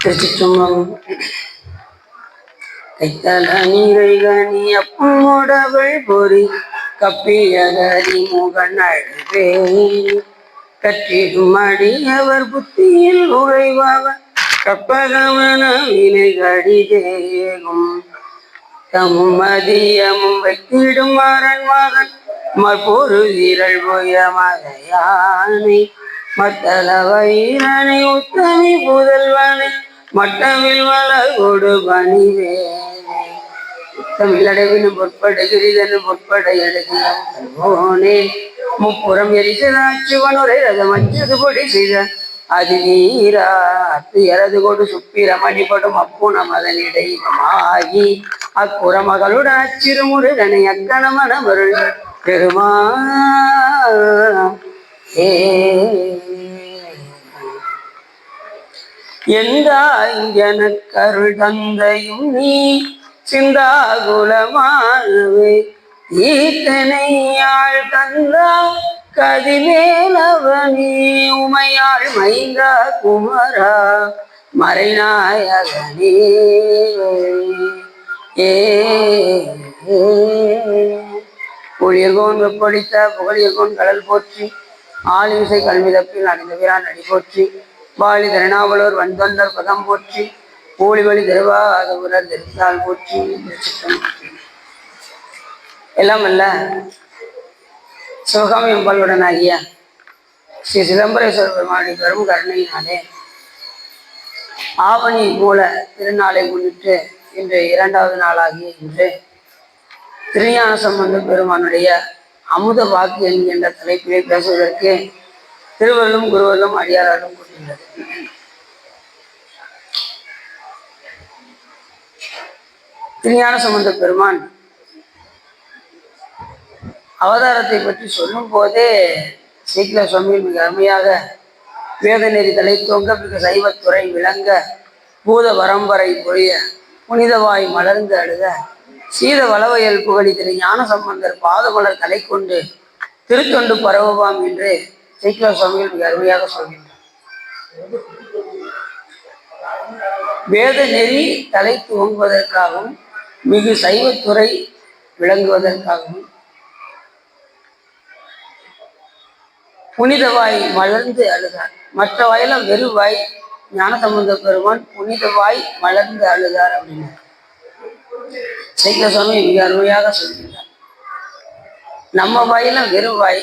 திருச்சிற்றம்பலம். கைத்தல நீரை கனி அப்போடவள் பொறி கப்பியகரி முகன் அழுவே கற்றிடும் அடியவர் புத்தியில் உழைவாவர் கப்பகமன வினை கடிதேகும் தமும் மதியமும் வைத்திடும் மரன் மகன் மற்பொரு வீரல் போய மதையானை மத்தள வயிறனை உத்தமி புதல்வனை மட்டவில் வளகொடு பணிவேனே தமிழடைவினும் பொற்படுகிறதென்று பொற்பட எழுதியோனே முப்புறம் எரிசதாச்சுவனுரை ரதம் அஞ்சது பொடி செய்த அது நீரா அத்து கொடு சுப்பிரமணிப்படும் அப்புணம் அதனிடையமாகி அக்குற மகளுடன் அச்சிறுமுருகனை அக்கணமன வருள் பெருமா எனக்கருள் தந்தையும் நீ சிந்தாகுலமானவே ஈத்தனையாள் தந்தா கதிலேலவனே உமையாள் மைந்தா குமரா மறைநாயகனே புலியர்கோன் வெப்பொழித்த புகழியர்கோன் கடல் போற்றி ஆலிசை கல்விதப்பில் அடைந்த வீரான் அடி போற்றி வாலி திருநாவலூர் வந்தொண்டர் பதம் போற்றி ஊழிவழி திருவாதூரர் திருத்தால் போற்றி. எல்லாம் அல்ல சிவகாமி அம்பாளுடன் ஆகிய ஸ்ரீ சிதம்பரேஸ்வர பெருமானை பெரும் கருணையினாலே ஆவணி மூல திருநாளை முன்னிட்டு இன்று 2வது நாளாகிய இன்று திருஞான சம்பந்த பெருமானுடைய அமுத வாக்கு என்கின்ற தலைப்பிலே பேசுவதற்கு திருவள்ளும் குருவர்களும் அடியாராலும் கூட்டியுள்ளது. திருஞான சம்பந்த பெருமான் அவதாரத்தை பற்றி சொல்லும் போதே சீக்கிர சுவாமியில் மிக அருமையாக வேத நெறி தலை தோங்க மிக சைவத்துறை விளங்க பூத வரம்பரை பொழிய புனிதவாய் மலர்ந்து அழுத சீத வளவையல் புகழி திரு ஞான சம்பந்தர் பாதமலர் தலை கொண்டு திருத்தொண்டு பரவுவாம் என்று சீக்கிர சுவாமிகள் மிக அருமையாக சொல்கின்றார். வேத நெறி தலை துவங்குவதற்காகவும் மிகு சைவத்துறை விளங்குவதற்காகவும் புனிதவாய் மலர்ந்து அழுதார். மற்ற வாயெல்லாம் வெறுவாய், ஞானசம்பந்த பெருமான் புனிதவாய் மலர்ந்து அழுதார் அப்படின்னு சைக்கிர சுவாமி மிக அருமையாக சொல்கின்றார். நம்ம வாயெல்லாம் வெறுவாய்,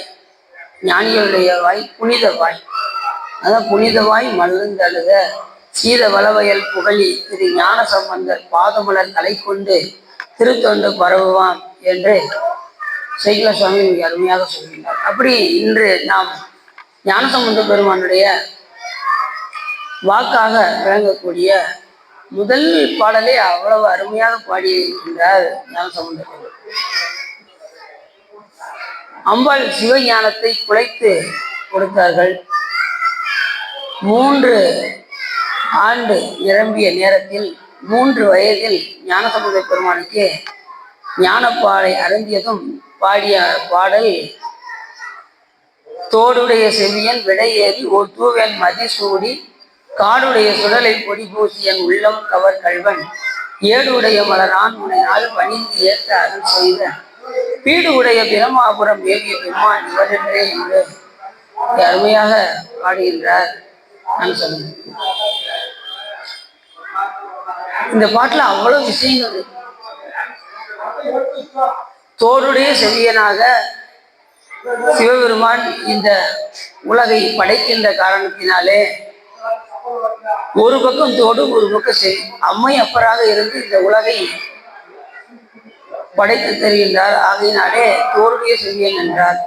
ஞானிகளுடைய வாய் புனித வாய். அதான் புனிதவாய் மலர்ந்து அழுத சீத வளவயல் புகழி திரு ஞான சம்பந்தர் பாதமலர் தலை கொண்டு திருத்தொண்டு பரவுவான் என்று சைக்கிர சுவாமி மிக அருமையாக சொல்கின்றார். அப்படி இன்று நாம் ஞானசம்பந்த பெருமானுடைய வாக்காக விளங்கக்கூடிய முதல் பாடலை அவ்வளவு அருமையாக பாடியிருக்கின்றார் ஞானசம்பந்த பெருமான். அம்பாள் சிவஞானத்தை குலைத்து கொடுத்தார்கள். 3 ஆண்டு நிரம்பிய நேரத்தில் 3 வயதில் ஞானசம்பந்த பெருமானுக்கு ஞானப்பாலை அருந்தியதும் பாடிய பாடல் தோடுடைய செவியன் விடையேறி ஓர் தூவன் மதிசூடி காடுடைய சுடலை பொடி பூசியன் உள்ளம் கவர் கல்வன் ஏடுடைய மலரான் முனையால் பணிந்து ஏற்ற அருள் செய்த பீடு உடைய பிரமாபுரம் ஏவிய பெருமான் இவரென்றே என்று அருமையாக பாடுகின்றார். நான் சொல்லுங்க, இந்த பாட்டுல அவ்வளவு விஷயங்கள். தோடுடைய செவியனாக சிவபெருமான் இந்த உலகை படைக்கின்ற காரணத்தினாலே ஒரு பக்கம் தோடு ஒரு பக்கம் செவி. அம்மை அப்பராக இருந்து இந்த உலகை படைத்து தருகின்றார். ஆகையினாலே தோடுடைய செவியன் என்றார்.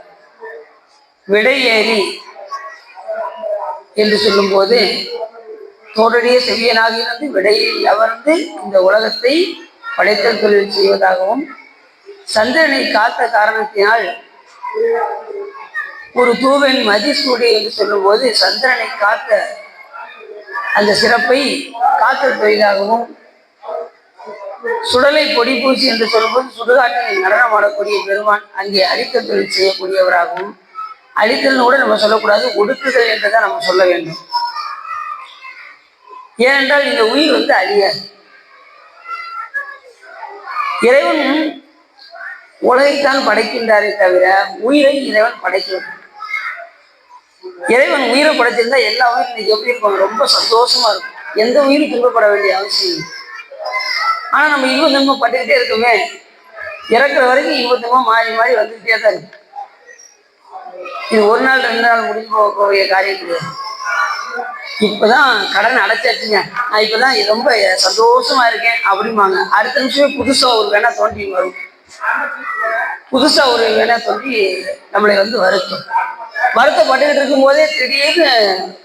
விடையேறி என்று சொல்லும் போது தோடுடைய செவியனாக இருந்து விடையில் அமர்ந்து இந்த உலகத்தை படைத்தல் தொழில் செய்வதாகவும் சந்திரனை காத்த காரணத்தினால் ஒரு தூவன் மதிசூடி என்று சொல்லும் போது சந்திரனை காத்த அந்த சிறப்பை காத்தல் தொழிலாகவும் சுடலை பொடி பூசி என்று சொல்லும்போது சுடுகாட்டில் நடனமாடக்கூடிய பெருமான் அங்கே அழித்தல் தொழில் செய்யக்கூடியவராகவும், அழித்தல் கூட நம்ம சொல்லக்கூடாது, ஒடுக்குதல் என்றுதான் நம்ம சொல்ல வேண்டும். ஏனென்றால் இந்த உயிர் வந்து அழியாது. இறைவன் உலகைத்தான் படைக்கின்றாரே தவிர உயிரை இறைவன் படைக்கிறது. இறைவன் உயிரை படைச்சிருந்தா எல்லா உயிரும் இன்னைக்கு எப்படி இருக்கும்? ரொம்ப சந்தோஷமா இருக்கும். எந்த உயிரும் துன்பப்பட வேண்டிய அவசியம் இல்லை. ஆனா நம்ம இன்பம் துன்பம் பட்டுக்கிட்டே இருக்குமே, இறக்குற வரைக்கும் இன்பம் துன்பம் மாறி மாறி வந்துகிட்டே தான் இருக்கு. இது ஒரு நாள் 2 நாள் முடிஞ்சு போகக்கூடிய காரியம் கிடையாது. இப்பதான் கடன் அடைச்சாச்சுங்க, நான் இப்பதான் ரொம்ப சந்தோஷமா இருக்கேன் அப்படிம்பாங்க. அடுத்த நிமிஷமே புதுசா ஒரு வேணா தோண்டி வரும். புதுசா ஒரு வேணா தோண்டி நம்மளை வந்து வருத்தப்பட்டுக்கிட்டு இருக்கும் போதே திடீர்னு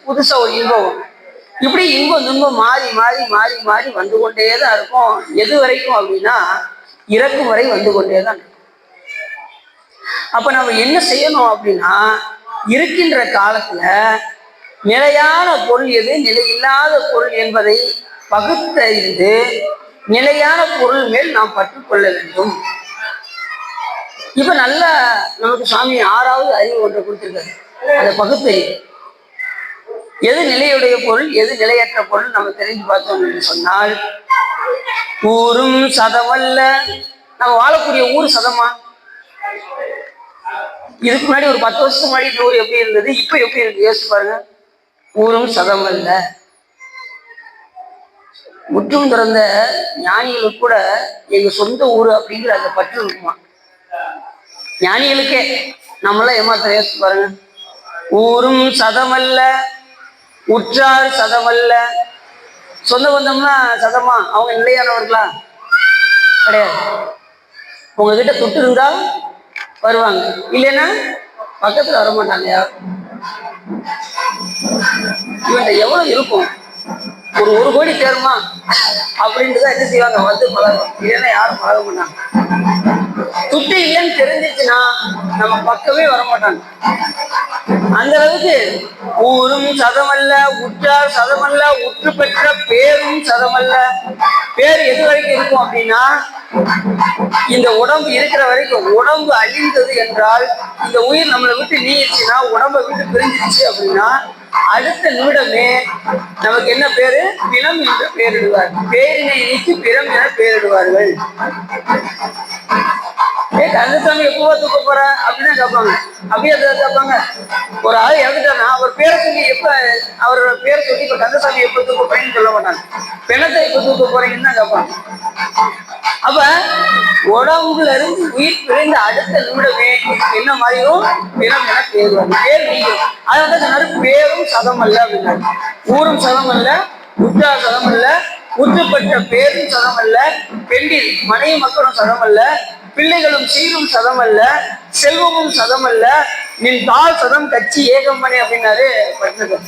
புதுசா ஒரு இன்பம். இப்படி இன்பம் துன்பம் மாறி மாறி மாறி மாறி வந்து கொண்டே தான் இருக்கும். எது வரைக்கும் அப்படின்னா இறக்கும் வரை வந்து கொண்டே தான் இருக்கும். அப்ப நம்ம என்ன செய்யணும் அப்படின்னா, இருக்கின்ற காலத்துல நிலையான பொருள் எது, நிலையில்லாத பொருள் என்பதை பகுத்தறிந்து நிலையான பொருள் மேல் நாம் பற்றுக்கொள்ள வேண்டும். இப்ப நல்ல நமக்கு சாமி 6வது அறிவு ஒன்றை கொடுத்திருக்காரு. அதை பகுத்தறிவு. எது நிலையுடைய பொருள், எது நிலையற்ற பொருள் நம்ம தெரிஞ்சு பார்த்தோம் என்று சொன்னால், ஊரும் சதமல்ல. நம்ம வாழக்கூடிய ஊர் சதமா? இதுக்கு முன்னாடி ஒரு 10 வருஷத்துக்கு முன்னாடி இந்த ஊர் எப்படி இருந்தது, இப்ப எப்படி இருக்கு யோசிச்சு பாருங்க. ஊரும் சதமல்ல. முற்றும் திறந்த ஞானிகளுக்கு கூட எங்க சொந்த ஊர் அப்படிங்கிற அந்த பற்று இருக்குமா? ஞானிகளுக்கே. நம்மளாம் ஏமாத்த யோசிச்சு பாருங்க. ஊரும் சதமல்ல, உற்றார் சதமல்ல. சொந்த பந்தம்னா சதமா? அவங்க நிலையானவர்களா? கிடையாது. உங்ககிட்ட தொட்டு இருந்தா வருவாங்க, இல்லைன்னா பக்கத்துல வரமாட்டாங்க. இவன்ட்ட எவ்வளவு இருக்கும், ஒரு 1 கோடி தேருமா அப்படின்ட்டு தான் என்ன செய்வாங்க, வந்து பழகும். இல்லைன்னா யாரும் பழக மாட்டாங்க. துட்டு இல்லைன்னு தெரிஞ்சிச்சுன்னா நம்ம பக்கமே வரமாட்டாங்க. அந்த அளவுக்கு ஊரும் சதமல்ல, உற்றார் சதமல்ல, உற்று பெற்ற பேரும் சதமல்ல. பேர் எது வரைக்கும் இருக்கும் அப்படின்னா, இந்த உடம்பு இருக்கிற வரைக்கும். உடம்பு அழிந்தது என்றால், இந்த உயிர் நம்மளை விட்டு நீச்சுன்னா, உடம்பை விட்டு பிரிஞ்சிருச்சு அப்படின்னா, அடுத்த நிமிடமே நமக்கு என்ன பேரு? பிணம் என்று பெயரிடுவார். பேரினை நீக்கி பிணம் என பெயரிடுவார்கள். கந்தசாமி எப்பவா தூக்க போற அப்படின்னு கேட்பாங்க. அப்படியே கேட்பாங்க. ஒரு ஆள் இறந்துட்டானா அவர் பேரை சொல்லி எப்ப, அவரோட பேரை சொல்லி இப்ப கந்தசாமி எப்ப தூக்க போறீங்கன்னு சொல்ல மாட்டாங்க. பிணத்தை எப்ப தூக்க போறீங்கன்னு தான் கேட்பாங்க. அப்ப உடம்புல இருந்து உயிர் பிரிந்த அடுத்த நிமிடமே என்ன மாதிரியும் பிணம் என பேருவாங்க. பேர் நீக்கும். அதனால சொன்னாரு பேரும் சதமல்ல அப்படின்னாரு. ஊரும் சதமல்ல, உற்றார் சதமல்ல, உற்றுப்பட்ட பேரும் சதமல்ல, பெண்டில் மனைவி மக்களும் சதமல்ல, பிள்ளைகளும் சீரும் சதமல்ல, செல்வமும் சதமல்ல, நின் தாள் சதம் கட்சி ஏகம்பனே அப்படின்னாரு பட்டினத்தார்.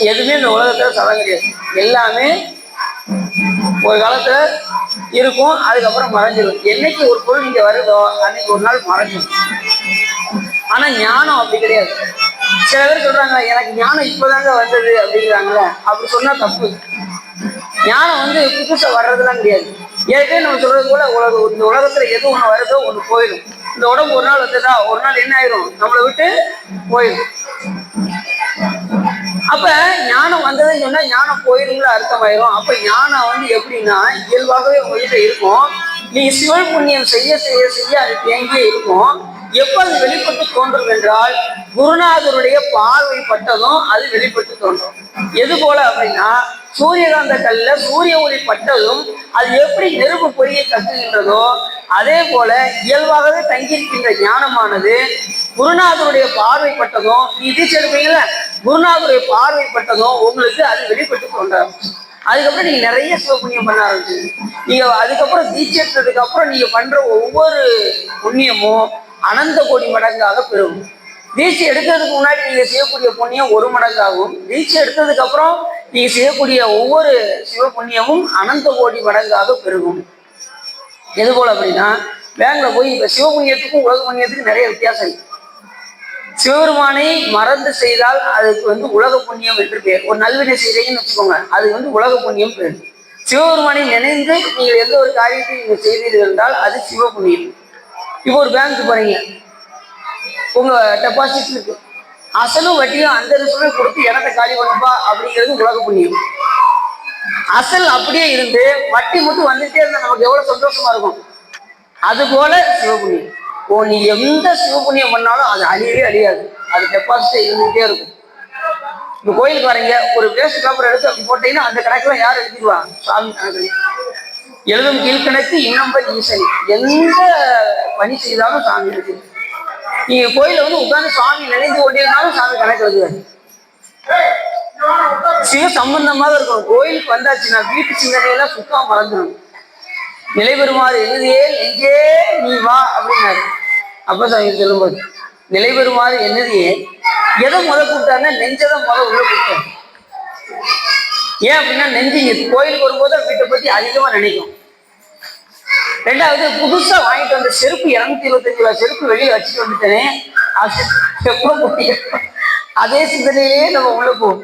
எதுவுமே இந்த உலகத்துல சதம் கிடையாது. எல்லாமே ஒரு காலத்துல இருக்கும், அதுக்கப்புறம் மறைஞ்சிடும். என்னைக்கு ஒரு பொருள் இங்க வருதோ அன்னைக்கு ஒரு நாள் மறைஞ்சிடும். ஆனா ஞானம் அப்படி கிடையாது. சில பேர் சொல்றாங்க எனக்கு ஞானம் இப்பதாங்க வந்தது அப்படிங்கிறாங்களே, அப்படி சொன்னா தப்பு. ஞானம் வந்து புதுசா வர்றதுலாம் கிடையாது. ஏற்கனவே நம்ம சொல்றது போல இந்த உலகத்துல எது ஒண்ணு வருதோ ஒண்ணு போயிடும். இந்த உடம்பு ஒரு நாள் வந்ததா, ஒரு நாள் என்ன ஆயிரும், நம்மளை விட்டு போயிடும். அப்ப ஞானம் வந்ததுன்னு சொன்னா ஞானம் போயிருங்கள அர்த்தமாயிரும். அப்ப ஞானம் வந்து எப்படின்னா இயல்பாகவே உங்ககிட்ட இருக்கும். நீங்க சிவன் புண்ணியம் செய்ய செய்ய செய்ய அது தேங்கியே இருக்கும். எப்ப அது வெளிப்பட்டு தோன்றும் என்றால், குருநாதருடைய பார்வை பட்டதும் அது வெளிப்பட்டு தோன்றும். எது போல அப்படின்னா, சூரியகாந்த கல்ல சூரிய ஒளி பட்டதும் அது எப்படி நெருப்பு பொறியை கட்டுகின்றதோ அதே போல இயல்பாகவே தங்கியிருக்கின்ற ஞானமானது குருநாதருடைய பார்வைப்பட்டதும், நீ தீட்சை எடுப்பீங்கள, குருநாதருடைய பார்வைப்பட்டதும் உங்களுக்கு அது வெளிப்பட்டு தோன்றாரு. அதுக்கப்புறம் நீங்க நிறைய சிவபுண்ணியம் பண்ண ஆரம்பிச்சீங்க. நீங்க அதுக்கப்புறம் தீட்சை எடுத்ததுக்கு அப்புறம் நீங்க பண்ற ஒவ்வொரு புண்ணியமும் அனந்த கோடி மடங்காக பெருகும். தீட்சை எடுக்கிறதுக்கு முன்னாடி நீங்க செய்யக்கூடிய புண்ணியம் 1 மடங்காகும். தீட்சை எடுத்ததுக்கு அப்புறம் நீங்க செய்யக்கூடிய ஒவ்வொரு சிவ புண்ணியமும் அனந்த கோடி மடங்காக பெருகும். எது போல அப்படின்னா, பேங்க்ல போய் இப்ப சிவபுண்ணியத்துக்கும் உலக புண்ணியத்துக்கும் நிறைய வித்தியாசம் இருக்கு. சிவபெருமானை மறந்து செய்தால் அதுக்கு வந்து உலக புண்ணியம் என்று பேர். ஒரு நல்வினை செய்றீங்கன்னு வச்சுக்கோங்க, அது வந்து உலக புண்ணியம் பேர். சிவபெருமானை நினைந்து நீங்கள் எந்த ஒரு காரியத்தை நீங்க செய்தீர்கள் என்றால் அது சிவ புண்ணியம். இப்போ ஒரு பேங்க் போறீங்க, உங்க டெபாசிட் இருக்கு, அசலும் வட்டியும் அந்த ரிசுவை கொடுத்து இடத்தை காலி பண்ணுப்பா அப்படிங்கிறது உலக புண்ணியம். அசல் அப்படியே இருந்து வட்டி மட்டும் வந்துட்டே இருந்தா நமக்கு எவ்வளவு சந்தோஷமா இருக்கும். அது போல சிவபுண்ணியம். நீ எந்த சிவபுண்ணியம் பண்ணாலும் அது அழியவே அழியாது, அது டெபாசிட் இருந்துகிட்டே இருக்கும். இப்ப கோயிலுக்கு வரீங்க, ஒரு வேஸ்ட் பேப்பர் எடுத்து அப்படி போட்டீங்கன்னா அந்த கணக்குல யார் எழுதிடுவா? சாமி கணக்கு. எழுதும் கீழ்கணக்கு இன்னம்பர் ஈசனி, எந்த பணி செய்தாலும் சாமி எழுதி. நீங்க கோயில உட்கார்ந்து சுவாமி நினைந்து கொண்டிருந்தாலும் சாமி கணக்கு எழுதுவாரு. சிவ சம்பந்தமாக இருக்கும். கோயிலுக்கு வந்தாச்சுன்னா வீட்டு சிந்தனையெல்லாம் சுத்தமா மறந்துடும். நிலை பெறுமாறு என்னதையே நெஞ்சே நீ வா அப்படின்னாரு அப்ப சாமி சொல்லும்போது. நிலை பெறுமாறு என்னதையே எதை கூப்பிட்டாருன்னா நெஞ்சதான் உள்ள கூப்பிட்டாரு. ஏன் அப்படின்னா நெஞ்சு கோயிலுக்கு வரும்போது வீட்டை பத்தி அதிகமா நினைக்கும். ரெண்டாவது, புதுசா வாங்கிட்டு வந்த செருப்பு 225 ரூபாய் செருப்பு வெளியே வச்சுட்டு வந்துட்டேனே, அதே சிந்தனையிலேயே நம்ம உள்ள போவோம்.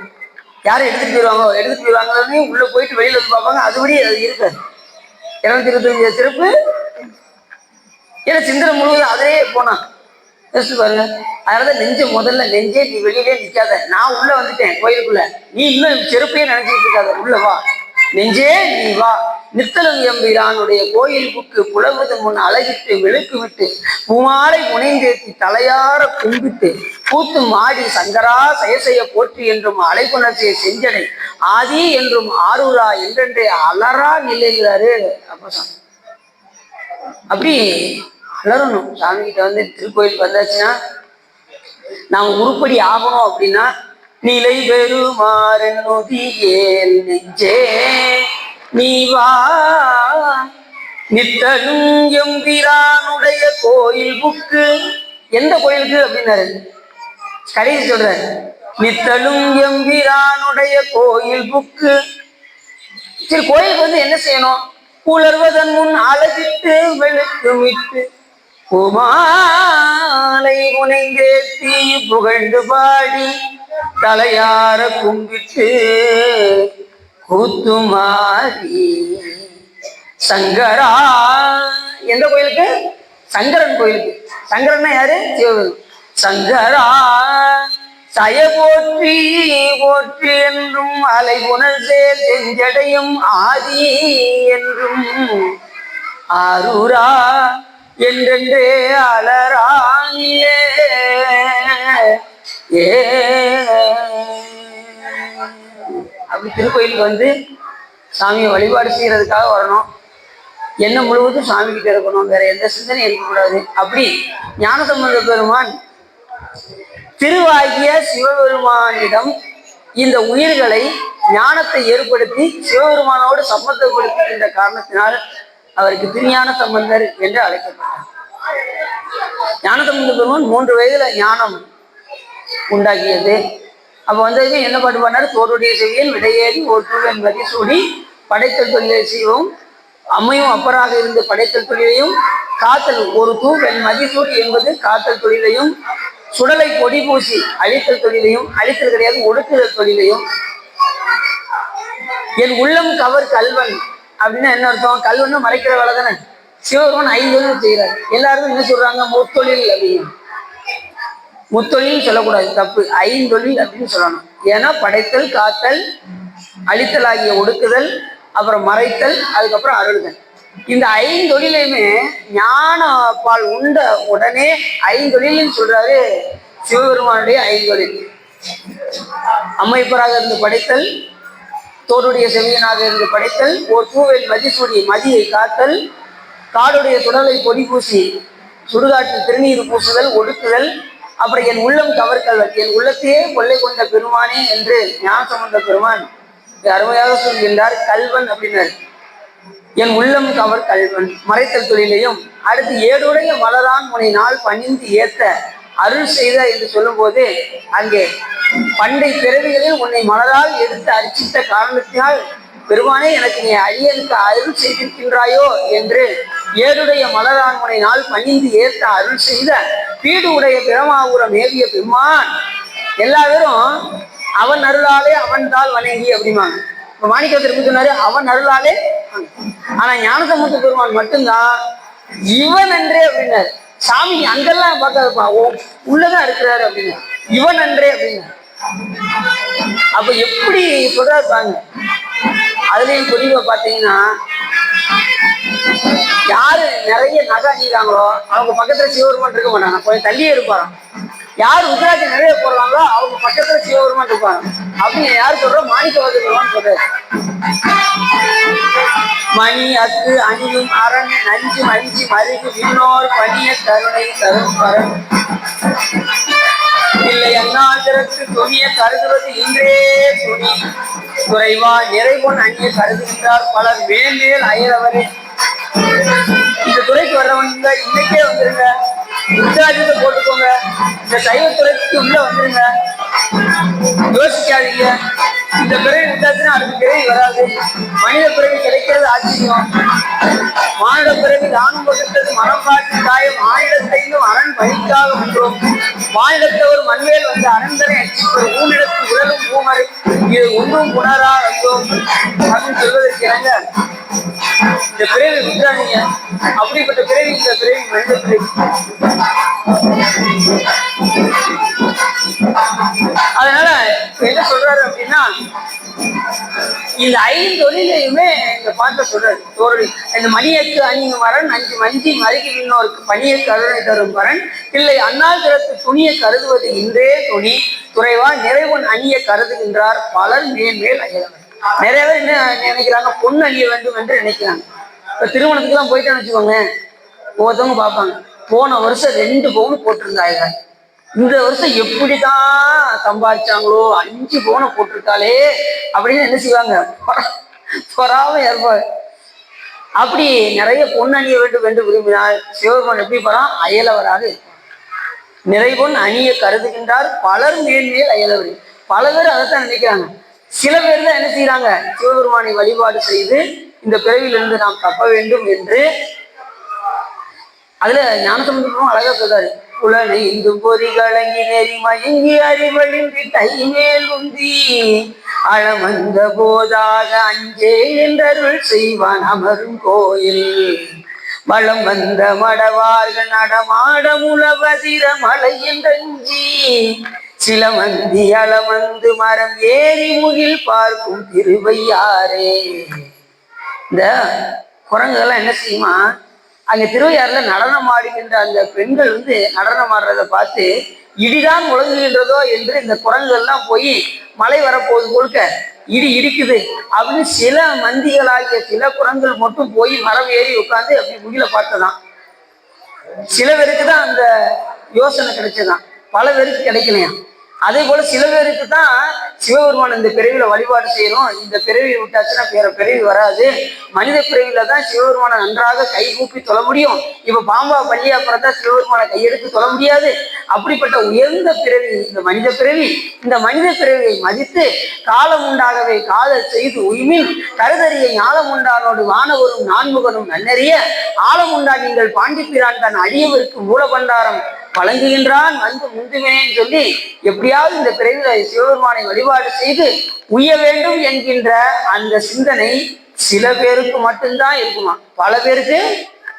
யாரும் எடுத்துட்டு போயிடுவாங்கன்னு உள்ள போயிட்டு வெளியில வந்து பார்ப்பாங்க, அதுபடி அது இருக்காது. 225 செருப்பு ஏன்னா சிந்தனை முழுவதும் அதே போனா பாருங்க. அதனாலதான் முதல்ல நெஞ்சே நீ வெளியிலே நிக்காத, நான் உள்ள வந்துட்டேன் கோயிலுக்குள்ள, நீ இன்னும் செருப்பையே நினைச்சிட்டு இருக்காத, உள்ள வா நெஞ்சே நீ வா. நித்தலும் எம்பிரானுடைய கோயில் புக்கு புலவது முன் அழகிட்டு வெளுக்கு விட்டு பூமாலை முனைந்தேத்தி தலையார கும்பிட்டு பூத்து மாடி சங்கரா செயசெய்ய போற்றி என்றும் அலைப்புணர்ச்சியை செஞ்சனை ஆதி என்றும் ஆரூரா என்றென்றே அலரா நிலைங்கிறாரு அப்பதான். அப்படி அலரணும். சாமி கிட்ட திருக்கோயிலுக்கு வந்தாச்சுன்னா நாம உருப்படி ஆகணும். அப்படின்னா நிலை பெறுமாறேல் நெஞ்சே நீ வா, நித்தலும் எம்பிரானுடைய கோயில் புக்கு. எந்த கோயிலுக்கு அப்படின்னாரு கடைசி சொல்றாரு. நித்தலும் எம்பிரானுடைய கோயில் புக்கு. சரி, கோயிலுக்கு என்ன செய்யணும்? புலர்வதன் முன் அழகிட்டு வெளுக்கு விட்டு பூமாலை முனைந்தேத்தி புகழ்ந்து பாடி தலையார கும்பிட்டு கூத்துமாரி சங்கரா. எந்த கோயிலுக்கு? சங்கரன் கோயிலுக்கு. சங்கரன்னா யாரு? சிவபெருமான். சங்கரா சய போற்றி போற்றி என்றும் அலை புனர்சே செஞ்சடையும் ஆதி என்றும் ஆரூரா என்றென்றே அலரானிலே ஏ. அப்படி திருக்கோயிலுக்கு சாமியை வழிபாடு செய்யறதுக்காக வரணும். என்ன முழுவதும் சாமி கிட்ட இருக்கணும், வேற எந்த சிந்தனையும் இருக்கக்கூடாது. அப்படி ஞானசம்பந்த பெருமான் திருவாகிய சிவபெருமானிடம் இந்த உயிர்களை ஞானத்தை ஏற்படுத்தி சிவபெருமானோடு சம்பந்தப்படுத்துகின்ற காரணத்தினால் அவருக்கு திருஞான சம்பந்தர் என்று அழைக்கப்பட்டார். ஞானசம்பந்த பெருமான் 3 வயதுல ஞானம் உண்டாக்கியது. அப்ப என்ன பாட்டு பண்ணாரு? தோருடைய செவியன் விடையேறி ஒற்றுவன் மதி சூடி படைத்தல் தொழிலை செய்வோம், அம்மையும் அப்பராக இருந்து படைத்தல் தொழிலையும் காத்தல் ஒரு தூவன் மதிசூடி என்பது காத்தல் தொழிலையும், சுடலை பொடி பூசி அழித்தல் தொழிலையும், அழித்தல் கிடையாது ஒடுக்குதல் தொழிலையும், என் உள்ளம் கவர் கல்வன் அப்படின்னா என்ன அர்த்தம்? கல்வன்னு மறைக்கிற வேலை தானே. சிவபெருமான் 5 தொழில் செய்யறாரு. எல்லாருக்கும் என்ன சொல்றாங்க? முத்தொழில் அப்படின்னு. முத்தொழில் சொல்லக்கூடாது, தப்பு. 5 தொழில் அப்படின்னு சொல்லணும். ஏன்னா படைத்தல், காத்தல், அழித்தல் ஆகிய ஒடுக்குதல், அப்புறம் மறைத்தல், அதுக்கப்புறம் அருள்தல். இந்த 5 தொழிலையுமே ஞான பால் உண்ட உடனே 5 தொழில்னு சொல்றாரு சிவபெருமானுடைய 5 தொழில். அம்மைப்பராக இருந்து படைத்தல், தோருடைய செவியனாக இருந்து படைத்தல், ஒரு தூவல் மதிசூடி மதியை காத்தல், காடுடைய சுடலை பொடி பூசி சுடுகாட்டில் திருநீர் பூசுதல், ஒடுக்குதல், அப்புறம் என் உள்ளம் கவர்கல்வன், என் உள்ளத்தையே கொள்ளை கொண்ட பெருமானே என்று ஞானசம்பந்த பெருமான் அருமையாக சொல்கின்றார். கல்வன் அப்படின்னாரு. என் உள்ளம் கவர் கல்வன் மறைத்தல் தொழிலையும், அடுத்து ஏடுடைய மலரான் முனை நாள் பணிந்து ஏத்த அருள் செய்த என்று சொல்லும் போது அங்கே பண்டை பிறவிகளில் உன்னை மலரால் எடுத்து அர்ச்சித்த காரணத்தினால் பெருமானே எனக்கு நீ அடியனுக்கு அருள் செய்திருக்கின்றாயோ என்று ஏடுடைய மலரான் முனை நாள் பணிந்து ஏத்த அருள் செய்த பீடு உடைய பிரமாபுரம் ஏவிய பெருமான். எல்லா பேரும் அவன் அருளாலே அவன் தாள் வணங்கி அப்படிமாங்க. இப்ப மாணிக்க திருப்பி சொன்னாரு அவன் அருளாலே. ஆனா ஞானசம்பந்த பெருமான் மட்டும்தான் இவன் என்றே அப்படின்னாரு. சாமி அங்கெல்லாம் பார்க்காதுப்பா, உள்ளதான் இருக்கிறாரு அப்படின்னு. இவன் அன்றே அப்படின்னு. அப்ப எப்படி சொல்றாரு பாருங்க. அதுலயும் குறிப்பா பாத்தீங்கன்னா, யாரு நிறைய நகை அணிகிறாங்களோ அவங்க பக்கத்துல சிவபெருமான் இருக்க மாட்டாங்க, கொஞ்சம் தள்ளியே இருப்பாங்க. யார் ருத்ராட்சம் நிறைய போடுறாங்களோ அவங்க பக்கத்துல சிவபெருமான் இருப்பாங்க. அப்படின்னு யாரு சொல்றோம்? மாணிக்கவாசகர் சொல்றாரு. மணி அத்து அணியும் அரண் நஞ்சு மஞ்சி மருகு விண்ணோர் பணிய கருணை தரும் பரன் இல்லை அண்ணாதிரத்து துணிய கருதுவது இன்றே துணி குறைவா நிறைவொன் அணிய கருதுகின்றார் பலர் மேல் மேல் அயலவரே. இந்த துறைக்கு வர்றவங்க இன்னைக்கே வந்துருங்க, உற்சாகத்தை போட்டுக்கோங்க. இந்த சைவத்துறைக்கு உள்ள வந்துருங்க, யோசிக்காதீங்க. இந்த பிறவி விட்டாச்சுன்னா அடுத்த பிறவி வராது. மனித பிறவி கிடைக்கிறது ஆச்சரியம். மானிட பிறவி தானும் வகுத்தது மனம் காட்டு காயம் மானிடத்தையும் அரண் பணிக்காக ஒன்றோம். மானிடத்தவர் மண்வேல் வந்து அரண்தனை அச்சிப்பது ஊனிடத்து உடலும் ஊமரை இது ஒன்றும் புணரா வந்தோம் அப்படின்னு சொல்வதற்கு இணங்க இந்த பிறவி விட்டாதீங்க. அப்படிப்பட்ட பிறவி இந்த பிறவி மனித பிறவி. அதனால என்ன சொல்றாரு அப்படின்னா, இந்த 5 தொழிலையுமே இந்த பாட்டை சொல்றாரு. இந்த மணியக்கு அணியும் வரன் அஞ்சு மஞ்சி மறுக்கி இன்னொருக்கு பணியை கருணை தரும் வரன் இல்லை அண்ணால் திறத்து துணியை கருதுவது இன்றே துணி துறைவா நிறைவன் அணிய கருதுகின்றார் பலர் மேல் மேல் அயலவர். நிறைய பேர் என்ன நினைக்கிறாங்க? பொண்ணு அணிய வேண்டும் என்று நினைக்கிறாங்க. இப்ப திருமணத்துக்கு எல்லாம் போயிட்டான்னு வச்சுக்கோங்க, ஒவ்வொருத்தவங்க பார்ப்பாங்க, போன வருஷம் 2 பவுன் போட்டிருந்தாங்க, இந்த வருஷம் எப்படிதான் சம்பாதிச்சாங்களோ 5 பவுனை போட்டிருக்காளே அப்படின்னு என்ன செய்வாங்க? பொறாம ஏற்பாடு. அப்படி நிறைய பொண்ணு அணிய வேண்டும் என்று விரும்பினால் சிவபெருமான் எப்படி போறான்? அயலவராக இருப்பான். நிறைபொன் அணிய கருதுகின்றார் பலர் மேல் மேல் அயலவர். பல பேர் அதைத்தான் நினைக்கிறாங்க. சில பேர் தான் என்ன செய்யறாங்க? சிவபெருமானை வழிபாடு செய்து இந்த பிறவிலிருந்து நாம் தப்ப வேண்டும் என்று. அதுல ஞானசம்பந்தரும் அழகா சொல்றாரு. புலனை இந்து பொறி கலங்கி நெறி மயங்கி அறிவழிந்து தைமேல் உந்தி அழமந்த போதாக அஞ்சே என்றருள் செய்வான் அமரும் கோயில் வளம் வந்த மடவார்கள் நடமாட முளவதிர மலை என்றஞ்சி சில மந்தி அளமந்து மரம் ஏறி முகில் பார்க்கும் திருவையாரே. இந்த குரங்குகள்லாம் என்ன செய்யுமா, அங்க திருவையாறுல நடனம் ஆடுகின்ற அந்த பெண்கள் வந்து நடனம் ஆடுறத பார்த்து இடிதான் முழங்குகின்றதோ என்று இந்த குரங்குகள்லாம் போய் மழை வரப்போகுது போல்க இடி இடிக்குது அப்படின்னு சில மந்திகளாகிய சில குரங்குகள் மட்டும் போய் மரம் ஏறி உட்காந்து அப்படி முகில பார்த்ததான். சில பேருக்கு தான் அந்த யோசனை கிடைச்சதான், பல பேருக்கு கிடைக்கலையாம். அதே போல சில பேருக்கு தான் சிவபெருமான் இந்த பிறவியில வழிபாடு செய்யணும், இந்த பிறவியை விட்டாச்சுன்னா வேற பிறவி வராது, மனித பிறவியில தான் சிவபெருமானை நன்றாக கை கூப்பி தொழ முடியும், இப்ப பாம்பா பள்ளியா பிறந்தா சிவபெருமானை கையெடுத்து தொழ முடியாது. அப்படிப்பட்ட உயர்ந்த பிறவி இந்த மனித பிறவி. இந்த மனித பிறவியை மதித்து காலம் உண்டாகவே காதல் செய்து உய்மின் கருதறிய ஞானம் உண்டானோடு வானவரும் நான்முகனும் நன்னறிய ஆழம் உண்டா நீங்கள் பாண்டிப்பிரான் தன் அடியவருக்கு மூலபண்டாரம் வழங்குகின்றான் வந்து முந்துவேன்னு சொல்லி எப்படியாவது இந்த பிறவில சிவபெருமானை வழிபாடு செய்து உய்ய வேண்டும் என்கின்ற அந்த சிந்தனை சில பேருக்கு மட்டும்தான் இருக்குமா, பல பேருக்கு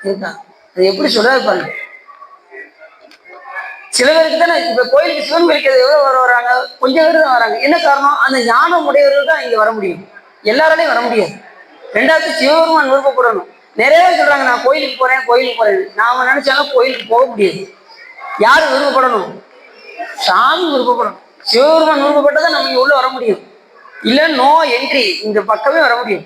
இருக்கான். அது எப்படி சொல்றாரு பாருங்க. சில பேருக்கு தானே இப்ப கோயிலுக்கு சிவன் கோயிலுக்கு எவ்வளவு வராங்க? கொஞ்சம் பேர் தான் வராங்க. என்ன காரணம்? அந்த ஞானம் உடையவர்கள் தான் இங்க வர முடியும், எல்லாராலையும் வர முடியாது. 2வது சிவபெருமான் விருப்பப்படணும். நிறைய பேர் சொல்றாங்க நான் கோயிலுக்கு போறேன். நாம நினைச்சாலும் கோயிலுக்கு போக முடியாது. யாரு விருப்பப்படணும்? சாமி விருப்பப்படணும். சிவபெருமான் விருப்பப்பட்டதான் நம்ம இங்க உள்ள வர முடியும். இல்ல நோ என்ட்ரி, இந்த பக்கமே வர முடியும்.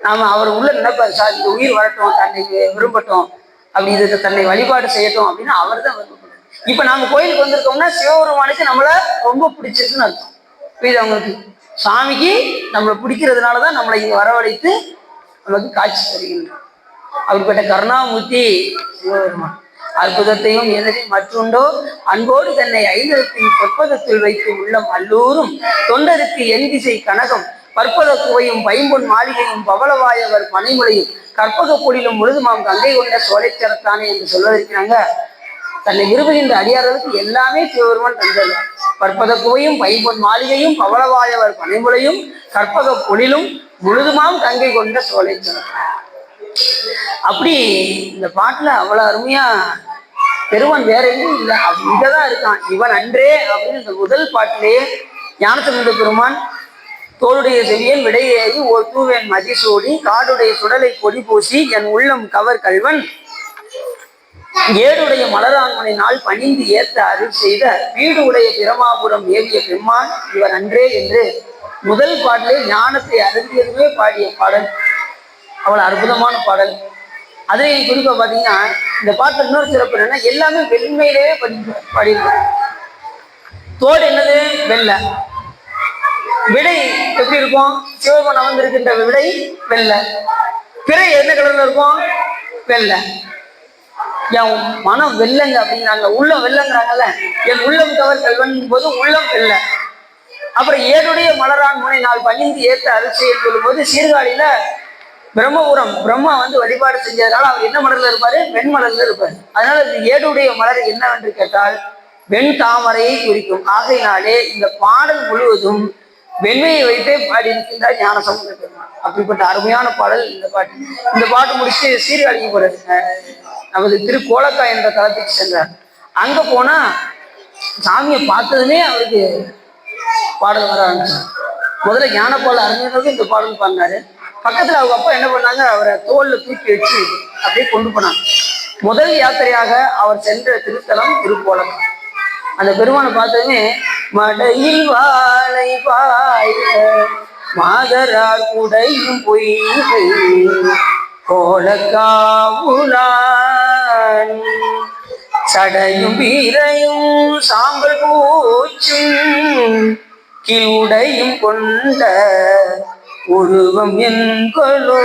நாம அவர் உள்ள நினைப்பாரு, சார் இந்த உயிர் வரட்டும், தன்னை விரும்பட்டும், அப்படி இதை தன்னை வழிபாடு செய்யட்டும் அப்படின்னு அவர் தான் விருப்பப்படும். இப்ப நாம கோயிலுக்கு வந்திருக்கோம்னா சிவபெருமானுக்கு நம்மள ரொம்ப பிடிச்சிருக்குன்னு அர்த்தம். புரியுது அவங்களுக்கு? சாமிக்கு நம்மளை பிடிக்கிறதுனாலதான் நம்மளை இங்க வரவழைத்து நமக்கு காட்சி தருகின்றார். அப்படிப்பட்ட கருணாமூர்த்தி சிவபெருமான். அற்புதத்தையும் எதிரில் மற்றுண்டோ அன்போடு தன்னை ஐந்தத்தின் பொற்பதத்தில் வைத்து உள்ளம் அல்லூரும் தொண்டருக்கு எந்திசை கனகம் பற்பத குவையும் பைம்பொன் மாளிகையும் பவளவாயவர் பனைமுலையும் கற்பக பொழிலும் முழுதுமாம் கங்கை கொண்ட சோலைச்சரத்தானே என்று சொல்வதற்கிறாங்க. தன்னை விரும்புகின்ற அடியார்களுக்கு எல்லாமே சிவபெருமான் தந்தது. பற்பத குவையும் பைம்பொன் மாளிகையும் பவளவாயவர் பனைமுலையும் கற்பக பொழிலும் முழுதுமாம் கங்கை கொண்ட சோலைச்சரத்தான். அப்படி இந்த பாட்டுல அவ்வளவு அருமையா பெருமான் வேற எங்கேயும் இல்லை, இங்கதான் இருக்கான், இவன் அன்றே அப்படின்னு இந்த முதல் பாட்டிலேயே ஞானசம்பந்த பெருமான் தோளுடைய செவியன் விடையேறி ஓர் தூவேன் மதிசூடி காடுடைய சுடலை கொடி பூசி என் உள்ளம் கவர் கல்வன் ஏடுடைய மலராங்கனை நாள் பணிந்து ஏத்த அருள் செய்த வீடு உடைய பிரமாபுரம் ஏவிய பெருமான் இவர் அன்றே என்று முதல் பாடலே ஞானத்தை அருந்தியதுவே பாடிய பாடல். அவ்வளவு அற்புதமான பாடல். அதுலேயும் குறிப்பா பாத்தீங்கன்னா இந்த பாட்டுல இன்னொரு சிறப்பு என்னன்னா எல்லாமே வெண்மையிலேயே பாடியிருக்கோம். தோடு என்னது? வெள்ளை. விடை எப்படி இருக்கும்? சிவபெருமான் அமர்ந்திருக்கின்ற விடை வெள்ளை. பிறை என்ன கலர்ல இருக்கும்? வெள்ளை. என் மனம் வெள்ளங்க அப்படிங்கிறாங்க, உள்ளம் வெள்ளங்கிறாங்கல்ல, என் உள்ளம் கவர் கல்வன் போது உள்ளம் வெள்ளை. அப்புறம் ஏடுடைய மலரான் முனை நாள் பணிந்து ஏற்ற அரிசியை சொல்லும் போது சீர்காழியில பிரம்மபுரம் பிரம்மா வழிபாடு செஞ்சதுனால அவர் என்ன மலர்ல இருப்பாரு? வெண்மலர்ல இருப்பாரு. அதனால இந்த ஏடுடைய மலர் என்னவென்று கேட்டால் வெண் தாமரையை குறிக்கும். ஆகையினாலே இந்த பாடல் முழுவதும் வெண்மையை வைத்தே பாடி இருக்கின்றார் ஞானசம்பந்த பெருமான். அப்படிப்பட்ட அருமையான பாடல் இந்த பாட்டு. இந்த பாட்டு முடிச்சு சீர்காழிக்கு போறது நமது திருக்கோலக்கா என்ற தளத்துக்கு சென்றார். அங்க போனா சாமியை பார்த்ததுமே அவருக்கு பாடல் வர ஆரம்பிச்சார். முதல்ல ஞானப்பால் அறிஞர்களுக்கு இந்த பாடல் பாடினாரு. பக்கத்துல அவங்க அப்பா என்ன பண்ணாங்க, அவரை தோல்ல தூக்கி வச்சு அப்படியே கொண்டு போனாங்க. முதல் யாத்திரையாக அவர் சென்ற திருத்தலம் திருக்கோலக்கா. அந்த பெருமானை பார்த்ததுமே மடையில் வாழை பாய மாதரால் உடையும் பொய்கை கோலக்காவுளான் சடையும் வீரையும் சாம்பல் பூச்சும் கீழுடையும் கொண்ட உருவம் என்கொலோ.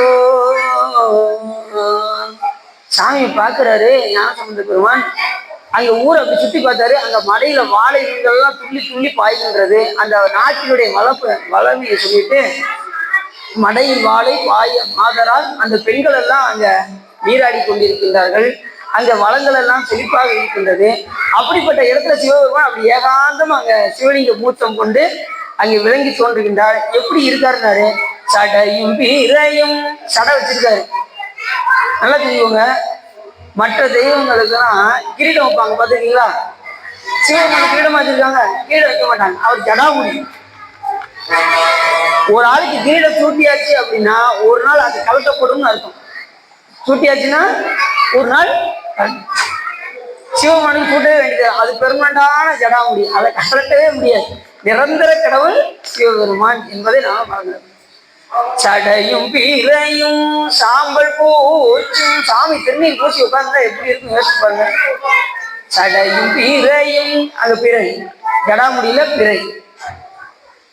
சாமி பார்க்கிறாரு ஞானசம்பந்த பெருமான். அங்க ஊரை அப்படி சுத்தி பார்த்தாரு. அங்க மலையில வாழை மீன்கள்லாம் துள்ளி துள்ளி பாய்கின்றது. அந்த நாட்டினுடைய வளமையை சொல்லிட்டு மடையில் வாழை பாய மாதரால் அந்த பெண்கள் எல்லாம் அங்க நீராடி கொண்டிருக்கின்றார்கள். அங்க வளங்கள் எல்லாம் செழிப்பாக இருக்கின்றது. அப்படிப்பட்ட இடத்துல சிவபெருமான் அப்படி ஏகாந்தம் அங்க சிவலிங்க மூர்த்தம் கொண்டு அங்கே விளங்கி தோன்றுகின்றார். எப்படி இருக்காருன்னாரு, சடையும் பீரையும் சடை வச்சிருக்காரு. நல்லா தெரியுங்க. மற்ற தெய்வங்களுக்கெல்லாம் கிரீடம் வைப்பாங்க பார்த்துருக்கீங்களா? சிவபெருமான் கிரீடம் வச்சிருக்காங்க, கிரீடம் வைக்க மாட்டாங்க. அவர் ஜடாமுடி. ஒரு ஆளுக்கு கிரீடம் சூட்டியாச்சு அப்படின்னா ஒரு நாள் அது கலட்டப்படும் அர்த்தம். சூட்டியாச்சுன்னா ஒரு நாள் சிவபெருமானுக்கு சூட்டவே வேண்டியது. அது பெர்மனண்டான ஜடாமுடி, அதை கலட்டவே முடியாது. நிரந்தர கடவுள் சிவபெருமான் என்பதை நாம மறந்துடும். சடையும் பீரையும் சாம்பல் பூச்சும். சாமி திருநீர் பூசி உட்கார்ந்தா எப்படி இருக்கும் யோசிச்சு பாருங்க. சடையும் பீரையும், அங்க பிறை ஜடாமுடியில பிறை.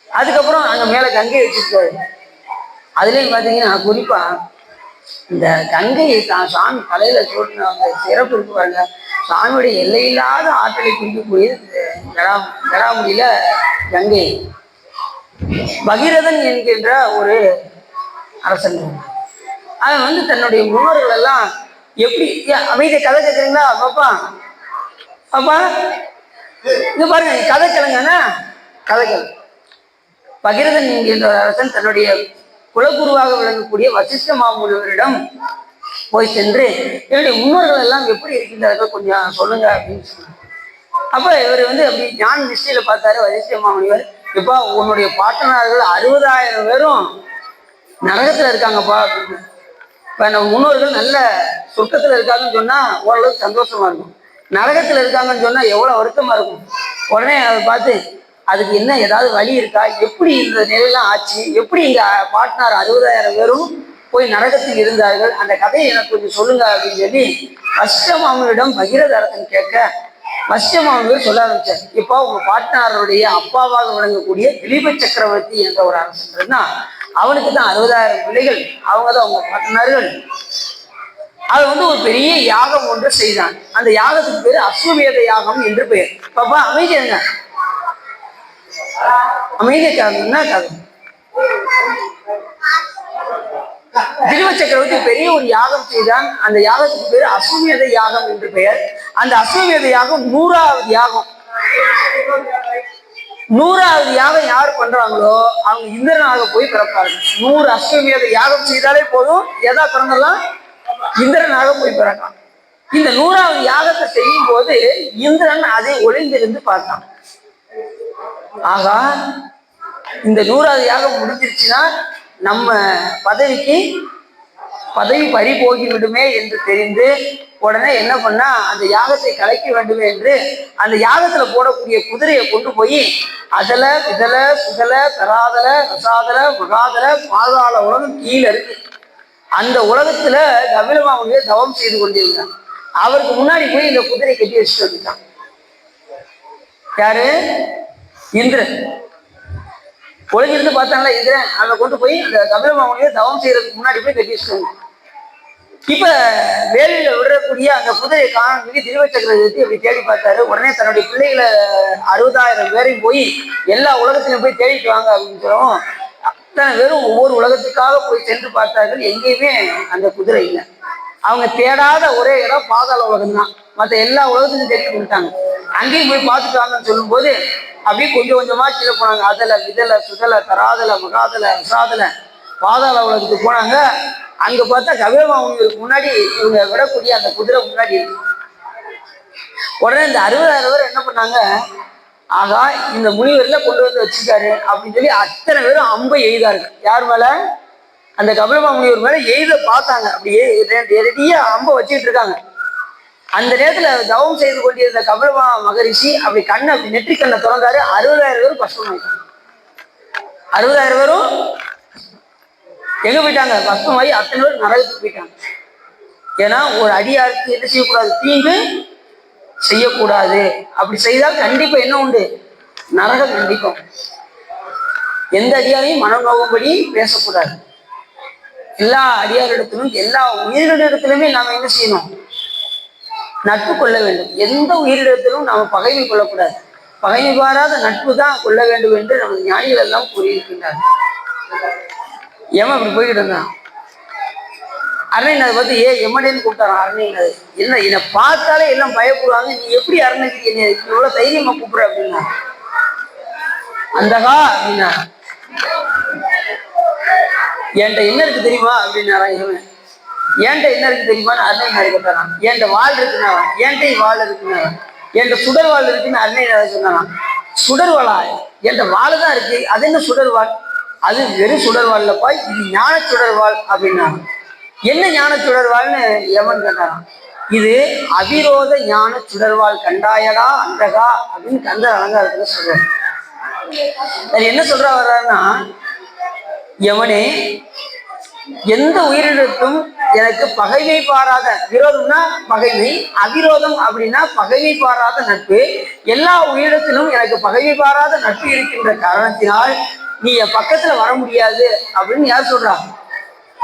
அதுக்கப்புறம் அங்க மேல கங்கை வச்சிருக்காரு. அதுலயும் பாத்தீங்கன்னா குறிப்பா இந்த கங்கையை தான் சாமி தலையில சூட்டினவங்க சிறப்பு இருக்கு பாருங்க. சாமியுடைய எல்லையில்லாத ஆற்றலை குறிக்கக்கூடியது ஜடாமுடியில கங்கை. பகீரதன் என்கின்ற ஒரு அரசன் அவன் தன்னுடைய முன்னோர்கள் எல்லாம் எப்படி அமைதியை கதை கேட்குறீங்களா? பாப்பா பாப்பா இது பாருங்க, கதை கிழங்கன்னா கதை கிழங்கு. பகீரதன் என்கின்ற அரசன் தன்னுடைய குலகுருவாக விளங்கக்கூடிய வசிஷ்ட மாமுனிவரிடம் போய் சென்று என்னுடைய முன்னோர்கள் எல்லாம் எப்படி இருக்கின்றார்கள் கொஞ்சம் சொல்லுங்க அப்படின்னு சொன்னார். அப்ப இவர் அப்படி ஞான நிஷ்டையில பார்த்தாரு வசிஷ்ட மாமுனிவர். இப்பா உன்னுடைய பாட்டனார்கள் 60,000 பேரும் நரகத்துல இருக்காங்கப்பா அப்படின்னு. இப்ப நம்ம முன்னோர்கள் நல்ல சொர்க்கத்துல இருக்காங்கன்னு சொன்னா ஓரளவுக்கு சந்தோஷமா இருக்கும். நரகத்துல இருக்காங்கன்னு சொன்னா எவ்வளவு வருத்தமா இருக்கும். உடனே அதை பார்த்து அதுக்கு என்ன ஏதாவது வழி இருக்கா, எப்படி இந்த நிலையெல்லாம் ஆச்சு, எப்படி இங்க பாட்டனார் 60,000 பேரும் போய் நரகத்தில் இருந்தார்கள், அந்த கதையை எனக்கு கொஞ்சம் சொல்லுங்க அப்படின்னு சொல்லி வசிஷ்ட மாமுனியிடம் பகீரத அரசன் கேட்க வசிஷ்ட மாமுனிவர் சொல்ல ஆரம்பிச்சார். இப்போ உங்க பாட்டனாருடைய அப்பாவாக விளங்கக்கூடிய திலீப சக்கரவர்த்தி என்ற ஒரு அரசன் இருந்தா அவனுக்கு தான் 60,000 பிள்ளைகள், அவங்கதான் அவங்க பாட்டனார்கள். அது ஒரு பெரிய யாகம் ஒன்று செய்தான். அந்த யாகத்துக்கு பேரு அஸ்வமேத யாகம் என்று பெயர். பாப்பா அமைதி என்ன அமைதிக்காக என்ன காரணம்? திலீப சக்கரவர்த்தி பெரிய ஒரு யாகம் செய்தான். அந்த யாகத்துக்கு பேரு அஸ்வமேத யாகம் என்று பெயர். அந்த அஸ்வமேத யாகம் 100வது யாகம். 100வது யாகம் யார் பண்றாங்களோ அவங்க இந்திரனாக போய் பிறப்பார்கள். 100 அஸ்வமேத யாகம் செய்தாலே போதும், எதா பிறந்தெல்லாம் இந்திரனாக போய் பிறக்கலாம். இந்த 100வது யாகத்தை செய்யும் போது இந்திரன் அதை ஒளிந்திருந்து பார்த்தான். ஆகா, இந்த 100வது யாகம் முடிஞ்சிருச்சுன்னா நம்ம பதவி பறி போகி விடுமே என்று தெரிந்து உடனே என்ன பண்ணா, அந்த யாகத்தை கலைக்க வேண்டுமே என்று அந்த யாகத்துல போடக்கூடிய குதிரையை கொண்டு போய் அதல விதல சுதல தராதல ரசாதல மகாதல பாதாள உலகம் கீழே இருக்கு. அந்த உலகத்துல கபிலமாவுடைய தவம் செய்து கொண்டிருந்தான். அவருக்கு முன்னாடி போய் இந்த குதிரை கட்டி வச்சுட்டு வந்துட்டான். யாரு? இந்திரன். ஒளிஞ்சிருந்து பார்த்தாங்களா இந்திரன், அதை கொண்டு போய் அந்த கபிலமாவுடைய தவம் செய்யறதுக்கு முன்னாடி போய் கட்டி வச்சுட்டு வந்தான். இப்ப வேலையில விடக்கூடிய அந்த குதிரையை காணும் சொல்லி திருவச்சக்கரவர்த்தி அப்படி தேடி பார்த்தாரு. உடனே தன்னுடைய பிள்ளைகளை 60,000 பேரையும் போய் எல்லா உலகத்திலையும் போய் தேடிட்டு வாங்க அப்படின்னு சொல்லவும் அத்தனை பேரும் ஒவ்வொரு உலகத்துக்காக போய் சென்று பார்த்தார்கள். எங்கேயுமே அந்த குதிரை இல்லை. அவங்க தேடாத ஒரே இடம் பாதாள உலகம் தான். மற்ற எல்லா உலகத்துக்கும் தேடி கொடுத்தாங்க. அங்கேயும் போய் பார்த்துட்டு வாங்கன்னு சொல்லும் போது அப்படியே கொஞ்சம் கொஞ்சமா கீழே போனாங்க. அதல விதல சுதல தராதல மகாதல ரசாதல பாதாள உலகத்துக்கு போனாங்க. அங்க பார்த்தா கபிலமாமுனிவருக்கு முன்னாடி இவங்க விடக்கூடிய அந்த குதிரை முன்னாடி இருக்கு. உடனே இந்த 60,000 பேர் என்ன பண்ணாங்க, ஆகா இந்த முனிவர்ல கொண்டு வந்து வச்சுக்காரு அப்படின்னு சொல்லி அத்தனை பேரும் அம்பை எய்தார்கள். யார் மேல? அந்த கபிலமாமுனிவர் மேல எய்த பார்த்தாங்க. அப்படியே ரெடியா அம்பை வச்சுக்கிட்டு இருக்காங்க. அந்த நேரத்துல தவம் செய்து கொண்டிருந்த கபிலமா மகரிஷி அப்படி கண்ணை அப்படி நெற்றி கண்ணை திறந்தாரு. 60,000 பேரும் கஷ்டமாயிட்டாங்க. 60,000 பேரும் எங்க போயிட்டாங்க? கஷ்டமாயி அத்தனை பேர் நரகத்துக்கு போயிட்டாங்க. ஏன்னா ஒரு அடியாருக்கு என்ன செய்யக்கூடாது? தீங்கு செய்யக்கூடாது. அப்படி செய்தால் கண்டிப்பா என்ன உண்டு? நரகம் கண்டிப்பா. எந்த அடியாரையும் மனம் நோகும்படி பேசக்கூடாது. எல்லா அடியாரிடத்திலும் எல்லா உயிரிடத்திலுமே நாம என்ன செய்யணும்? நட்பு கொள்ள வேண்டும். எந்த உயிரிடத்திலும் நாம பகைமை கொள்ளக்கூடாது. பகைமை பாராத நட்பு தான் கொள்ள வேண்டும் என்று நமது ஞானிகள் எல்லாம் கூறியிருக்கின்றார்கள். ஏமா அப்படி போய்கிட்டு இருந்தான். அரணைநாதை பார்த்து எம்மடேன்னு கூப்பிட்டாரான். அரணைநாதை என்ன, என்னை பார்த்தாலே எல்லாம் பயப்படுவாங்க, நீ எப்படி அரணைக்கு என்ன இவ்வளவு தைரியமா கூப்பிடுற அப்படின்னா, அந்தகா அப்படின்னா என்கிட்ட என்ன இருக்கு தெரியுமா அப்படின்னாரா. இவன் ஏன்ட்ட என்ன இருக்கு தெரியுமான்னு அரணைநாதை கேட்டாரான். என்கிட்ட வாழ் இருக்குனாரான். ஏன்ட்டையும் வாழ் இருக்குனாரான். என்கிட்ட சுடர் வாழ் இருக்குன்னு அரணைநாதை சொன்னாரான். சுடர் வாழா? என்கிட்ட வாழ் தான் இருக்கு, அது என்ன சுடர் வாழ்? அது வெறும் சுடர்வாள்லப்பா, இது ஞான சுடர்வாள் அப்படின்னா. என்ன ஞான சுடர்வாள்னு எவன் கேட்டாரான். இது அவிரோத ஞான சுடர்வாள் கண்டாயடா அந்தகா அப்படின்னு கந்தர் அலங்காரத்துல சொல்றாரு. அது என்ன சொல்ற வர்றாருன்னா, எவனே எந்த உயிரினத்தும் எனக்கு பகைமை பாராத, விரோதம்னா பகைமை, அவிரோதம் அப்படின்னா பகைமை பாராத நட்பு, எல்லா உயிரினத்திலும் எனக்கு பகைமை பாராத நட்பு இருக்கின்ற காரணத்தினால் நீ என் பக்கத்துல வர முடியாது அப்படின்னு யார் சொல்றா?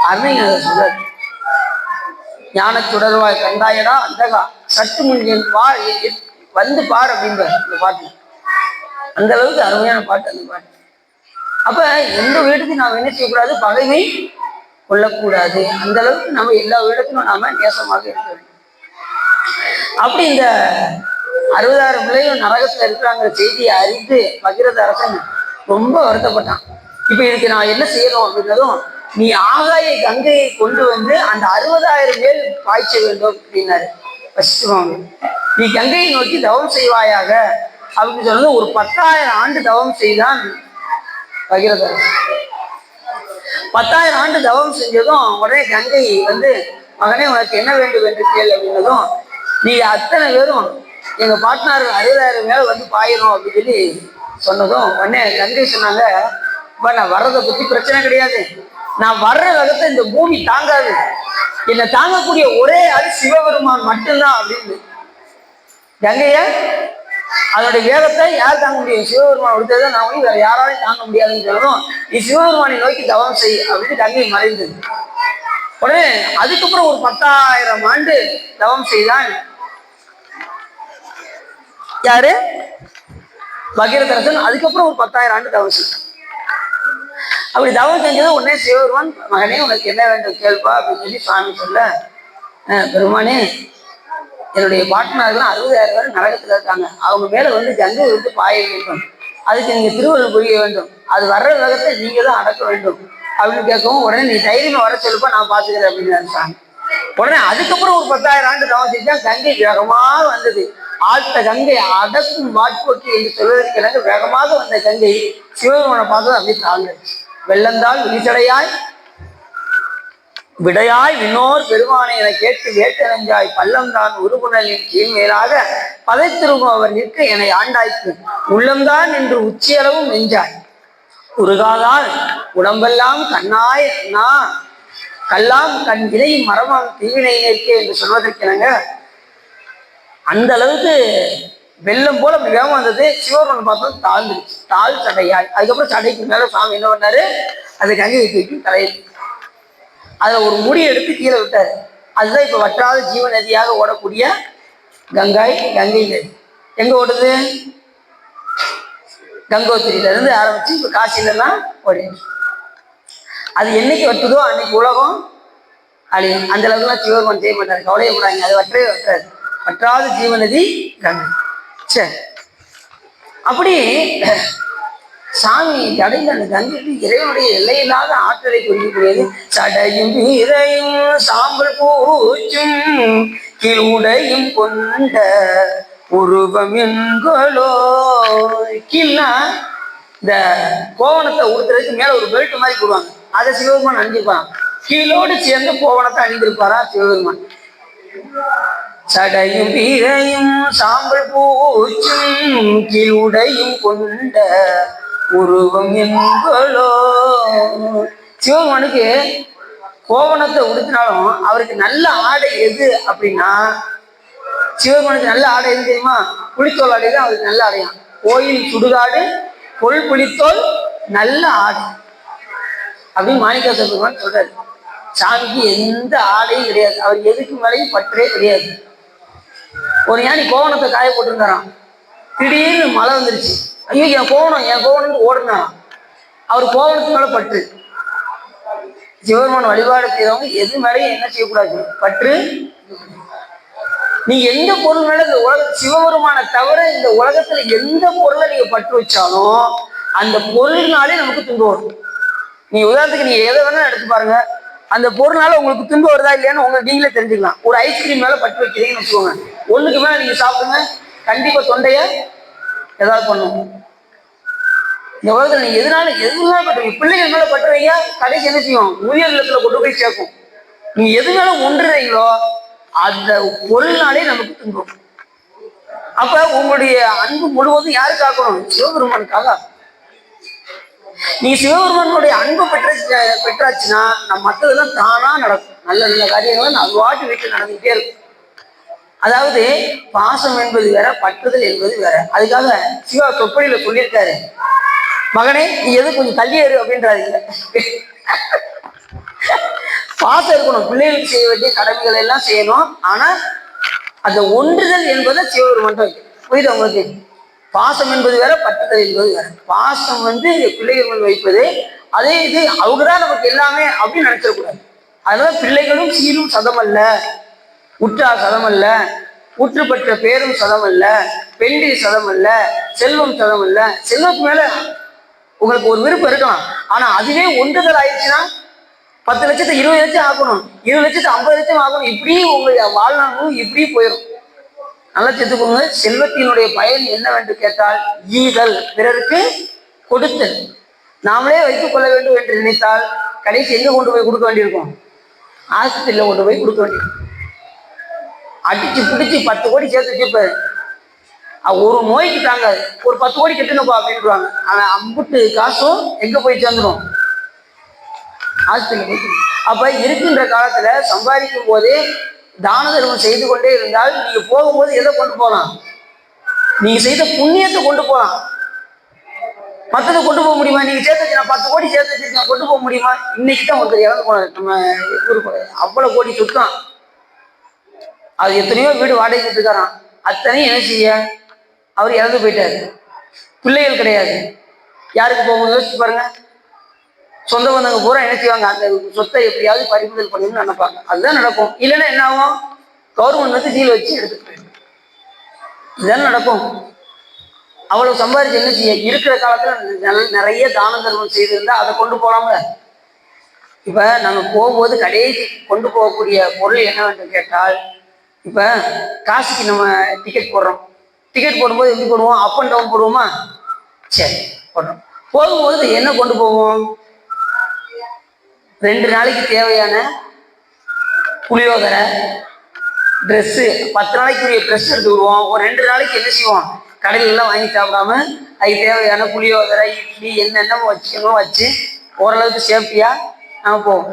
அரணைநாதர் சொல்றாரு. ஞான சுடர்வாய் கண்டாயடா அந்தகா சற்று முன் வந்து பார் அப்படின்பார் இந்த பாட்டு. அந்த அளவுக்கு அருமையான பாட்டு அந்த பாட்டு. அப்ப எந்த வீட்டுக்கும் நாம் என்ன செய்யக்கூடாது? பகைமை கொள்ளக்கூடாது. அந்த அளவுக்கு நம்ம எல்லா இடத்திலும் நாம நேசமாக இருக்க வேண்டும். அப்படி இந்த 60,000 பிள்ளைகள் நரகத்துல இருக்கிறாங்கிற செய்தியை அறிந்து பகிரத அரசன் ரொம்ப வருத்தப்பட்டான். இப்ப இதுக்கு நான் என்ன செய்யணும் அப்படின்னதும், நீ ஆகாய கங்கையை கொண்டு வந்து அந்த 60,000 பேர் பாய்ச்ச வேண்டும் அப்படின்னாரு. நீ கங்கையை நோக்கி தவம் செய்வாயாக அப்படின்னு சொன்னது. ஒரு 10,000 ஆண்டு தவம் செய்தான் பகிரத அரசன். 10,000 ஆண்டு தவம் செஞ்சதும் உடனே கங்கை வந்து, மகனே உனக்கு என்ன வேண்டும் என்று கேள் அப்படின்னதும், நீங்க அத்தனை பேரும் எங்க பாட்னார் 60,000 மேல வந்து பாயிரும் அப்படின்னு சொல்லி சொன்னதும் உடனே கங்கை சொன்னாங்க, நான் வர்றதை பத்தி பிரச்சனை கிடையாது, நான் வர்ற வேகத்தை இந்த பூமி தாங்காது, என்னை தாங்கக்கூடிய ஒரே ஆள் சிவபெருமான் மட்டும்தான் அப்படின்னு. கங்கைய அதோடைய வேகத்தை யார் தாங்க முடியும்? சிவபெருமான் ஒருத்தர் நான் வந்து வேற யாராலையும் தாங்க முடியாதுன்னு சொல்லணும். நீ சிவபெருமானை நோக்கி தவம் செய் அப்படின்னு கங்கை மறைந்தது. உடனே அதுக்கப்புறம் ஒரு 10,000 ஆண்டு தவம் செய்தான் யாரு? பகீரத அரசன். அதுக்கப்புறம் ஒரு 10,000 ஆண்டு தவம் செய்தான். அப்படி தவம் செஞ்சது உடனே சிவபெருமான், மகனே உனக்கு என்ன வேண்டும் கேள்பா அப்படின்னு சொல்லி சுவாமி சொல்ல, பெருமானே என்னுடைய பாட்டனார்கள் 60,000 பேர் நரகத்துல இருக்காங்க, அவங்க மேல வந்து கங்கை வந்து பாய வேண்டும், அதுக்கு நீங்க திருவள்ளுவர் புரிய வேண்டும், அது வர்ற வேகத்தை நீங்க தான் அடக்க வேண்டும் அப்படின்னு கேட்கவும், உடனே நீ தைரியமா வர சொல்லுப்பா, நான் பாத்துக்கிறேன் அப்படின்னு சாமி. உடனே அதுக்கப்புறம் ஒரு 10,000 ஆண்டு தவம் செஞ்சா கங்கை வேகமாக வந்தது. ஆழ்த்த கங்கை அடக்கும் வாட்போக்கி என்று சொல்வதற்கு எனக்கு வேகமாக வந்த கங்கை சிவபெருமானை பார்த்தது அப்படியே தாழ்ந்துச்சு. வெள்ளந்தால் விழிச்சடையாய் விடையாய் விண்ணோர் பெருமானை என கேட்டு வேட்டனஞ்சாய் பள்ளம்தான் உருகுணலின் கீழ்மேலாக பதைத்திருக்கும் அவர் நிற்க என ஆண்டாய்க்கு உள்ளம்தான் என்று உச்சியளவும் நெஞ்சாய் உருகாதால் உடம்பெல்லாம் கண்ணாய் அண்ணா கல்லாம் கண் இலை மரமாம் தீவினை நிற்க என்று சொல்வதற்கெனங்க அந்த அளவுக்கு வெள்ளம் போல அப்படி வேகம் வந்தது. சிவபெருமான் பார்த்தோம் தாழ்ந்துருச்சு. தாழ் சடையாய். அதுக்கப்புறம் சடைக்கு மேல சாமி என்ன பண்ணாரு, அது கங்கை தூக்கி தலையில் அதுல ஒரு முடி எடுத்து கீழே விட்டாரு. அதுதான் இப்ப வற்றாத ஜீவ நதியாக ஓடக்கூடிய கங்கை நதி. எங்க ஓடுது? கங்கோத்திரியில இருந்து ஆரம்பிச்சு இப்ப காசில எல்லாம் ஓடிடுச்சு. அது என்னைக்கு வட்டுதோ அன்னைக்கு உலகம் அழியும். அந்த அளவுக்குலாம் சிவபெருமான் செய்ய மாட்டாரு, கவலையப்படாங்க. அது வற்றவே வற்றாது. வற்றாத ஜீவநதி கங்கை. சரி, அப்படி சாமி அடைந்த அந்த கங்கைக்கு இறைவனுடைய எல்லையில்லாத ஆற்றலை குறிக்கக்கூடியது. சடையும் இறையும் சாம்பல் பூச்சும் கீழுடையும் கொண்ட உருவம் என்களோ. கீழ்னா இந்த கோவணத்தை உடுத்துறதுக்கு மேல ஒரு பெல்ட் மாதிரி போடுவாங்க, அதை சிவபெருமான் அணிஞ்சிருப்பான். கீழோடு சேர்ந்து கோவணத்தை அணிந்திருப்பாரா சிவபெருமான். சடையும் வீரையும் சாம்பல் பூச்சும் கீழுடையும் கொண்ட உருவம் என்களோ. சிவபெருமானுக்கு கோவணத்தை உடுத்தினாலும் அவருக்கு நல்ல ஆடை எது அப்படின்னா, சிவபெருமானுக்கு நல்ல ஆடை எது தெரியுமா? புலித்தோல் ஆடை தான் அவருக்கு நல்ல ஆடையாம். கோயில் சுடுகாடு பொல் புலித்தோல் நல்ல ஆடை அப்படின்னு மாணிக்க பெருமான் சொல்றாரு. சாமிக்கு எந்த ஆடையும் கிடையாது, அவர் எதுக்கு மேலேயும் பற்றே கிடையாது. ஒரு ஞானி கோவணத்தை காய போட்டுருந்தாராம். திடீர்னு மழை வந்துருச்சு. ஐயோ என் கோவணம் ஓடுனாராம். அவர் கோவணத்து மேல பற்று. சிவபெருமான் வழிபாடு செய்யறவங்க எது மேலேயும் என்ன செய்யக்கூடாது, பற்று. நீங்க எந்த பொருள் மேல இந்த உலக சிவபெருமானை தவிர இந்த உலகத்துல எந்த பொருளை நீங்க பற்று வச்சாலும் அந்த பொருள்னாலே நமக்கு துன்பம் வரும். நீங்க உதாரணத்துக்கு நீங்க எதை வேணா எடுத்து பாருங்க, அந்த பொருள்னால உங்களுக்கு துன்பம் வருதா இல்லையான்னு உங்களுக்கு நீங்களே தெரிஞ்சுக்கலாம். ஒரு ஐஸ்கிரீம் மேல பற்று வைக்கிறீங்கன்னு வச்சுக்கோங்க, ஒண்ணுக்கு மேல நீங்க சாப்பிடுங்க, கண்டிப்பா தொண்டைய ஏதாவது பண்ணும். இந்த உலகத்துல நீங்க எதுனாலும் பற்றுவீங்க. பிள்ளைகள் மேல பற்றுவீங்க, கடைசி என்ன செய்யும், உயர் இல்லத்துல கொண்டு போய் சேர்க்கும். நீங்க எது மேல ஒன்றுறீங்களோ அந்த பொருள்னாலே நமக்கு துன்பம். அப்ப உங்களுடைய அன்பு முழுவதும் யாருக்கு ஆக்கணும்? சிவபெருமானுக்காக. நீ சிவபெருமானுடைய அன்பை பெற்றாச்சுன்னா நம்ம மற்றதெல்லாம் தானா நடக்கும். நல்ல நல்ல காரியங்கள்லாம் அது வாட்டு வீட்டில் நடந்துகிட்டே இருக்கும். அதாவது பாசம் என்பது வேற, பற்றுதல் என்பது வேற. அதுக்காக சிவா தொப்படியில சொல்லியிருக்காரு, மகனே நீ எது கொஞ்சம் தள்ளியேறு அப்படின்றாரு. பாசம் இருக்கணும், பிள்ளைகளுக்கு செய்ய வேண்டிய கடமைகள் எல்லாம் செய்யணும். ஆனா அந்த ஒன்றுதல் என்பதை சிவபெருமான் வைக்கும். புரியுது உங்களுக்கு? பாசம் என்பது வேற, பற்றுதல் என்பது வேற. பாசம் பிள்ளைகள் வைப்பது, அதே இது அவங்கதான் நமக்கு எல்லாமே அப்படின்னு நினைச்சிடக்கூடாது. அதனால பிள்ளைகளும் சீரும் சதம் அல்ல, உற்றார் சதம் அல்ல, உற்று பெற்ற பேரும் சதம் அல்ல, பெண்டி சதம் அல்ல, செல்வம் சதம் அல்ல. செல்வத்துக்கு மேல உங்களுக்கு ஒரு விருப்பம் இருக்கலாம், ஆனா அதுவே ஒன்றுதல் ஆயிடுச்சுன்னா 10 லட்சத்தை 20 லட்சம் ஆக்கணும், 20 லட்சத்தை 50 லட்சம் ஆகணும். இப்படி உங்களுடைய வாழ்நாளும் இப்படி போயிடும். நல்லா தெரிஞ்சுக்கோங்க. செல்வத்தினுடைய பயன் என்னவென்று கேட்டால் ஈதல், பிறருக்கு கொடுத்தல். நாமளே வைத்துக் கொள்ள வேண்டும் என்று நினைத்தால் கடைசி எங்க கொண்டு போய் கொடுக்க வேண்டியிருக்கும்? ஆஸ்பத்திரியில கொண்டு போய் கொடுக்க வேண்டியிருக்கும். அடிச்சு பிடிச்சி 10 கோடி சேர்த்து வச்சுப்பாரு. ஒரு நோய்க்கு தாங்காது, ஒரு 10 கோடி கட்டணும்ப்பா அப்படின்றாங்க. ஆனா அம்புட்டு காசும் எங்க போய் சேர்ந்துடும்? ஆஸ்பத்திரியில போய். அப்ப இருக்கின்ற காலத்துல சம்பாதிக்கும் போதே தான தர்மம் செய்து கொண்டே இருந்தால் நீங்க போகும்போது எதை கொண்டு போகலாம்? நீங்க செய்த புண்ணியத்தை கொண்டு போகலாம். மற்றதை கொண்டு போக முடியுமா? நீங்க சேர்த்து வச்சு, நான் 10 கோடி சேர்த்து வச்சிருக்கேன், கொண்டு போக முடியுமா? இன்னைக்கு தான் ஒருத்தர் இறந்து போனார் நம்ம ஊருக்கு. அவ்வளவு கோடி சுத்தம், அது எத்தனையோ வீடு வாடகை இருக்காராம். அத்தனையும் என்ன செய்ய, அவர் இறந்து போயிட்டாரு. பிள்ளைகள் கிடையாது. யாருக்கு போகும் யோசிச்சு பாருங்க. சொந்த பந்தங்க பூரா என்ன செய்வாங்க, அந்த சொத்தை எப்படியாவது பறிமுதல் பண்ணணும்னு நினைப்பாங்க. அதுதான் நடக்கும். இல்லைன்னா என்ன ஆகும், கவர்மெண்ட் சீல் வச்சு எடுத்துட்டு போயிடும். இதுதான் நடக்கும். அவ்வளவு சம்பாதிச்சு என்ன செய்ய, இருக்கிற காலத்துல நிறைய தான தர்மம் செய்திருந்தா அதை கொண்டு போலாம்ல. இப்ப நம்ம போகும்போது கடைசி கொண்டு போகக்கூடிய பொருள் என்னவென்று கேட்டால், இப்ப காசுக்கு நம்ம டிக்கெட் போடுறோம். டிக்கெட் போடும்போது எப்படி போடுவோம்? அப் அண்ட் டவுன் போடுவோமா? சரி, போடுறோம். போகும்போது என்ன கொண்டு போவோம்? 2 நாளைக்கு தேவையான புளியோதரை, ட்ரெஸ்ஸு, 10 நாளைக்குரிய ட்ரெஸ் எடுத்துக்கிடுவோம். ஒரு 2 நாளைக்கு என்ன செய்வோம்? கடையிலெல்லாம் வாங்கி சாப்பிடாம அதுக்கு தேவையான புளியோதரை, இட்லி என்னென்ன வச்சுக்கணும் வச்சு ஓரளவுக்கு சேஃப்டியாக நம்ம போவோம்.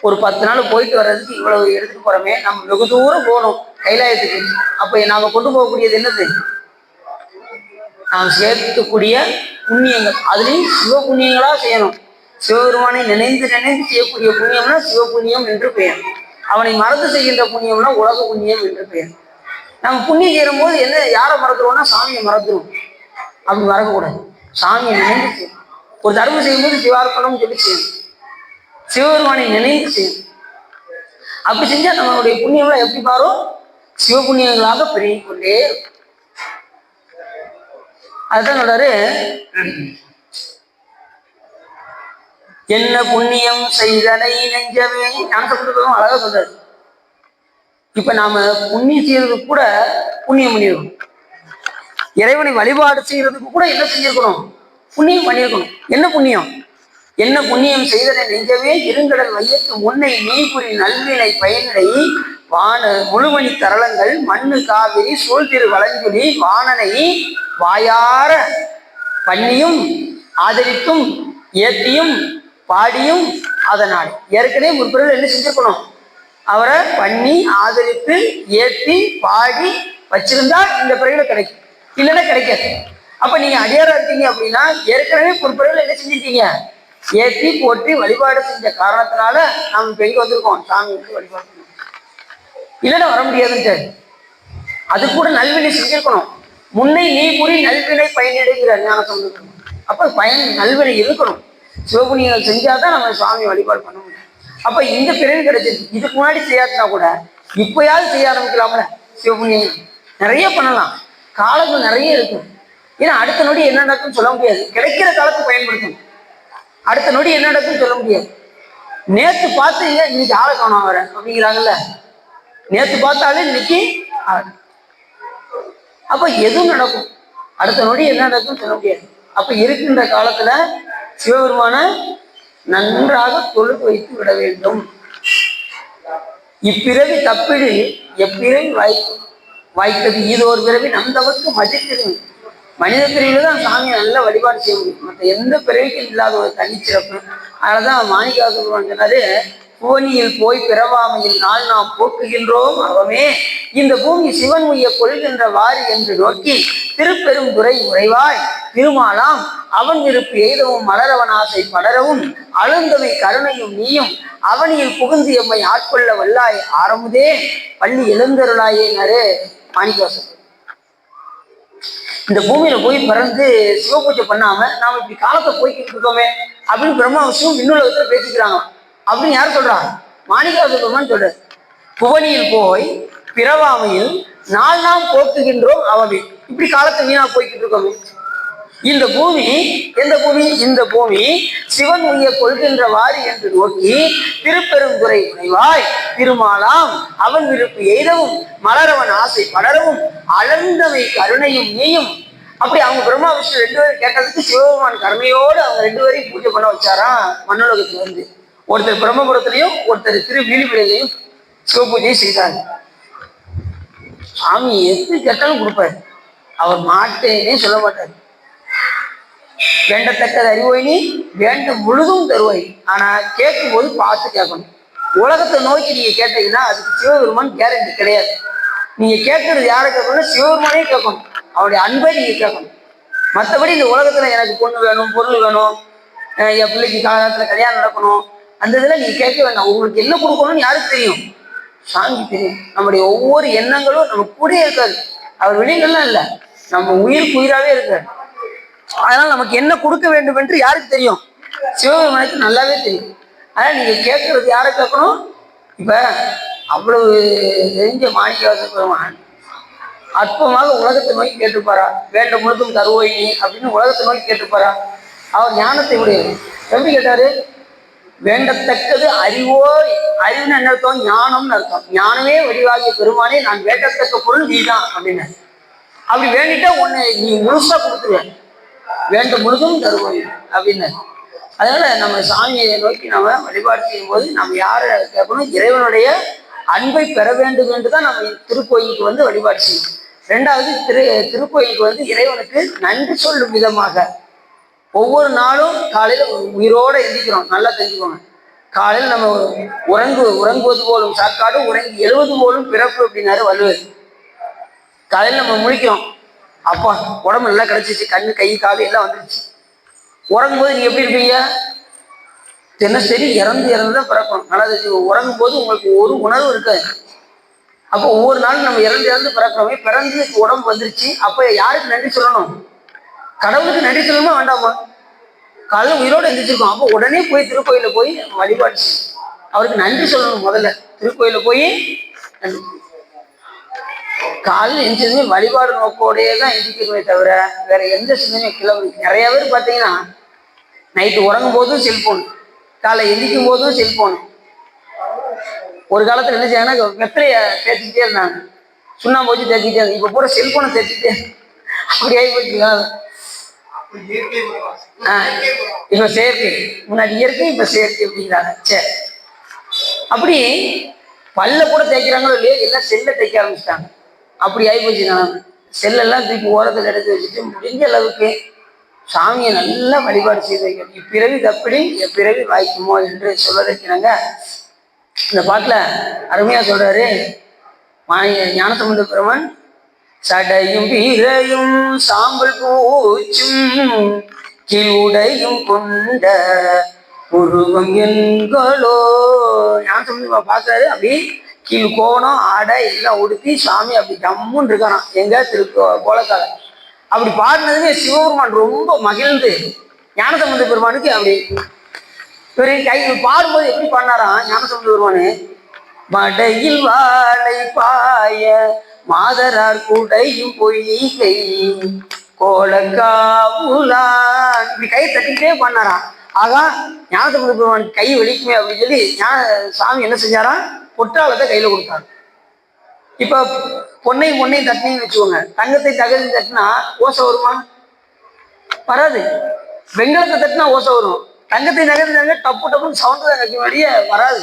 ஒரு 10 நாள் போயிட்டு வர்றதுக்கு இவ்வளவு எடுத்துட்டு போகிறோமே, நம்ம வெகு தூரம் போகணும் கைலாயத்துக்கு. அப்போ நாம் கொண்டு போகக்கூடியது என்னது? நாம் சேர்க்கக்கூடிய புண்ணியங்கள். அதுலேயும் சிவ புண்ணியங்களாக செய்யணும். சிவபெருமானை நினைந்து நினைந்து செய்யக்கூடிய புண்ணியம்னா சிவ புண்ணியம் என்று பெயர். அவனை மறந்து செய்கின்ற புண்ணியம்னா உலக புண்ணியம் என்று பெயர். நம்ம புண்ணியம் செய்யும் போது என்ன, யாரை மறந்துடுவோம்னா சாமியை மறந்துடுவோம். அப்படி மறக்கக்கூடாது. சாமியை நினைந்து செய்யணும். ஒரு தர்மம் செய்யும்போது சிவார்ப்பணம் சொல்லி செய்யணும். சிவபெருமானை நினைந்து செய்யணும். அப்படி செஞ்சா நம்மளுடைய புண்ணியம்லாம் எப்படி மாறும்? சிவ புண்ணியங்களாக பெருகிக் கொண்டே. அதுதான் சொல்றாரு, என்ன புண்ணியம் செய்தனை நெஞ்சமே. ஞானசம்பந்தரும் அழகா சொல்றாரு. இப்ப நாம புண்ணியம் செய்யறதுக்கு கூட புண்ணியம் பண்ணிருக்கணும். இறைவனை வழிபாடு செய்யறதுக்கு கூட என்ன செஞ்சிருக்கணும்? புண்ணியம் பண்ணியிருக்கணும். என்ன புண்ணியம்? என்ன புண்ணியம் செய்தனை நெஞ்சமே இருங்கடல் வையத்து முன்னை நீபுரி நல்வினை பயனிடை வான முழுமணி தரளங்கள் மண்ணு காவிரி சூழ் திரு வளஞ்சொலி வானனை வாயார பண்ணியும் ஆதரித்தும் ஏற்றியும் பாடியும் அதனால். ஏற்கனவே முற்பிறகு என்ன செஞ்சிருக்கணும்? அவரை பண்ணி ஆதரித்து ஏற்றி பாடி வச்சிருந்தா இந்த பிறகுல கிடைக்கும், இல்லைன்னா கிடைக்காது. அப்ப நீங்க அடியாரா இருக்கீங்க அப்படின்னா ஏற்கனவே முற்பிறகுல என்ன செஞ்சிருக்கீங்க? ஏற்றி போற்றி வழிபாடு செஞ்ச காரணத்தினால நாம் இப்ப எங்க வந்திருக்கோம்? சாமி வந்து வழிபாடு பண்ணணும். இல்லைன்னா வர முடியாதுன்ட்டு. அது கூட நல்வினை செஞ்சிருக்கணும். முன்னை நீ கூறி நல்வினை பயனிடுகிறார் ஞான சம்பந்தம். அப்ப பயன் நல்வினை இருக்கணும். சிவபுண்ணியங்கள் செஞ்சாதான் நம்ம சுவாமி வழிபாடு பண்ண முடியும். அப்ப இந்த பிறகு கிடைச்சிருக்கு. இதுக்கு முன்னாடி செய்யாதுன்னா கூட இப்பயாவது செய்ய ஆரம்பிக்கலாம்ல. சிவபுண்ணியங்கள் நிறைய பண்ணலாம். காலங்கள் நிறைய இருக்கு. ஏன்னா அடுத்த நொடி என்ன நடக்கும்னு சொல்ல முடியாது. கிடைக்கிற காலத்தை பயன்படுத்தணும். அடுத்த நொடி என்ன நடக்கும்னு சொல்ல முடியாது. நேற்று பார்த்தீங்க இன்னைக்கு ஆளை காணோம் வர அப்படிங்கிறாங்கல்ல. நேற்று பார்த்தாலே இன்னைக்கு அப்ப எதுவும் நடக்கும். அடுத்த நொடி என்ன நடக்கும்னு சொல்ல முடியாது. அப்ப இருக்கின்ற காலத்துல சிவபெருமான நன்றாக தொழுது வைத்து விட வேண்டும். இப்பிறவி தப்பிடு எப்பிறவி வாய்த்தது இது ஒரு பிறவி நந்தவருக்கு மதித்திருவி. மனித பிரிவில் தான் சாமியை நல்லா வழிபாடு செய்ய முடியும். மற்ற எந்த பிறவிக்கும் இல்லாத ஒரு தனிச்சிறப்பு. அதனாலதான் மாணிக்காசன் சொன்னாரு, புவனியில் போய் பிறவாமையில் நாள் நாம் போக்குகின்றோம் அவமே இந்த பூமி சிவன் உய்ய கொள்கின்ற வாரி என்று நோக்கி திருப்பெரும் துறை உறைவாய் திருமாலாம் அவன் விருப்பு எய்தவும் மலரவன் ஆசை படரவும் அழுந்தவை கருணையும் நீயும் அவனியில் புகுந்து எம்மை ஆட்கொள்ள வல்லாய் ஆரமுதே பள்ளி எழுந்தருளாயே நரே. மாணிக்கவாசன் இந்த பூமியில போய் பிறந்து சிவபூஜை பண்ணாம நாம இப்படி காலத்தை போய்கிட்டு இருக்கோமே அப்படின்னு பிரம்மா விஷயம் விண்ணுலகத்துல பேசிக்கிறாங்க. அப்படின்னு யார் சொல்றாங்க? மாணிக்கவாசன் சொல்ற. புவனியில் போய் பிறவாமையில் நாள் நாம் போக்குகின்றோம் அவமே. இப்படி காலத்தை வீணா போய்கிட்டு இருக்கோமே. இந்த பூமி எந்த பூமி? இந்த பூமி சிவன் உய்ய கொள்கின்ற வாரி என்று நோக்கி திருப்பெருந்துறை உறைவாய் திருமாலாம் அவன் விருப்பு எய்தவும் மலரவன் ஆசை படரவும் அளந்தவை கருணையும் நீயும். அப்படி அவங்க பிரம்மா விஷ்ணு 2 பேரும் கேட்டதுக்கு சிவபெருமான் கருணையோடு அவங்க 2 பேரையும் பூஜை பண்ண வச்சாராம். மண்ணுலகத்துல வந்து ஒருத்தர் பிரம்மபுரத்திலையும் ஒருத்தர் திருவிழிவிலையும் சிவபூஜையை செய்தார். சாமி எது கேட்டாலும் கொடுப்பாரு. அவர் மாட்டேனே சொல்ல மாட்டார். வேண்டத்தக்கது அறிவோயினி வேண்டும் முழுதும் தருவாய். ஆனா கேட்கும் போது பார்த்து கேட்கணும். உலகத்தை நோக்கி நீங்க கேட்டீங்கன்னா அதுக்கு சிவபெருமான் கேரண்டி கிடையாது. நீங்க கேட்கறது யாரை கேட்கணும்? சிவபெருமானே கேட்கணும். அவருடைய அன்பை நீங்க கேட்கணும். மற்றபடி இந்த உலகத்துல எனக்கு பொண்ணு வேணும், பொருள் வேணும், என் பிள்ளைக்கு காலத்துல கல்யாணம் நடக்கணும், அந்த இதுல நீங்க கேட்க வேண்டாம். உங்களுக்கு என்ன கொடுக்கணும்னு யாருக்கு தெரியும்? சாமி தெரியும். நம்முடைய ஒவ்வொரு எண்ணங்களும் நம்ம கூட இருக்காது. அவர் வெளியிலலாம் இல்லை, நம்ம உயிருக்கு உயிராகவே இருக்காரு. அதனால நமக்கு என்ன கொடுக்க வேண்டும் என்று யாருக்கு தெரியும்? சிவபெருமானுக்கு நல்லாவே தெரியும். அதனால நீங்க கேட்கறது யாரை கேட்கணும்? இப்ப அவ்வளவு தெரிஞ்ச மாணிக்கவாசக பெருமான் அற்பமாக உலகத்தை நோக்கி கேட்டுப்பாரா? வேண்டும் முழுதும் தருவோய் அப்படின்னு உலகத்தை நோக்கி கேட்டுப்பாரா? அவர் ஞானத்தை உடையவர். எப்படி கேட்டாரு? வேண்டத்தக்கது அறிவோ, அறிவுன்னு என்ன அர்த்தம்? ஞானம்னு அர்த்தம். ஞானமே வடிவாகிய பெருமானே, நான் வேண்டத்தக்க பொருள் நீதான் அப்படின்னு. அப்படி வேண்டிட்டா உன்னை நீ முழுசா கொடுத்துருவேன், வேண்ட முழுதும் தருவோம் அப்படின்னு. அதனால நம்ம சாமியை நோக்கி நம்ம வழிபாடு செய்யும் போது நம்ம யாரை கேட்கணும்? இறைவனுடைய அன்பை பெற வேண்டும் என்றுதான் நம்ம திருக்கோயிலுக்கு வந்து வழிபாடு செய்யணும். ரெண்டாவது, திருக்கோயிலுக்கு வந்து இறைவனுக்கு நன்றி சொல்லும் விதமாக ஒவ்வொரு நாளும் காலையில உயிரோட எந்திக்கிறோம். நல்லா தெரிஞ்சுக்கோங்க. காலையில் நம்ம உறங்குவது போலும் சாக்காடு, உறங்கி எழுவது போலும் பிறப்பு அப்படின்னாரு வள்ளுவர். காலையில் நம்ம முழிக்கிறோம், அப்பா உடம்பு நல்லா கிடைச்சிச்சு, கண்ணு கை கால் எல்லாம் வந்துருச்சு. உறங்கும் போது நீங்க எப்படி இருப்பீங்க? தினசரி இறந்து தான் பிறக்கணும். நல்லா தெரிஞ்சு. உறங்கும் போது உங்களுக்கு ஒரு உணர்வு இருக்காது. அப்போ ஒவ்வொரு நாளும் நம்ம இறந்து பிறக்கிறோமே, பிறந்து உடம்பு வந்துருச்சு. அப்ப யாருக்கு நன்றி சொல்லணும்? கடவுளுக்கு நன்றி சொல்லணுமா வேண்டாமா? காலையில் உயிரோடு எந்திரிச்சிருக்கோம், அப்போ உடனே போய் திருக்கோயில போய் வழிபாடு செய்யணும், அவருக்கு நன்றி சொல்லணும். முதல்ல திருக்கோயில போய் நன்றி. காலையில் எந்திரிச்சதுமே வழிபாடு நோக்கோடையே தான் எந்திரிக்கணுமே தவிர வேற எந்த சிந்தனையும் கிளம்பு. நிறைய பேர் பார்த்தீங்கன்னா நைட்டு உறங்கும் போதும் செல்போன், காலை எந்திரிக்கும் போதும் செல்போன். ஒரு காலத்துல என்ன செய்யாங்கன்னா வெத்தலைய தேய்ச்சிக்கிட்டே இருந்தாங்க, சுண்ணாம்பு வச்சு தேய்ச்சிக்கிட்டே இருந்தாங்க. இப்ப பூரா செல்போனை தேய்ச்சிக்கிட்டே அப்படி ஆகி போச்சுங்களா? இப்ப செயற்கை, முன்னாடி இயற்கை, இப்ப செயற்கை அப்படிங்கிறாங்க. சரி, அப்படி பல்ல கூட தேய்க்கிறாங்களோ இல்லையோ, எல்லாம் செல்ல தேய்க்க ஆரம்பிச்சிட்டாங்க. அப்படி ஆகி போச்சுங்க. செல்லெல்லாம் தூக்கி ஓரத்தில் எடுத்து வச்சுட்டு முடிஞ்ச அளவுக்கு சாமியை நல்லா வழிபாடு செய்து வைக்கணும். இப்பிறவி தப்படி எப்பிறவி வாய்க்குமோ என்று சொல்வதற்கினாங்க இந்த பாட்டுல அருமையா சொல்றாரு ஞானசம்பந்த பெருமான். சடையும் பீரையும் சாம்பல் பூச்சும் கீழுடையும் கொண்ட உருவம் என்களோ. ஞானசம்பந்த பார்க்கறாரு, அப்படி கீழ் கோவணம் ஆடை எல்லாம் உடுத்தி சாமி அப்படி ஜம்முன்னு இருக்காராம் எங்க கோலக்கால. அப்படி பாடினதுமே சிவபெருமான் ரொம்ப மகிழ்ந்து ஞானசம்பந்த பெருமானுக்கு அப்படி இவரு கை பாடும்போது எப்படி பாடினாராம் ஞானசம்பந்த பெருமானு? மடையில் வாழை பாய மாதரார் கூடையும் பொய்கை கோலக்காவுலான் இப்படி கை தட்டிக்கிட்டே பண்ணாராம். ஆகா, ஞானசம்பந்த பெருமான் கை வலிக்குமே அப்படின்னு சொல்லி சாமி என்ன செஞ்சாராம்? பொற்றாளத்தை கையில கொடுத்தாரு. இப்ப பொன்னையும் தட்டினு வச்சுக்கோங்க, தங்கத்தை தகவல் தட்டினா ஓசை வருமா? வராது. வெங்கலத்தை தட்டினா ஓசை வரும், தங்கத்தை நகர்ந்தாங்க டப்பு டப்புன்னு சவுண்டு தான் வைக்க வேண்டிய வராது.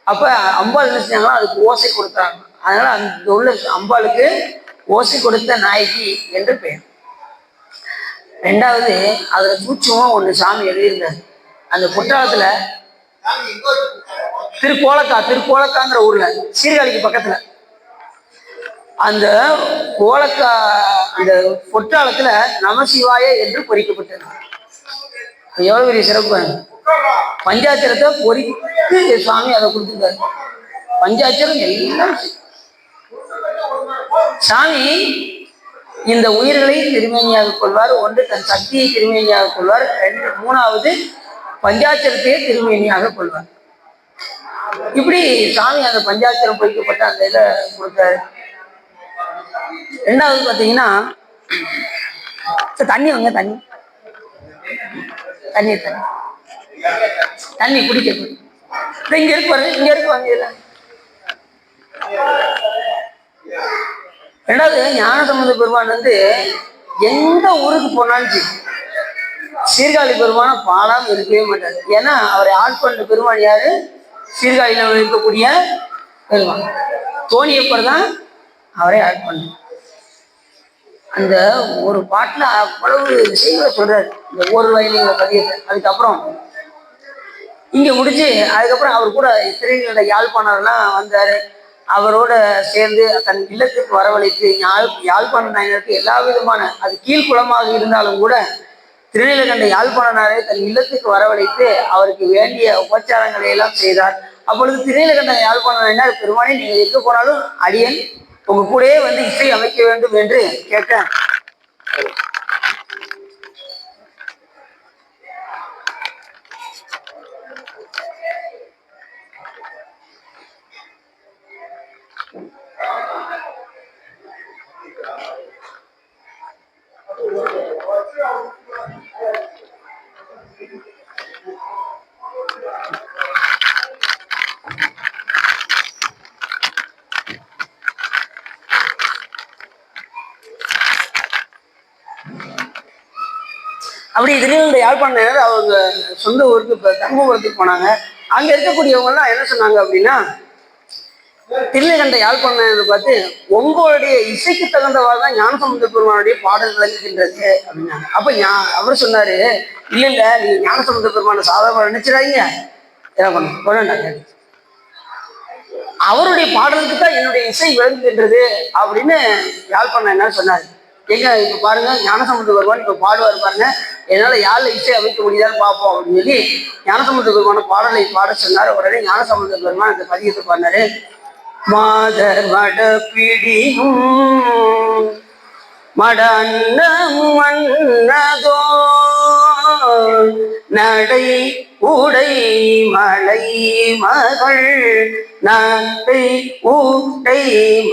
அப்ப அம்பாள் என்ன செஞ்சாங்கன்னா அதுக்கு ஓசை கொடுத்தாங்க. அதனால அந்த உள்ள அம்பாளுக்கு ஓசை கொடுத்த நாயகி என்று பெயர். ரெண்டாவது, அதுல சூட்சமா ஒண்ணு சாமி எழுதியிருந்தார். அந்த குற்றாலத்துல திருக்கோலக்காங்கிற ஊர்ல சீர்காழிக்கு பக்கத்துல அந்த கோலக்கா அந்த குற்றாலத்துல நமசிவாய என்று பொறிக்கப்பட்டது. எவ்வளவு பெரிய சிறப்பு! பஞ்சாட்சரத்தை பொறித்து சுவாமி அதை கொடுத்துருக்காரு. பஞ்சாட்சரம் எல்லாம் சாமி இந்த உயிர்களை திருமேனியாக கொள்வார். ஒன்று தன் சக்தியை திருமேனியாக கொள்வார். மூணாவது பஞ்சாட்சரத்தையே திருமேனியாக கொள்வார். இப்படி சாமி அந்த பஞ்சாட்சரம் பொறிக்கப்பட்ட அந்த இதை கொடுத்தாரு. ரெண்டாவது பார்த்தீங்கன்னா தண்ணி வாங்க, தண்ணி தண்ணி தண்ணி தண்ணி குடிக்க இங்க இருக்கு பாருங்க, இங்க இருக்கு வாங்க. ரெண்டாவது, ஞானசம்பந்த பெருமான் வந்து எந்த ஊருக்கு போனாலும் சரி சீர்காழி பெருமான பாடாம இருக்கவே மாட்டாரு. ஏன்னா அவரை ஆட்கொண்ட பெருமான் யாரு? சீர்காழியில இருக்கக்கூடிய பெருமான் தோணியப்பர் தான் அவரை ஆட்கொண்ட. அந்த ஒரு பாட்டுல அவ்வளவு விஷயங்களை சொல்றாரு இந்த ஓர் வயலிங்கிற பதியத்தை. அதுக்கப்புறம் இங்க முடிச்சு அதுக்கப்புறம் அவர் கூட திருநெல்வேலி யாழ்ப்பாணர்லாம் வந்தாரு. அவரோட சேர்ந்து தன் இல்லத்துக்கு வரவழைத்து யாழ்ப்பாண நாயனருக்கு எல்லா விதமான அது கீழ்குளமாக இருந்தாலும் கூட திருநீலகண்ட யாழ்ப்பாணனாரே தன் இல்லத்துக்கு வரவழைத்து அவருக்கு வேண்டிய உபச்சாரங்களை எல்லாம் செய்தார். அப்பொழுது திருநீலகண்ட யாழ்ப்பாண நாயனார், பெருமானே நீங்க எங்க போனாலும் அடியேன் உங்க கூடயே வந்து இசை அமைக்க வேண்டும் என்று கேட்டேன். அப்படி திடீர்னு இந்த யாழ்ப்பாணம் அவங்க சொந்த ஊருக்கு இப்போ தர்மபுரத்துக்கு போனாங்க. அங்கே இருக்கக்கூடியவங்கலாம் என்ன சொன்னாங்க அப்படின்னா, திருநீலகண்ட யாழ்ப்பாணம் பார்த்து உங்களுடைய இசைக்கு தகுந்தவாறு தான் ஞானசம்பந்த பெருமானுடைய பாடல் விளங்குகின்றது அப்படின்னாங்க. அப்போ அவர் சொன்னாரு, இல்லை இல்லை, நீங்க ஞானசம்பந்த பெருமான சாதாரண நினைச்சிடாதீங்க, என்ன பண்ண அவருடைய பாடலுக்கு தான் என்னுடைய இசை விளங்குகின்றது அப்படின்னு யாழ்ப்பாணம் என்ன சொன்னாரு. எங்க இப்ப பாருங்க, ஞானசம்பந்த பெருமான் இப்ப பாடுவார் பாருங்க, என்னால யாழ்ல இசை அமைக்க முடியாதுன்னு பார்ப்போம் அப்படின்னு சொல்லி ஞானசம்பந்த பெருமான பாடலை பாட சொன்னார். உடனே ஞானசம்பந்த பெருமான் அந்த பதியத்தை பாடினாரு. மாதர் மட பிடியும் மடன்னம் மன்னதோ நடை உடை மலை மகள் நடை உடை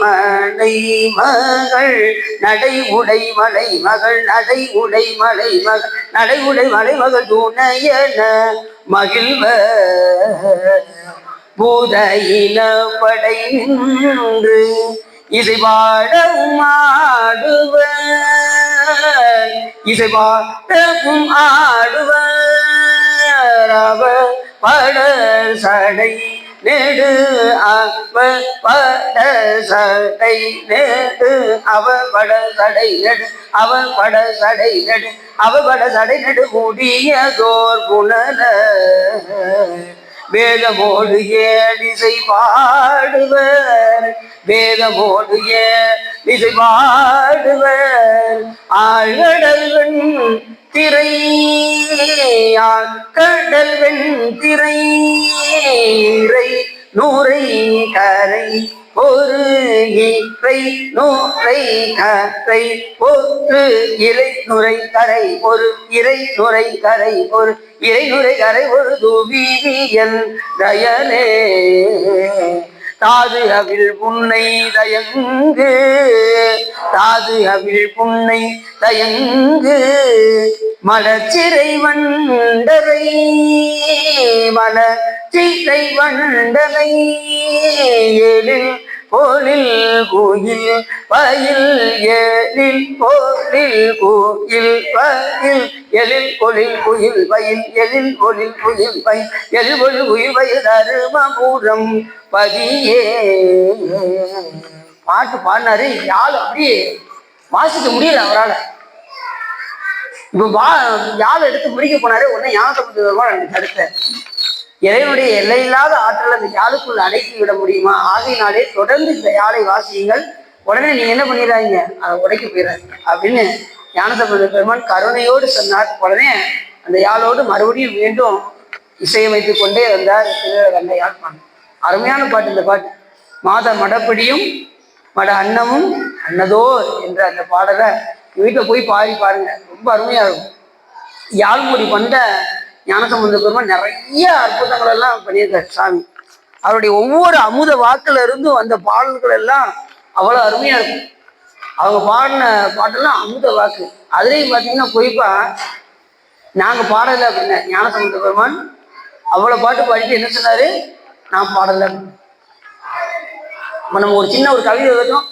மலை மகள் நடை உடை மலை மகள் நடை உடை மலை மகள் நடை உடை மலை மகள் துணையன மகிழ்வ பூதையின படை நின்று இசை பாடவும் ஆடுவர் இசை பாடவும் ஆடுவர் அவர் பட சடை நெடு அவ பட சடை நெடு அவ பட சடை நெடு அவ பட சடை நெடு அவ பட சடை நெடு முடியதோர் புனல வேதமோடு ஏழிசை பாடுவர் வேதமோடு ஏழிசை பாடுவர் ஆழ்கடல்வன் திரை ஆழ்கடல்வன் திரை நூரை கரை ஒரு இறை நூரை கரை ஒரு இறை நுரை கரை ஒரு இறை நுரை கரை ஒரு இறை நுரை கரை ஒரு துவியல் தயனே தாது அவில் புன்னை தயங்கு தாது அவில் புன்னை தயங்கு மலச்சிறை வண்டரை மலச்சிறை வண்டலை ஏழில் போலில் கோயில் பயில் ஏழில் போலில் கோயில் பயில் எழில் பொழில் குயில் பயில் எழில் பொழில் குயில் பயில் எழில் பொழில் குயில் பயில் தருமபுரம் பதியே. பாட்டு பாடினாரு, யாழ் அப்படியே வாசிக்க முடியல அவரால். இப்ப யாழ் எடுத்து முடிக்க போனாரு. உடனே ஞானசம்பந்த தடுத்த இறைவனுடைய எல்லையில்லாத ஆற்றல் அந்த யாழுக்குள் அடக்கி விட முடியுமா? ஆகையினாலே தொடர்ந்து இந்த யாழை வாசியுங்கள், உடனே நீங்க என்ன பண்ணிடுறாங்க, அதை உடைக்க போயிடாங்க அப்படின்னு ஞானசம்பந்த பெருமான் கருணையோடு சொன்னார். உடனே அந்த யாழோடு மறுபடியும் மீண்டும் இசையமைத்துக் கொண்டே வந்தார் திருநீலகண்ட யாழ்ப்பாணம். அருமையான பாட்டு இந்த பாட்டு. மாத மடப்பிடியும் மட அன்னமும் அன்னதோர் என்ற அந்த பாடலை வீட்டில் போய் பாடி பாருங்க, ரொம்ப அருமையா இருக்கும். யாழ்மொழி கொண்ட ஞானசம்பந்த பெருமான் நிறைய அற்புதங்கள் எல்லாம் பண்ணியிருக்காரு சாமி. அவருடைய ஒவ்வொரு அமுத வாக்குல இருந்தும் அந்த பாடல்கள் எல்லாம் அவ்வளவு அருமையா இருக்கும். அவங்க பாடின பாட்டெல்லாம் அமுத வாக்கு. அதுலேயும் பார்த்தீங்கன்னா குறிப்பா நாங்க பாடலை அப்படின்னா ஞானசம்பந்த பெருமான் அவ்வளவு பாட்டு பாடிட்டு என்ன சொன்னாரு, நான் பாடலை. நம்ம ஒரு சின்ன ஒரு கவிதை எழுதணும்,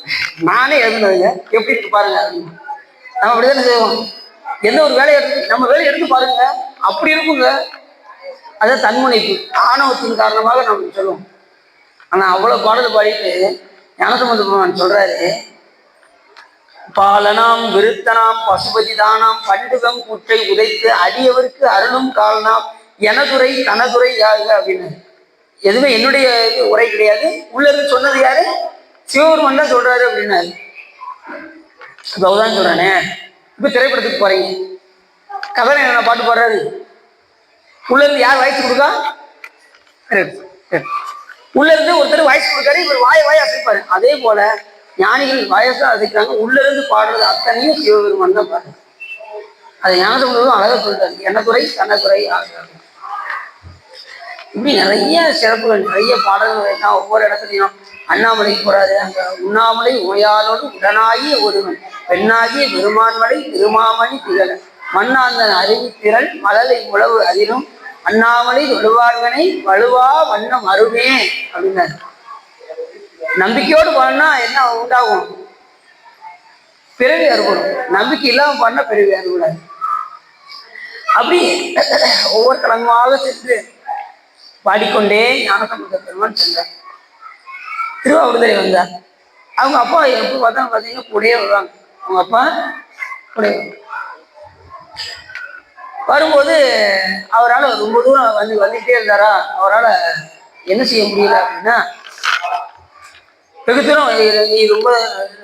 நானே எழுதுனதுங்க, எப்படி இருக்கு பாருங்க அப்படின்னு. நம்ம அப்படிதானே செய்வோம். எந்த ஒரு வேலையை எடுத்து நம்ம வேலையை எடுத்து பாருங்க, அப்படி இருக்குங்க. அதான் தன்முனைப்பு, ஆணவத்தின் காரணமாக நம்ம சொல்லுவோம். ஆனா அவ்வளவு பாடல் பாடிட்டு ஞானசம்பந்த பெருமான் சொல்றாரு, பாலனாம் விருத்தனாம் பசுபதி தானாம் பண்டுகம் குற்றை உதைத்து அடியவருக்கு அருளும் காலனாம் எனதுரை தனதுரை யாருங்க அப்படின்னு. எதுவுமே என்னுடைய உரை கிடையாது, உள்ளது சொன்னது யாரு, சிவபெருமான் தான் சொல்றாரு அப்படின்னாரு. இப்பதான் சொல்றானே. இப்ப திரைப்படத்துக்கு போறீங்க, கதை என்ன பாட்டு பாடுறாரு, உள்ள இருந்து யார் வாய்ஸ் கொடுக்கா, உள்ள இருந்து ஒருத்தர் வாய்ஸ் கொடுக்காரு, இவர் வாய அசைப்பாரு. அதே போல ஞானிகள் வாயசா அசைக்கிறாங்க, உள்ள இருந்து பாடுறது அத்தனையும் சிவபெருமான் தான் பாடுறது. அதை ஞானசம்பந்தரும் அழகா சொல்றாரு, எனக்குறை தனக்குறை ஆகிறாங்க. இப்படி நிறைய சிறப்புகள், நிறைய பாடல்கள் எல்லாம் ஒவ்வொரு இடத்துலையும். அண்ணாமலைக்கு போறாரு, அங்க உண்ணாமலை உமையாளோடு உடனாகிய ஒருவன் பெண்ணாகிய பெருமான்மலை திருமாமணி திகழ மண்ணாந்தன் அறிவித்திரள் மலலை உழவு அதிலும் அண்ணாமலை தொழுவார்கனை வலுவா வண்ணம் அருமே அப்படின்னாரு. நம்பிக்கையோடு பாடினா என்ன உண்டாகும், பிறவி அறுபடும். நம்பிக்கை இல்லாம பாடினா பிறவி அறுபடாது. அப்படி ஒவ்வொரு தலமாக சென்று பாடிக்கொண்டே ஞானசம்பந்த பெருமான் சென்றார். திருவாவூர்துறை வந்தார். அவங்க அப்பா எப்போ பார்த்தாலும் பார்த்தீங்கன்னா கூடயே வருவாங்க. அவங்க அப்பா கூட வரும்போது அவரால் ரொம்ப தூரம் வந்துகிட்டே இருந்தாரா, அவரால் என்ன செய்ய முடியல அப்படின்னா, வெகு தூரம் நீ ரொம்ப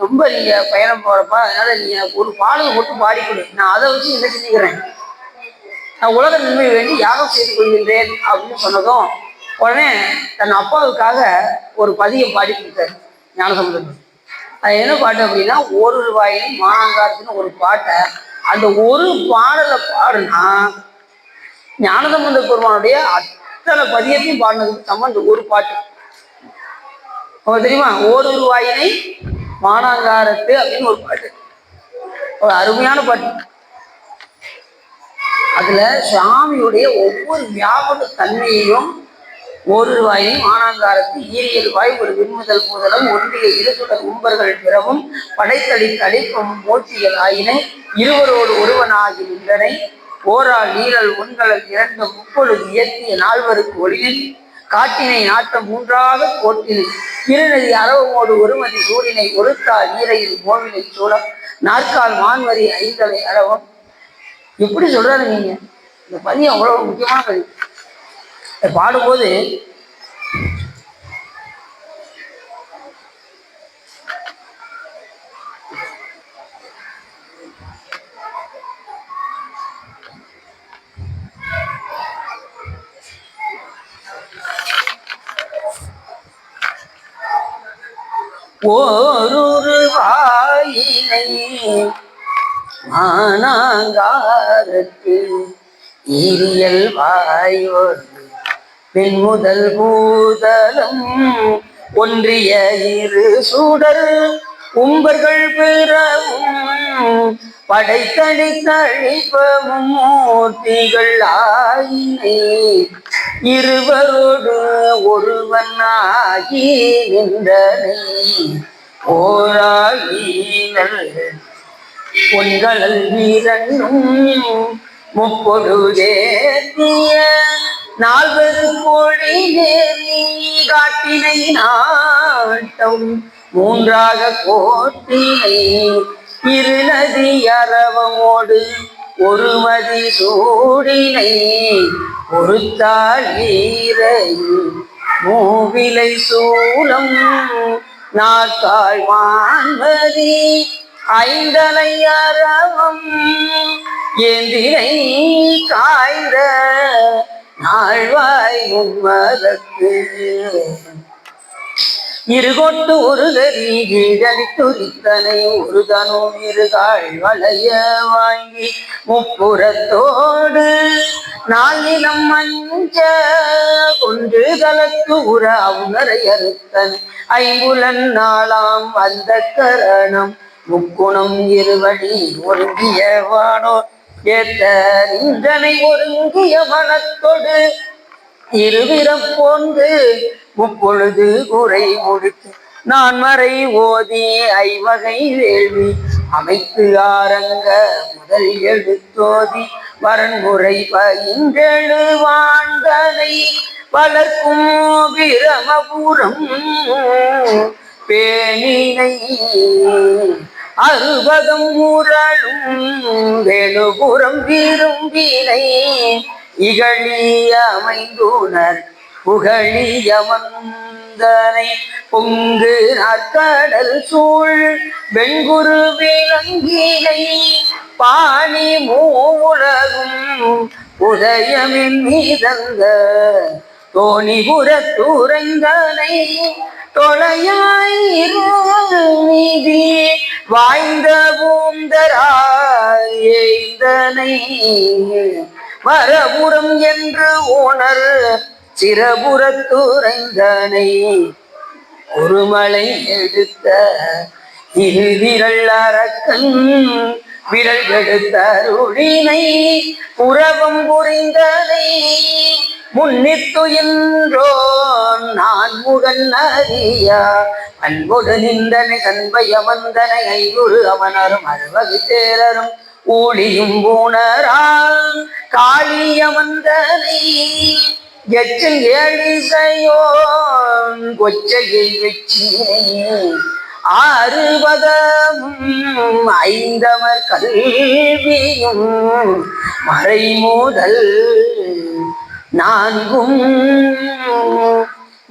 ரொம்ப நீங்க பயணம் போறப்பா, அதனால நீ ஒரு பாடலை மட்டும் பாடிக்கொடு, நான் அதை வச்சு என்ன செஞ்சுக்கிறேன், நான் உலக நன்மை வேண்டி யாகம் செய்து கொள்கின்றேன் அப்படின்னு சொன்னதும் உடனே தன் அப்பாவுக்காக ஒரு பதியம் பாடி கொடுத்தாரு ஞானசம்பந்தர். அது என்ன பாட்டு அப்படின்னா, ஒரு ரூபாயிலும் மானாங்காரத்துன்னு ஒரு பாட்டை, அந்த ஒரு பாடலை பாடுனா ஞானசம்பந்த பெருமானுடைய அத்தனை பதியத்தையும் பாடினதுக்கு சமம் அந்த ஒரு பாட்டு. உங்களுக்கு தெரியுமா? ஒரு ரூபாயினை மானாங்காரத்து அப்படின்னு ஒரு பாட்டு, ஒரு அருமையான பாட்டு. அதுல சுவாமியுடைய ஒவ்வொரு வியாபக தன்மையையும், ஒரு ரூபாயும் மானாங்காரத்து ஈரியல் வாய் ஒரு விண்முதல் பூதலும் ஒன்றிய இருசுடர் உம்பர்கள் பிறவும் படைத்தளி தளிப்பும் மூர்த்திகள் ஆயினை இருவரோடு ஒருவனாகி நின்றனை ஓரால் நீரல் உண்களல் இரண்டு முப்பொழுது இயற்றிய நால்வருக்கு ஒளியில் காட்டினை நாட்டம் மூன்றாக கோட்டினை இருநதி அரவமோடு ஒருமதி சூடினை ஒருத்தால் நீரையில் மோவினை சூழம் நாற்கால் மான்வரி ஐந்தலை அரவம். எப்படி சொல்றாரு நீங்க? இந்த பதியம் அவ்வளவு முக்கியமான பதியம். பாடும்போது ஒரு வாயினை மானாங்காரத்து ஈரியல் வாயோடு பெண்முதல் பூதலும் ஒன்றிய இரு சூடர் உம்பர்கள் பிறவும் படைத்தளி தளிப்பமும் மூர்த்திகள் ஆயினை இருவரோடு ஒருவனாகி நின்றனை ஓராகினல் பொன்களல் வீரனும் முப்பொழுதேத்திய நால்வரு கோழி நேரி காட்டினை நாட்டம் மூன்றாக கோட்டினை இருநதி அரவமோடு ஒருமதி சூடினை ஒருத்தாள் ஈரையில் மூவிலை சூலம் நாற்கால் மான்மதி ஐந்தலை அரவம் ஏந்தினை காய்ந்த நாழ்வாய் மும்மதற்கு இருகொட்டு ஒரு கரி கீழடி துரித்தனை ஒரு தனும் இருகாள் வளைய வாங்கி முப்புறத்தோடு நாளிலம் மஞ்ச கொன்று கலத்து உற உணரை அறுத்தன் ஐம்புலன் நாளாம் அந்த கரணம் முக்குணம் இருவடி ஒருங்கியவானோ ஏத்த நின்றனை ஒருங்கிய மனத்தொடு இருவிரம் போன்று முப்பொழுது குறை முடித்து நான் மறை ஓதி ஐவகை வேள்வி அமைத்து ஆரங்க முதல் எழுத்தோதி வரன்முறை பயின்றெழுவாண்டனை வளர்க்கும் பிரமபுரம் பேணினை அறுபதம் முரளும் வேணுபுறம் விரும்பினை இகழி அமைந்துணர் புகழியமந்தனை பொங்கு நாற்கடல் சூழ் வெண்குரு விலங்கினை பாணி மூவுலகும் உதயமின் மீதந்த தோணிபுரத்துறைந்தனை தொலையாயிரு நீதி வாய்ந்த பூந்தராயனை வரபுறம் என்று உணர் சிறபுறத்துறைந்தனை ஒருமலை எடுத்த இருவிரல் அரக்கன் விரல் எடுத்த அருளினை புறவம் புரிந்தனை முன்னித்துயின்றோன் நான் முகன் அறியா அன்பொடு நின்றனை கண்பயமந்தனை ஐகுரு அவனரும் அறுவகை தேரரும் ஊழியும் பூணரால் காளியமந்தனை எச்சல் ஏழிசையோ கொச்சையை வெச்சினை ஆறுபதமும் ஐந்தமர் கல்வியும் மறைமோதல் நான்கும்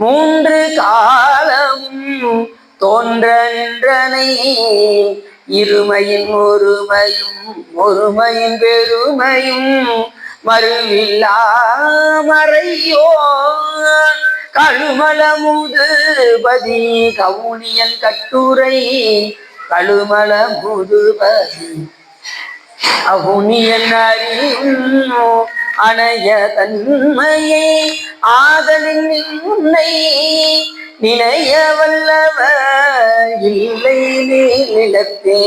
மூன்று காலமும் தோன்ற நின்றனை இருமையின் ஒருமையின் பெருமையும் மறுவில்லா மறையோ கழுமலமுதுபதி கவுனியன் கட்டுரை கழுமலமுதுபதி அவுனியன் அறியும் அணைய தன்மையை ஆதலின் உன்னை நினைய வல்லவ இல்லை நிலத்தே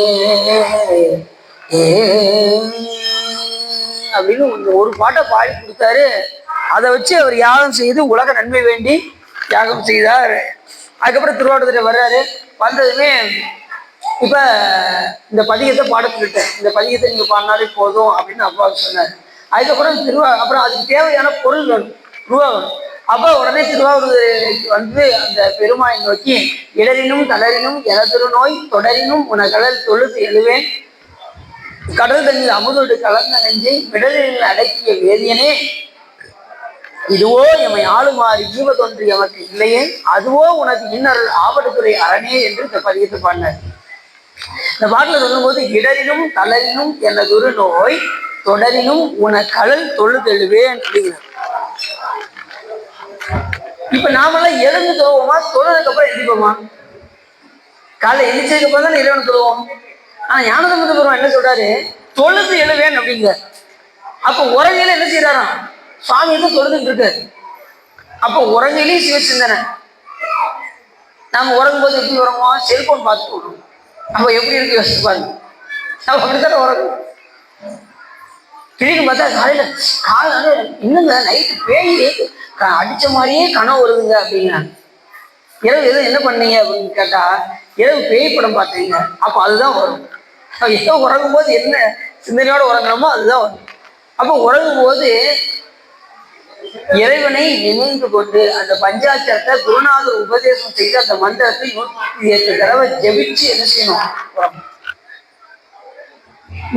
அப்படின்னு ஒரு பாட்டை பாடி கொடுத்தாரு. அதை வச்சு அவர் யாகம் செய்து உலக நன்மை வேண்டி யாகம் செய்தார். அதுக்கப்புறம் திருவாவூரத்தில் வர்றாரு. வந்ததுமே இப்ப இந்த பதிகத்தை பாட சொல்லிட்டேன், இந்த பதிகத்தை நீங்க பாடினாலே போதும் அப்படின்னு அப்பாவுக்கு சொன்னார். அதுக்கப்புறம் அப்புறம் அதுக்கு தேவையான பொருள் வேணும், ரூபா வேணும். அப்போ உடனே திருவாவூருக்கு வந்து அந்த பெருமானை நோக்கி இடரினும் தளரினும் எனதிரு நோய் தொடரினும் உனகடல் தொழுது எழுவேன் கடல் தண்ணீர் அமுதோடு கலந்த நெஞ்சை விடலில் அடக்கிய வேதியனே இதுவோ எமை ஆளுமாறு ஈவதொன்று எமக்கு இல்லையே அதுவோ உனக்கு இன்னொரு ஆபத்துறை அரணே என்று இந்த பதியத்தை பாடினார். இந்த பாட்டில் சொல்லும்போது இடரினும் தளரினும் எனதொரு நோய் தொடரினும் உனக்கடல் தொழுதெழுவேன் அப்படிங்கிறார். இப்ப நாமெல்லாம் எழுந்து தொழுவோமா, தொழுதுக்கு அப்புறம் எழுதிப்போமா? காலை எழுச்சதுக்கு அப்புறம் தான் இறைவன் தொழுவோம். ஆனா ஞானசம்பந்த பெருமான் என்ன சொல்றாரு, தொழுது எழுவேன் அப்படிங்க. அப்ப உறங்கையில என்ன செய்யறாராம், சுவாமி தான் தொழுதுட்டு இருக்காரு. அப்ப உறங்கையிலையும் சிவசிந்தனை. நாம உறங்கும் போது எப்படி உறங்குவோம், செல்போன் பார்த்துட்டு விடுவோம். அப்ப எப்படி இருக்கு யோசிச்சு பாருங்க. நம்ம அப்படித்தானே உறங்கும். திடீர்னு பார்த்தா காலையில இன்னுங்க நைட்டு பேய் அடிச்ச மாதிரியே கனவு வருதுங்க அப்படிங்கிறாங்க. இரவு எதுவும் என்ன பண்ணீங்க அப்படின்னு கேட்டா, இரவு பேய் படம் பார்த்தீங்க. அப்போ அதுதான் வரும். ஏதோ உறங்கும் போது என்ன சிந்தனையோட உறங்குறோமோ அதுதான் வரும். அப்போ உறங்கும் போது இறைவனை நினைந்து கொண்டு அந்த பஞ்சாட்சரத்தை குருநாதர் உபதேசம் செய்து அந்த மந்திரத்தை 108 தடவை ஜெபிச்சு என்ன செய்யணும்,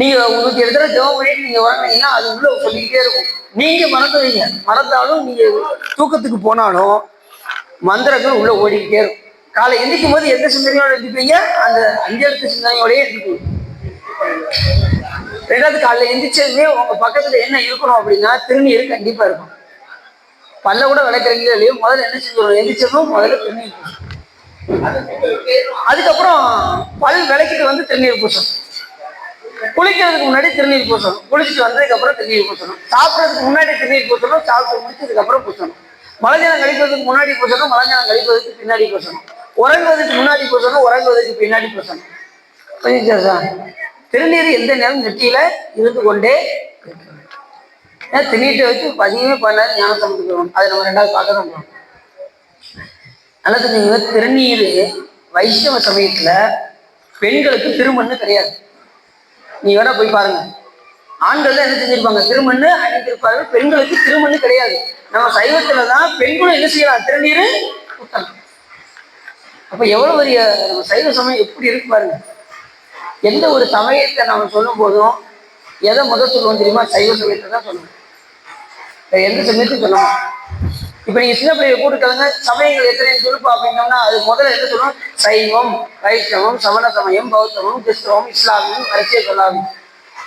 நீங்க 108 தடவை ஜெபம் பண்ணிட்டு நீங்க உறங்கினீங்கன்னா அது உள்ள சொல்லிக்கிட்டே இருக்கும். நீங்க மறந்துவீங்க, மறந்தாலும் நீங்க தூக்கத்துக்கு போனாலும் மந்திரங்கள் உள்ள ஓடிக்கிட்டே இருக்கும். காலை எந்திக்கும் போது எந்த சிந்தனையோட எழுதிப்பீங்க, அந்த 5 எழுத்து சிந்தனையோடய எழுதிப்பீங்க. ரெண்டாவது காலைல எந்திரிச்சதுமே உங்க பக்கத்துல என்ன இருக்கணும் அப்படின்னா திருநீர் கண்டிப்பா இருக்கும். பல்ல கூட விளக்குறீங்களோ இல்லையோ முதல்ல என்ன செஞ்சிடணும், எந்திரிச்சதும் முதல்ல திருநீர் பூசணும். அதுக்கப்புறம் பல் விளக்கிட்டு வந்து திருநீர் பூசணும். குளிக்கிறதுக்கு முன்னாடி திருநீர் பூசணும், குளிச்சுட்டு வந்ததுக்கு அப்புறம் திருநீர் பூசணும். சாப்பிட்றதுக்கு முன்னாடி திருநீர் பூசணும், சாப்பிட்டு முடிச்சதுக்கு அப்புறம் பூசணும். மலஜலம் கழிப்பதற்கு முன்னாடி பூசணும், மலஜலம் கழிப்பதற்கு பின்னாடி பூசணும். உறங்குவதற்கு முன்னாடி பூசணும், உறங்குவதற்கு பின்னாடி பூசணும். திருநீர் எந்த நேரம் நெற்றியில இருந்து கொண்டே திருநீட்டை வச்சு பதிவே பண்ணாரு ஞானசம்பந்த பெருமான். அதை நம்ம ரெண்டாவது பார்க்க தான் போறோம். நல்லது, நீங்க திருநீர் வைஷ்ணவ சமயத்துல பெண்களுக்கு திருமண்ணு கிடையாது. நீ வேணா போய் பாருங்க, ஆண்கள் தான் என்ன செஞ்சிருப்பாங்க, திருமண்ணு அணிந்திருப்பாங்க. பெண்களுக்கு திருமண்ணு கிடையாது. நம்ம சைவத்துலதான் பெண்களும் என்ன செய்யலாம், திருநீர் ஊத்தலாம். அப்ப எவ்வளவு பெரிய நம்ம சைவ சமயம் எப்படி இருக்கு பாருங்க. எந்த ஒரு சமயத்தை நம்ம சொல்லும் போதும் எதை முதல் சொல்லுவோம் தெரியுமா, சைவ சமயத்தை தான் சொல்லுவோம். எந்த சமயத்தையும் சொல்லணும். இப்ப நீங்க சின்ன பிள்ளைய கூட்டுக்கலங்க சமயங்கள் எத்தனைன்னு சொல்லுப்பா அப்படின்னோம்னா அது முதல்ல என்ன சொல்லுவோம், சைவம், வைஷ்ணவம், சமண சமயம், பௌத்தமும், கிறிஸ்தவம், இஸ்லாமியம், அரசியல் சொல்லாமி.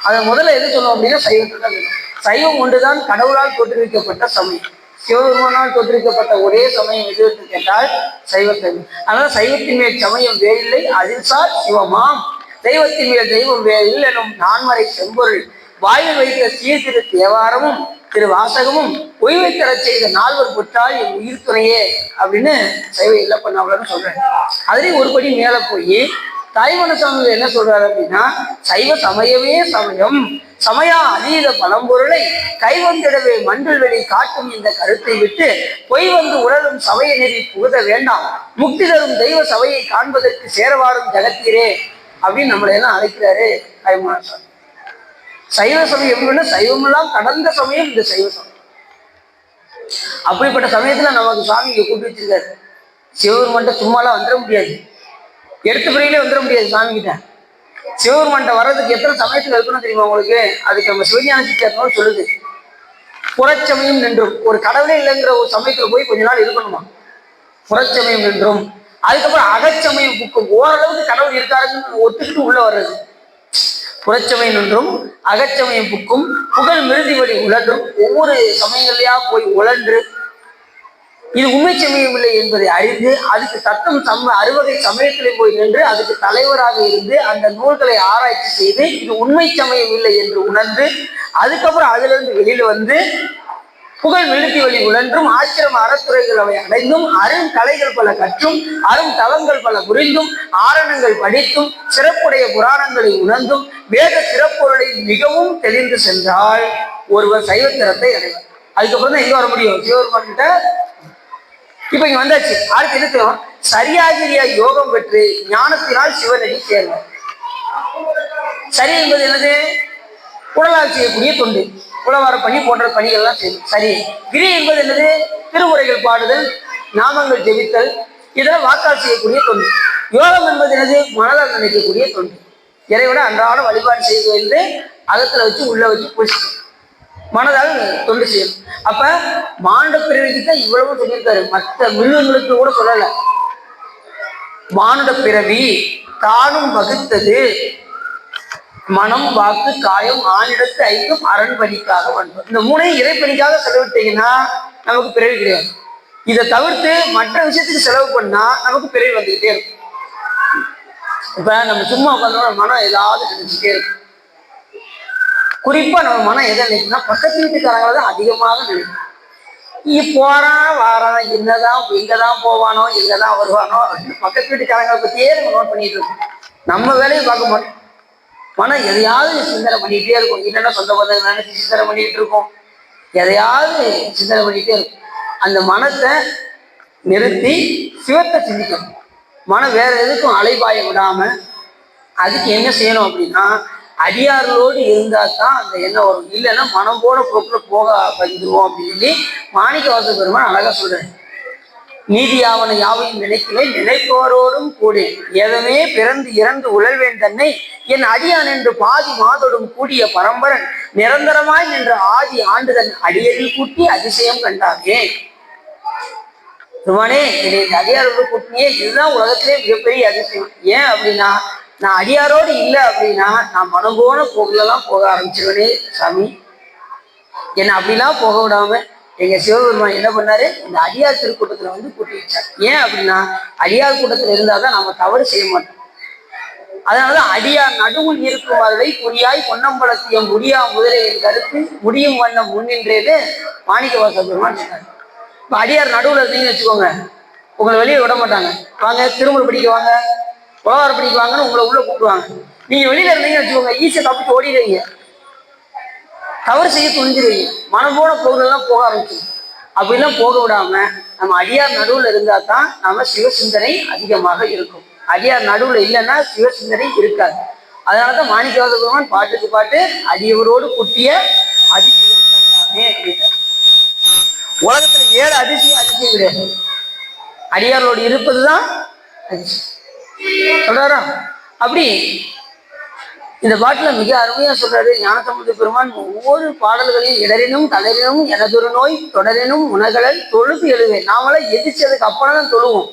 அதை முதல்ல எது சொல்லுவோம் அப்படின்னா சைவத்தை தான் சொல்லுவோம். சைவம் ஒன்றுதான் கடவுளால் தோற்றுவிக்கப்பட்ட சமயம். சிவபெருமானால் தோற்றுவிக்கப்பட்ட ஒரே சமயம் எது என்று கேட்டால் சைவ சமயம். அதனால சைவத்தின் மேல் சமயம் வேறில்லை, அதில் சார் சிவமாம். தெய்வத்தின் மேல் தெய்வம் வேறில் எனும் நான்மறை செம்பொருள் வாயில் வைத்த சீர்திரு தேவாரமும் திரு வாசகமும் உயிரை தர செய்த 4 புற்றால் என் உயிர் துணையே அப்படின்னு சைவ இல்லை பண்ணாவலன்னு சொல்றேன். அதுலேயும் ஒருபடி மேல போய் தாய்வன சாமிகள் என்ன சொல்றாரு அப்படின்னா, சைவ சமயமே சமயம், சமயா அதீத பழம்பொருளை கைவந்திடவே மண்டில் வெளி காட்டும் இந்த கருத்தை விட்டு பொய் வந்து உடலும் சபையை நெறி புகுத வேண்டாம், முக்தி தரும் தெய்வ சபையை காண்பதற்கு சேரவாரும் ஜகத்தீரே அப்படின்னு நம்மளை எல்லாம் அழைக்கிறாரு தாய்வன சாமி. சைவ சமயம் எப்படின்னா சைவமெல்லாம் கடந்த சமயம் இந்த சைவ சமயம். அப்படிப்பட்ட சமயத்துல நமக்கு சாமி இங்க கூட்டி வச்சிருக்காரு. சிவபெருமான்ட்ட சும்மாலாம் வந்துட முடியாது, எடுத்த பிறகுலே வந்துட முடியாது சாமி கிட்ட. சிவபெருமான்ட்ட வர்றதுக்கு எத்தனை சமயத்துல இருக்கணும் தெரியுமா உங்களுக்கு? அதுக்கு நம்ம சிவஞான சித்தியார் சொல்லுது, புறச்சமயம் நின்றும். ஒரு கடவுளே இல்லைங்கிற ஒரு சமயத்துல போய் கொஞ்ச நாள் இருக்கணுமா, புறச்சமயம் நின்றும். அதுக்கப்புறம் அகச்சமயம் புக்கும். ஓரளவுக்கு கடவுள் இருக்காருன்னு ஒத்துக்கிட்டு உள்ள வர்றது. புறச்சமயம் நின்றும் அகச்சமயம் புக்கும் புகழ் மிருதி வழி உழன்றும். ஒவ்வொரு சமயங்கள்லயா போய் உழன்று இது உண்மை சமயம் இல்லை என்பதை அறிந்து அதுக்கு தத்தம் அறுவகை சமயத்திலே போய் நின்று அதுக்கு தலைவராக இருந்து அந்த நூல்களை ஆராய்ச்சி செய்து இது உண்மை சமயம் இல்லை என்று உணர்ந்து அதுக்கப்புறம் அதுல இருந்து வெளியில வந்து புகழ் விழுத்தி வழி உழன்றும் ஆசிரம அறத்துறைகள் அவை அடைந்தும் அரும் கலைகள் பல கற்றும் அரும் தவங்கள் பல புரிந்தும் ஆரணங்கள் படித்தும் சிறப்புடைய புராணங்களை உணர்ந்தும் வேத சிறப்பொருளை மிகவும் தெளிந்து சென்றால் ஒருவர் சைவத்திரத்தை அடைவார். அதுக்கப்புறம் தான் எங்க வர முடியும்? சிவபெருமான் கிட்ட. இப்ப இங்க வந்தாச்சு. அடுத்து இருக்கிறோம், சரியாகிய யோகம் பெற்று ஞானத்தினால் சிவனடி சேர்வார். சரி என்பது என்னது? உடலால் செய்யக்கூடிய தொண்டு, உழவார பணி போன்ற பணிகள்லாம் செய்யும். சரி. கிரி என்பது என்னது? திருமுறைகள் பாடுதல், நாமங்கள் ஜெபித்தல், இதெல்லாம் வாக்கால் செய்யக்கூடிய தொண்டு. யோகம் என்பது என்னது? மனதால் நினைக்கக்கூடிய தொண்டு. இறைவிட அன்றாட வழிபாடு செய்து வந்து அகத்துல வச்சு உள்ள வச்சு பூசிச்சு மனதால் தொண்டு செய்யும். அப்ப மாண்ட பிறவிக்கு தான் இவ்வளவு சொல்லியிருக்காரு, மற்ற மிருகங்களுக்கு கூட சொல்லல. மானுட பிறவி தானும் வகுத்தது மனம் வாக்கு காயம் ஆணிடத்து ஐந்தும் அரண்பணிக்காக வேண்டும். இந்த மூணையும் இறைப்பணிக்காக செலவிட்டீங்கன்னா நமக்கு பிறவி கிடையாது. இதை தவிர்த்து மற்ற விஷயத்துக்கு செலவு பண்ணா நமக்கு பிறவி வந்துகிட்டே இருக்கும். இப்ப நம்ம சும்மா உட்காந்தோம், மனம் ஏதாவது நினைச்சுட்டே இருக்கும். குறிப்பா நம்ம மனம் எதை நினைக்குன்னா பக்கத்து வீட்டுக்காரங்களை தான் அதிகமாக நினைக்கும். போறான் வாரான், என்னதான் எங்கதான் போவானோ எங்கதான் வருவானோ பக்கத்து வீட்டுக்காரங்களை பத்தியே நம்ம நோட் பண்ணிட்டு இருக்கோம். நம்ம வேலையை பார்க்க மாட்டோம். மனம் எதையாவது சிந்தனை பண்ணிட்டே இருக்கும். இல்லைன்னா சொந்த பந்தங்கள் நினைச்சு சிந்தனை பண்ணிட்டு இருக்கோம், எதையாவது சிந்தனை பண்ணிட்டே இருக்கும். அந்த மனத்தை நிறுத்தி சிவத்தை சிந்திக்கணும். மனம் வேற எதுக்கும் அலைபாய விடாம அதுக்கு என்ன செய்யணும் அப்படின்னா அடியார்களோடு இருந்தா தான் அந்த எண்ணம் வரும். இல்லைன்னா மனம் போன போக்குல போக வந்துருவோம் அப்படின்னு சொல்லி மாணிக்கவாசக பெருமான் அழகா சொல்றேன். நீதியாவன யாவையும் நினைக்கவே நினைப்பவரோடும் கூட எதமே பிறந்து இறந்து உழல்வேன் தன்னை என் அடியான் என்று பாதி மாதோடும் கூடிய பரம்பரன் நிரந்தரமாய் நின்ற ஆதி ஆண்டுதன் அடியரில் கூட்டி அதிசயம் கண்டாமே. பெருமானே, என்னை இந்த அடியாரோடு கூட்டியே, இதுதான் உலகத்திலே மிகப்பெரிய அதிசயம். ஏன் அப்படின்னா நான் அடியாரோடு இல்லை அப்படின்னா நான் மனம் போன போகலாம் போக ஆரம்பிச்சிருவனே சாமி. என்னை அப்படிலாம் போக விடாம எங்க சிவபெருமான் என்ன பண்ணாரு? இந்த அடியார் திருக்கூட்டத்துல வந்து கூட்டி வச்சார். ஏன் அப்படின்னா அடியார் கூட்டத்துல இருந்தாதான் நாம தவறு செய்ய மாட்டோம். அதனாலதான் அடியார் நடுவில் இருக்குமாறுகளை பொறியாய் பொன்னம்பலத்தியம் முடியா முதலையின் கருத்து முடியும் வண்ணம் முன்னின்றேன்னு மாணிக்கவாசக பெருமான் சொன்னார். இப்ப அடியார் நடுவுல இருந்தீங்கன்னு வச்சுக்கோங்க, உங்களை வெளியே விட மாட்டாங்க. வாங்க திருமுறை படிக்க வாங்க, உலவார படிக்க வாங்கன்னு உங்களை உள்ள கூப்பிடுவாங்க. நீங்க வெளியில இருந்தீங்கன்னு வச்சுக்கோங்க, ஈஸியா தப்பிச்சு ஓடிடுவீங்க, தவறு செய்ய துணிஞ்சிருவீங்க, மனம் போன பொருளெல்லாம் போக ஆரம்பிச்சு. அப்படிலாம் போக விடாம நம்ம அடியார் நடுவுல இருந்தா தான் நம்ம சிவசிந்தனை அதிகமாக இருக்கும். அடியார் நடுவுல இல்லைன்னா சிவசிந்தனை இருக்காது. அதனாலதான் மாணிக்கவாசக பெருமான் பாட்டுக்கு பாட்டு அடியவரோடு குட்டிய அதிசயம் கண்டாமே அப்படின்னாரு. உலகத்துல 7 அதிசயம் கிடையாது, அடியாரோடு இருப்பதுதான் அதிசயம் சொல்றாரா. அப்படி இந்த பாட்டுல மிக அருமையா சொல்றாரு ஞானசம்பந்த பெருமான். ஒவ்வொரு பாடல்களையும் இடரினும் தளரினும் எனதொரு நோய் தொடரினும் உணகலல் தொழுது எழுவேன். நாமெல்லாம் எதிர்ச்சதுக்கு அப்புறம் தான் தொழுவோம்.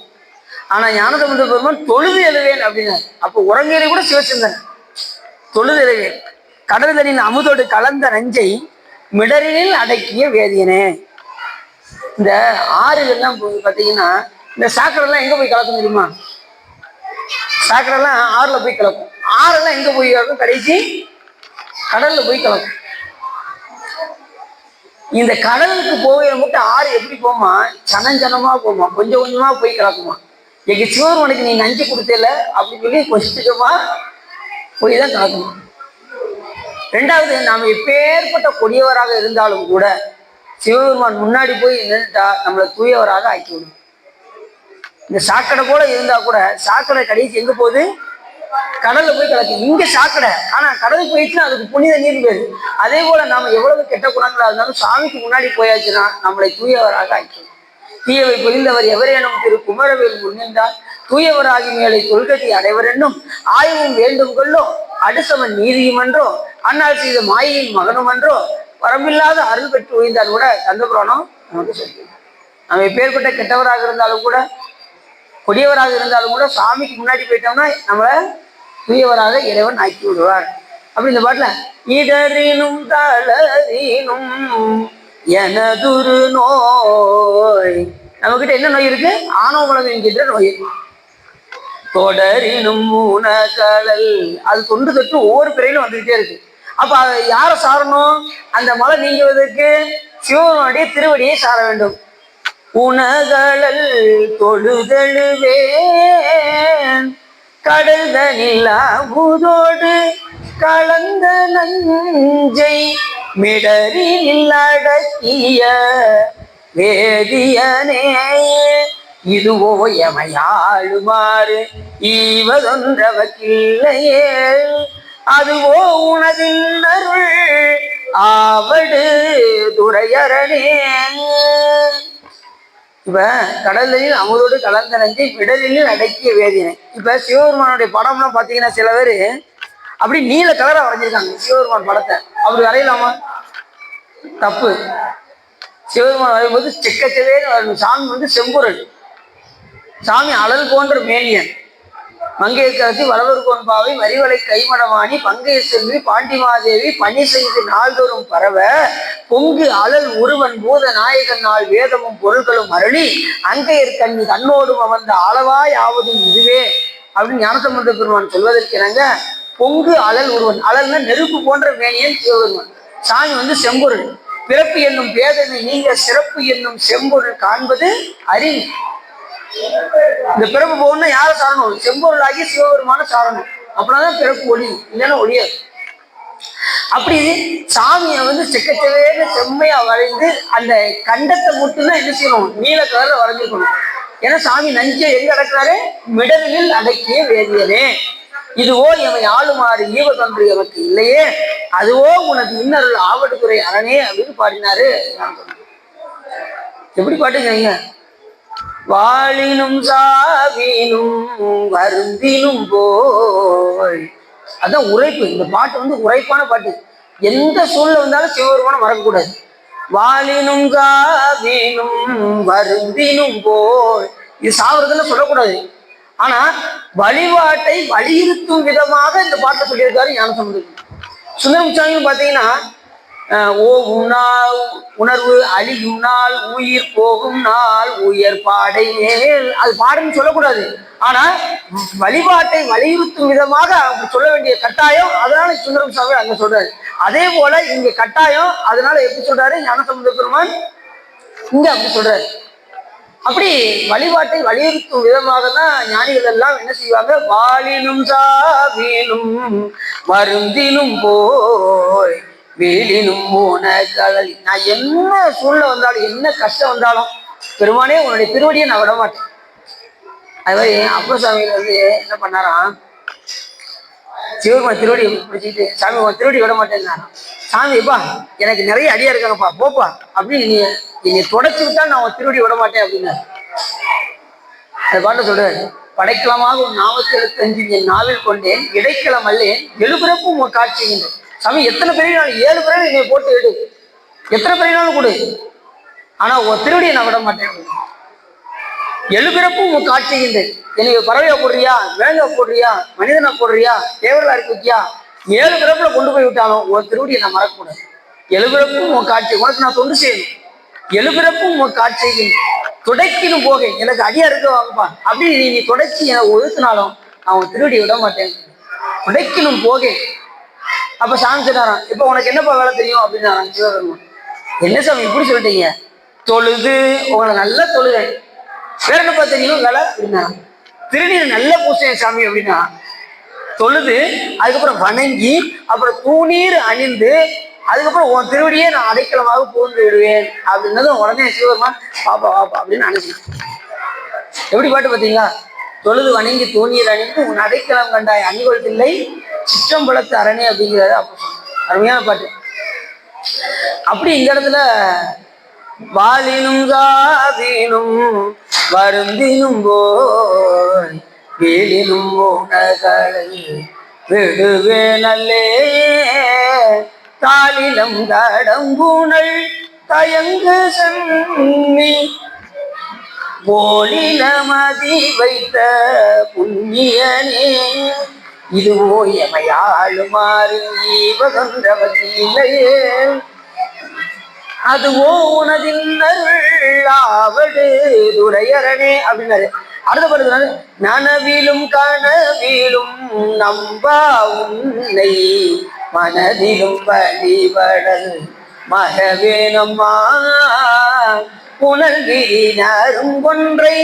ஆனா ஞானசம்பந்த பெருமான் தொழுது எழுவேன் அப்படின்னாரு. அப்போ உறங்கையில கூட சிவசிந்தனை. தொழுது எழுவேன் கடல்களின் அமுதோடு கலந்த நஞ்சை மிடரினில் அடக்கிய வேதியனே. இந்த ஆறுகள்லாம் பார்த்தீங்கன்னா இந்த சாக்கடைலாம் எங்க போய் கலக்க முடியுமா? சாக்கடைலாம் ஆறுல போய் கலக்கும். ஆறெல்லாம் எங்க போய் கலக்கும்? கடைசி கடல்ல போய் கலக்கும். இந்த கடலுக்கு போகிற மட்டும் ஆறு எப்படி போமா? சனஞ்சனமா போமா, கொஞ்சம் கொஞ்சமா போய் கலக்குமா. எங்க சிவருமனுக்கு நீ நஞ்சு கொடுத்தல அப்படின்னு சொல்லி கொஞ்சமா போய் தான் கலக்கணும். ரெண்டாவது, நாம எப்பேற்பட்ட கொடியவராக இருந்தாலும் கூட சிவபெருமான் முன்னாடி போய் நின்றுட்டா நம்மளை தூயவராக ஆக்கி விடும். இந்த சாக்கடை போல இருந்தா கூட சாக்கடை கடைசி எங்க போகுது? கடல்ல போய் கலக்கு. இங்க சாக்கடை, ஆனா கடலுக்கு போயிடுச்சுன்னா அதுக்கு புனித நீர் பேரு. அதே போல நாம எவ்வளவு கெட்ட குணங்களா இருந்தாலும் சாமிக்கு முன்னாடி போயாச்சுன்னா நம்மளை தூயவராக ஆக்கி தீயவை புரிந்தவர் எவரேனும் திரு குமரவேல் முன்னின்றால் தூயவராகி மேலை தொல்கதி அடைவர் என்னும் ஆய்வும் வேண்டும் கொள்ளோ அடுசவன் நீதியும் என்றோ அன்னால் செய்த மாயின் மகனும் என்றோ வரம்பில்லாத அருள் பெற்று உயிர்ந்தால் கூட கந்தபுராணம் நமக்கு சொல்லி. நம்ம எப்பேற்பட்ட கெட்டவராக இருந்தாலும் கூட கொடியவராக இருந்தாலும் கூட சாமிக்கு முன்னாடி போயிட்டோம்னா நம்மளை தூயவராக இறைவன் ஆக்கி விடுவார். அப்படி இந்த பாட்டுல இடறினும் தளரினும் எனதுரு நோய், நம்ம கிட்ட என்ன நோய் இருக்கு? ஆணவமலம் என்கின்ற நோய். தொடரினும் உணகலல், அது தொண்டு தொட்டு ஒவ்வொரு பிறையிலும் வந்துகிட்டே இருக்கு. அப்ப அதை யாரை சாரணும்? அந்த மலை நீங்குவதற்கு சிவனுடைய திருவடியை சார வேண்டும். உணகலல் தொழுதழுவேன் கடல் தனில் அமுதோடு கலந்த நஞ்சை மிடரில் அடக்கிய வேதியனே இதுவோ எமையாளுமாறு ஈவதொன்றவக்கில்லையே அதுவோ உனதின் அருள் ஆவடு துறையரணே. இப்ப கடலில் அமுதோடு கலந்த நஞ்சை விடலில் அடக்கிய வேதியனை. இப்ப சிவபெருமானுடைய படம்லாம் பாத்தீங்கன்னா சில பேரு அப்படி நீல கலரை வரைஞ்சிருக்காங்க சிவபெருமான் படத்தை. அப்படி வரையலாமா? தப்பு. சிவபெருமான் வரையும்போது செக்கச்சவேன்னு வரணும். சாமி செம்பொருள், சாமி அழல் போன்ற மேனியன். மங்கையர்கரசி வளவர்கோன் பாவை வரிவலை கைமடமானி பங்கைய செல்வி பாண்டிமாதேவி பணி செய்து நாள்தோறும் பரவ பொங்கு அழல் உருவன் பூத நாயகன் நாள் வேதமும் பொருள்களும் அருளி அங்கையர் கண்ணி தன்னோடும் அமர்ந்த அளவாய் ஆவதும் இதுவே அப்படின்னு ஞானசம்பந்த பெருமான் சொல்வதற்கு என்னங்க, பொங்கு அழல் உருவன், அழல்னா நெருப்பு போன்ற மேனியன் சிவபெருமான். சாமி செம்பொருள். பிறப்பு என்னும் பேதனை நீங்க சிறப்பு என்னும் செம்பொருள் காண்பது அறிவு. இந்த பிறப்பு போகணும்னா யாரை சாரணும்? செம்பொருளாகி சிவபெருமான சாரணும். அப்படின்னாதான் பிறப்பு ஒளி, இல்லைன்னா ஒளியாது. அப்படி சாமியை செக்கச்சவேன்னு செம்மையா வரைந்து அந்த கண்டத்தை மட்டும்தான் என்ன செய்யணும்? நீல கலர்ல வரைஞ்சிருக்கணும். ஏன்னா சாமி நஞ்சை எங்க அடக்குறாரு? மிடலில் அடக்கிய வேதியனே இதுவோ எமை ஆளுமாறு ஈவதொன்று எமக்கு இல்லையே அதுவோ உனது இன்னருள் ஆவடுதுறை அரணே அப்படின்னு பாடினாரு. எப்படி பாட்டுக்கிறீங்க? வாழினும் சாவினும் வருந்தினும் போய், அதான் உரைப்பு. இந்த பாட்டு உரைப்பான பாட்டு. எந்த சூழ்நிலை வந்தாலும் சிவபெருமானை மறக்கக்கூடாது. வாழினும் சாவினும் வருந்தினும் போய், இது சாவறதுன்னு சொல்லக்கூடாது. ஆனா வழிபாட்டை வலியுறுத்தும் விதமாக இந்த பாட்டை சொல்லியிருக்காரு ஞானசம்பந்தர். சுந்தரமுச்சாமின்னு பாத்தீங்கன்னா ஓ உன்னாள் உணர்வு அழியும் நாள் உயிர் போகும் நாள் உயர் பாடை மேல், அது பாடுன்னு சொல்லக்கூடாது. ஆனா வழிபாட்டை வலியுறுத்தும் விதமாக அப்படி சொல்ல வேண்டிய கட்டாயம், அதனால சுந்தரமுச்சாமி அங்க சொல்றாரு. அதே போல இங்க கட்டாயம், அதனால எப்படி சொல்றாரு ஞானசம்பந்த பெருமான் இங்க அப்படி சொல்றாரு. அப்படி வழிபாட்டை வலியுறுத்தும் விதமாக தான் ஞானிகள் எல்லாம் என்ன செய்வாங்க? வாழினும் சாவினும் வருந்தினும் போய் வேலினும் போன கடல், நான் என்ன சூழ்நிலை வந்தாலும் என்ன கஷ்டம் வந்தாலும் பெருமானே உன்னுடைய திருவடியை நான் விட மாட்டேன். அது மாதிரி அப்பசாமியில என்ன பண்ணாராம், சிவபெருமான் திருவடி பிடிச்சிட்டு சாமி உன் திருவடி விட மாட்டேன்னா, சாமிப்பா எனக்கு நிறைய அடியா இருக்காங்கப்பா போப்பா அப்படின்னு நீங்க தொடச்சு விட்டா நான் உன் திருவடி விட மாட்டேன் அப்படின்னு அது பாட்ட சொல்றாரு. படைக்கலமாக ஒரு 475 என் நாவில் கொண்டேன் இடைக்கலம் அல்லேன் எழுபிறப்பும் உன் காட்சிகின்றேன். சாமி எத்தனை பிறகு 7 பிறகு நீங்க போட்டு எடு, எத்தனை பிறகுனாலும் கொடு, ஆனா உன் திருவடியை நான் விட மாட்டேன். 7 பிறப்பும் உன் காட்சிகின்றேன். எனக்கு பறவையா போடுறியா, வேங்க போடுறியா, மனிதனை போடுறியா, தேவர்களா இருக்கு வைக்கியா, 7 பிறப்புல கொண்டு போய் விட்டாலும் உன் திருவடியை நான் மறக்கக்கூடாது. 7 பிறப்பும் உன் காட்சி, உனக்கு நான் தொண்டு செய்யணும். 7 பிறப்பும் உன் காட்சிகின்றேன். துடைக்கணும் போக எனக்கு அடியா இருக்க வாங்கப்பா அப்படி நீ தொடச்சி எனக்கு ஒதுக்குனாலும் அவன் திருவடி விட மாட்டேன். துடைக்கணும் போக. அப்ப சாமி சொன்னாராம், இப்ப உனக்கு என்னப்பா வேலை தெரியும் அப்படின்னாராம் சிவபெருமான். என்ன சாமி இப்படி சொல்லிட்டீங்க? தொழுது உங்களை நல்லா தொழுகை, வேற என்னப்பா தெரியும் வேலை அப்படின்னா? திருநீர் நல்ல பூசையன் சாமி அப்படின்னா தொழுது, அதுக்கப்புறம் வணங்கி, அப்புறம் தூணீர் அணிந்து, அதுக்கப்புறம் உன் திருவடியே நான் அடைக்கலமாக புகுந்து விடுவேன் அப்படின்னதும் உடனே சிவபெருமான் பாப்பா வாப்பா அப்படின்னு அனுப்பி. எப்படி பாட்டு பார்த்தீங்களா? தொழுது வணங்கி தூணீர் அணிந்து உன் அடைக்கலம் கண்டாய் அணிகொள்தில்லை சிற்றம்பலத்து அரணே அப்படிங்கிறாரு. அப்ப அருமையான பாட்டு. அப்படி இந்த இடத்துல வாலினும் சாதினும் வருந்தினும் போய் வேலினும் ஓடகளை விடுவே நல்லே தாளிலம் தடம்பூனல் தயங்கு சென்னி போலில மதி வைத்த புண்ணியனே இதுவோ எமையாளுமாறு ஈவகன்றவதில்லையே அதுவோ உனதின்னருளாவடு துரையரணே அப்படின்னாரு. அடுத்த படுத்துனாரு நனவிலும் கனவிலும் நம்பா உன்னை மனதிலும் வழிபடல் மகவேனம்மா புனல்கிரி நருங்கொன்றை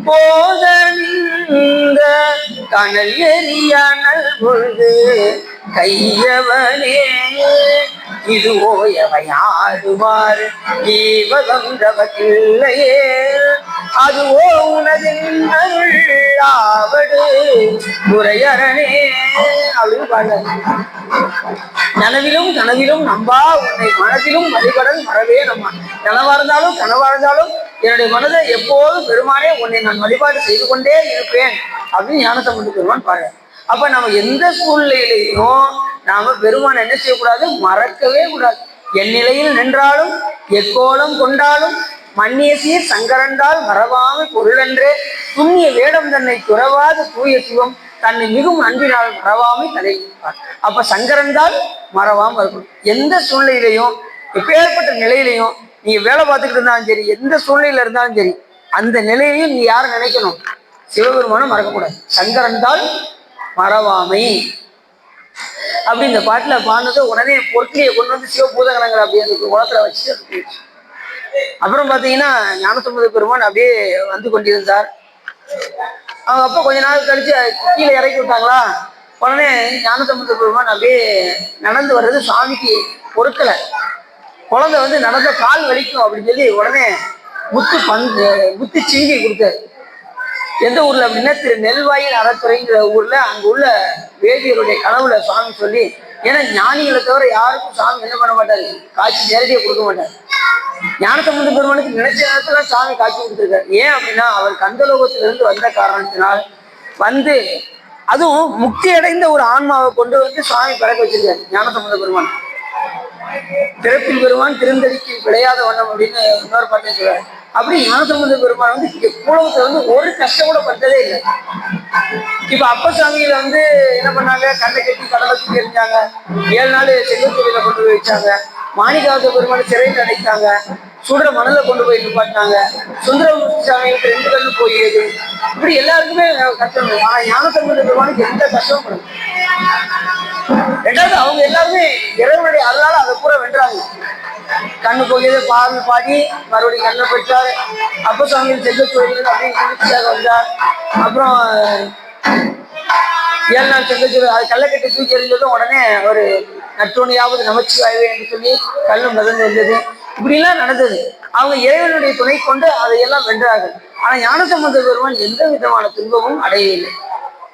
போத நின்ற கனல் எரியானல் பொழுது கையவனே இதுவோ எவையாடுவார் ஈவகன்றவதில்லையே அதுவோ உனதின் அருளாவடு துரையரணே அப்படின்னு பாடுறாரு. நனவிலும் கனவிலும் நம்பா உன்னை மனதிலும் வழிபடல் மறவே நம்ம கனவா இருந்தாலும் கனவா இருந்தாலும் என்னுடைய மனதை எப்போதும் பெருமானே உன்னை நான் வழிபாடு செய்து கொண்டே இருப்பேன் அப்படின்னு ஞானசம்பந்த பெருமான் பாடுறார். அப்ப நம்ம எந்த சூழ்நிலையிலையும் நாம பெருமான் என்ன செய்யக்கூடாது, மறக்கவே கூடாது. என் நிலையில் நின்றாலும் எக்கோலம் கொண்டாலும் மன்னிய சீர் சங்கரண்டால் மறவாமை பொருளென்றே துண்ணிய வேடம் தன்னை துறவாத தூய சிவம் தன்னை மிகும் அன்பினால் மறவாமை தலைப்பார். அப்ப சங்கரண்டால் மறவாம இருக்கணும். எந்த சூழ்நிலையிலையும் எப்பேற்பட்ட நிலையிலையும் நீங்க வேலை பார்த்துக்கிட்டு இருந்தாலும் சரி, எந்த சூழ்நிலையில இருந்தாலும் சரி, அந்த நிலையிலையும் நீ யாரை நினைக்கணும், சிவபெருமானை மறக்கக்கூடாது. சங்கரண்டால் மறவாமை அப்படி இந்த பாட்டுல பாடுனது. உடனே பொற்கிலியை கொண்டு வந்து சிவபூதகணங்கள் அப்படி அந்த குளத்துல வச்சு அப்புறம் பாத்தீங்கன்னா ஞானசம்பந்த பெருமான் அப்படியே வந்து கொண்டிருந்தார். அவங்க அப்ப கொஞ்ச நாள் கழிச்சு கீழே இறக்கி விட்டாங்களா, உடனே ஞானசம்பந்த பெருமான் அப்படியே நடந்து வர்றது சுவாமிக்கு பொறுக்கலை. குழந்தை வந்து நடந்த கால் வலிக்கும் அப்படின்னு சொல்லி உடனே முத்து சீங்கி கொடுத்தாரு. எந்த ஊர்ல அப்படின்னா திரு நெல்வாயில் அறத்துறைங்கிற ஊர்ல அங்க உள்ள வேதியருடைய கனவுல சுவாமி சொல்லி, ஏன்னா ஞானிகளை தவிர யாருக்கும் சுவாமி என்ன பண்ண மாட்டாரு, காட்சி நேரடியாக கொடுக்க மாட்டாரு. ஞானசம்பந்த பெருமானுக்கு நினைச்ச நேரத்துல சாமி காட்சி கொடுத்துருக்காரு. ஏன் அப்படின்னா அவர் கந்தலோகத்திலிருந்து வந்த காரணத்தினால் வந்து அதுவும் முக்தி அடைந்த ஒரு ஆன்மாவை கொண்டு வந்து சுவாமி பிறக்க வச்சிருக்காரு ஞானசம்பந்த பெருமான். பிறப்பில் பெருமான் திருந்தடிக்கு விளையாத வண்ணம் அப்படின்னு இன்னொரு பாட்டை சொல்றாரு. அப்படி ஞானசம்பந்த பெருமான் வந்து எப்பொழுது வந்து ஒரு கஷ்டம் கூட பட்டதே இல்லை. இப்ப அப்பசாமியில வந்து என்ன பண்ணாங்க, கண்ணை கட்டி கடலை தூக்கி எரிஞ்சாங்க, 7 நாள் செல்வத்தொழில கொண்டு போய் வச்சாங்க, மாணிக்காவத பெருமானை சிறையில் அடைத்தாங்க, சுடுற மணலை கொண்டு போய் நிப்பாட்டினாங்க, சுந்தரமூர்த்தி சாமிகிட்ட 2 கண்ணு போயிடுது. இப்படி எல்லாருக்குமே கஷ்டம். ஆனா ஞானசம்பந்த பெருமானுக்கு எந்த கஷ்டமும் கிடையாது. ரெண்டாவது அவங்க எல்லாருமே இறைவனுடைய அருளால அதை பூரா வென்றாங்க. கண்ணு போகியது பாடல் பாடி மறுபடியும் கண்ணை பெற்றார். அப்பசாமியில் செல்வத்தொழில் அப்படின்னு குளிர்ச்சியாக வந்தார். அப்புறம் 7 நாள் செல்வத்தொழில் அது கள்ளக்கட்டி தூக்கி எறிஞ்சதும் உடனே ஒரு நற்றோணியாவது நமச்சிவாயவே என்று சொல்லி கல்லு மிதந்து வந்தது. இப்படிலாம் நடந்தது. அவங்க இறைவனுடைய துணை கொண்டு அதையெல்லாம் வென்றார்கள். ஆனா ஞானசம்பந்த பெருமான் எந்த விதமான துன்பமும் அடையவில்லை.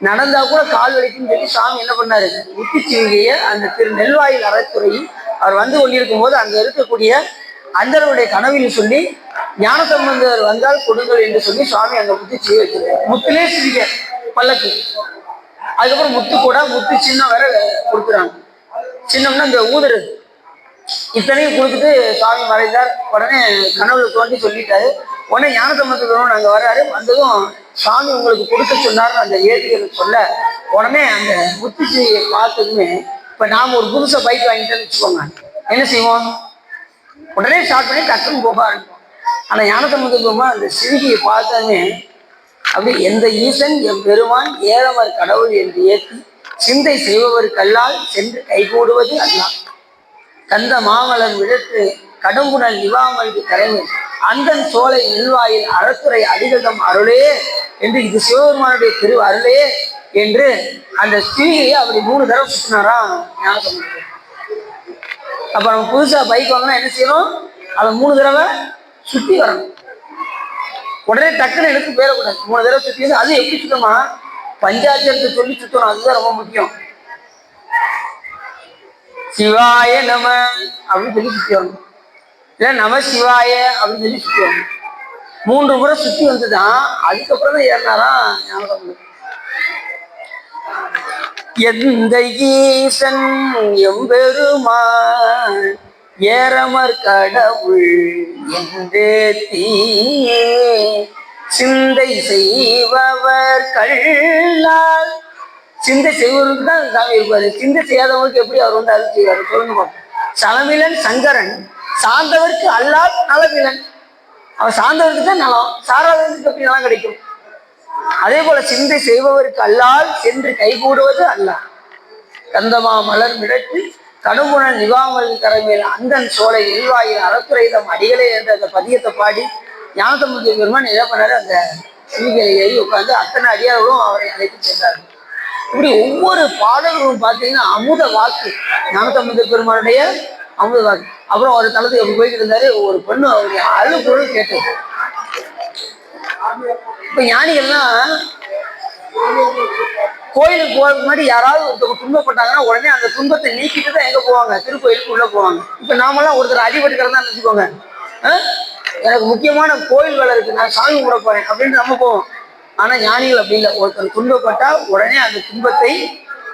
நடந்தா கூட கால் வலிக்குன்னு சொல்லி சாமி என்ன பண்ணாரு, முத்திச்சிவிகைய அந்த திரு நெல்வாயில் அறத்துறையில் அவர் வந்து கொண்டிருக்கும் போது அங்க இருக்கக்கூடிய அந்தருடைய கனவில் சொல்லி ஞானசம்பந்தர் வந்தால் கொடுங்கள் என்று சொல்லி சுவாமி அங்க முத்திச்சிவிகை வச்சிருக்காரு. முத்திலே சிவிக பல்லக்கு, அதுக்கப்புறம் முத்து கூட முத்து சின்னம் வேற கொடுக்குறாங்க. சின்னம்னா இந்த ஊதுறது. இத்தனையும் கொடுத்துட்டு சுவாமி மறைந்தார். உடனே கனவுல தோண்டி சொல்லிட்டாரு. உடனே ஞானசம்பந்த பெருமான் அங்க வர்றாரு. வந்ததும் சுவாமி உங்களுக்கு கொடுக்க சொன்னார் அந்த ஏதிகளுக்கு சொல்ல, உடனே அந்த முத்துச்சிவிகையை பார்த்ததுமே, இப்ப நாம ஒரு புதுசா பைக் வாங்கிட்டோன்னு வச்சுக்கோங்க, என்ன செய்வோம், உடனே ஸ்டார்ட் பண்ணி டக்குன்னு போக ஆரம்பிப்போம். ஆனா ஞானசம்பந்த பெருமான் அந்த சிவிகையை பார்த்ததுமே அப்படி எந்த ஈசன் எம் பெருமான் ஏழமர் கடவுள் என்று ஏற்றி சிந்தை செய்பவர் கல்லால் சென்று கைகூடுவது அல்லா கந்த மாமலர் விழத்து கடும்புணல் நிவாமலுக்கு தலைமை அந்தன் சோலை நெல்வாயில் அறத்துறை அடிகதம் அருளே என்று இது சிவபெருமானுடைய திரு அருளே என்று அந்த சிவிகையை அப்படி 3 தடவை சுற்றினாராம் ஞானசம்பந்தர். அப்ப நம்ம புதுசா பைக் வாங்கினா என்ன செய்யணும், அதை 3 தடவை சுற்றி வரணும். உடனே டக்குன்னு எடுத்து போயிடக்கூடாது. 3 தடவை சுற்றி வந்து அது எப்படி சுத்தமா பஞ்சாட்சரத்தை சொல்லி சுத்தணும். அதுதான் ரொம்ப முக்கியம். சிவாய நம அப்படின்னு சொல்லி சுத்தி வரணும். இல்ல நம சிவாய அப்படின்னு சொல்லி சுத்தி வரணும். 3 முறை சுத்தி வந்துதான் அதுக்கப்புறம் தான் ஏறினாராம் ஞானசம்பந்தர். எந்த ஈசன் எம்பெருமான் ஏறமர் கடவுள் என்றே தீயே சிந்தை செய்பவர் கள்ளால். சிந்தை செய்வருக்கு தான் சாமி இருப்பாரு. சிந்தை செய்யாதவங்களுக்கு எப்படி அவர் வந்து அது செய்வார் சொல்லுங்க பார்ப்போம். சலமிலன் சங்கரன் சார்ந்தவருக்கு அல்லால் நலமிலன். அவர் சார்ந்தவருக்கு தான் நலம், சாராதவருக்கு எப்படி நலம் கிடைக்கும்? அதே போல சிந்தை செய்பவருக்கு அல்லால் சென்று கைகூடுவது அல்ல. கந்தமா மலர் மிடத்து கடுமுடன் நிவாமல் கரமேல் அந்தன் சோலை நெல்வாயில் அறத்துறையிடம் அடிகளே என்ற அந்த பதியத்தை பாடி ஞானசம்பந்த பெருமான் என்ன பண்ணாரு, அந்த சிவிகளை ஏறி உட்கார்ந்து அத்தனை அடியார்களும் அவரை அழைத்து சென்றார்கள். இப்படி ஒவ்வொரு பாடல்களும் பார்த்தீங்கன்னா அமுத வாக்கு, ஞானசம்பந்த பெருமானுடைய அமுத வாக்கு. அப்புறம் ஒரு தளத்துக்கு எப்படி போய்கிட்டு இருந்தாரு, ஒரு பெண்ணு அவருடைய அழுகுரல் கேட்டது. இப்ப ஞானிகள்லாம் கோயிலுக்கு போறதுக்கு முன்னாடி யாராவது ஒருத்தவங்க துன்பப்பட்டாங்கன்னா உடனே அந்த துன்பத்தை நீக்கிட்டு தான் எங்க போவாங்க, திருக்கோயிலுக்கு உள்ள போவாங்க. இப்ப நாமெல்லாம் ஒருத்தர் அடிபட்டு கிடந்தா நினைச்சுக்கோங்க, எனக்கு முக்கியமான கோயில் வேலை இருக்கு, நான் சாமி கும்பிட போறேன் அப்படின்னு நம்ம போவோம். ஆனா ஞானிகள் அப்படி இல்லை. ஒருத்தர் துன்பப்பட்டா உடனே அந்த துன்பத்தை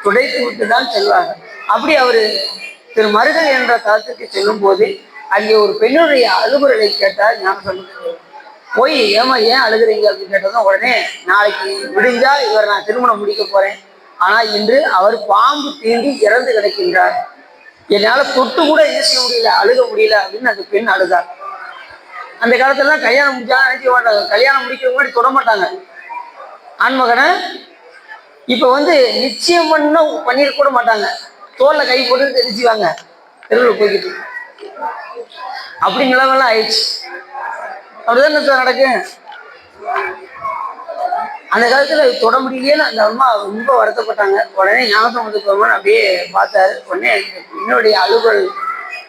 துடைத்து விட்டு தான் செல்வாங்க. அப்படி அவரு திரு மருகன் என்ற தளத்துக்கு செல்லும் போது அங்கே ஒரு பெண்ணுடைய அழுகுரலை கேட்டார் ஞானசம்பந்தர். போய் ஏன் அழுகுறீங்க அப்படின்னு கேட்டதும் உடனே நாளைக்கு விடிஞ்சா இவர் நான் திருமணம் முடிக்க போறேன், ஆனா இன்று அவர் பாம்பு தீண்டி இறந்து கிடக்கின்றார், என்னால தொட்டு கூட என்ன செய்ய முடியல, அழுக முடியல அப்படின்னு அந்த பெண் அழுதார். அந்த காலத்துலலாம் கல்யாணம் முடிச்சா நினைக்க மாட்டாங்க, கல்யாணம் முடிக்க முன்னாடி தொட மாட்டாங்க ஆண்மகனை. இப்ப வந்து நிச்சயம் பண்ணிருக்க கூட மாட்டாங்க, தோல்ல கை போட்டு தெரிஞ்சுவாங்க தெருவில் போய்கிட்டு. அப்படி நிலவெல்லாம் ஆயிடுச்சு. அப்படிதான் நடக்கு. அந்த காலத்துல தொட முடியலன்னு அந்த அம்மா ரொம்ப வருத்தப்பட்டாங்க. உடனே ஞானசம்பந்த பெருமான் அப்படியே பார்த்தாரு. உடனே பெண்ணுடைய அழுகுரல்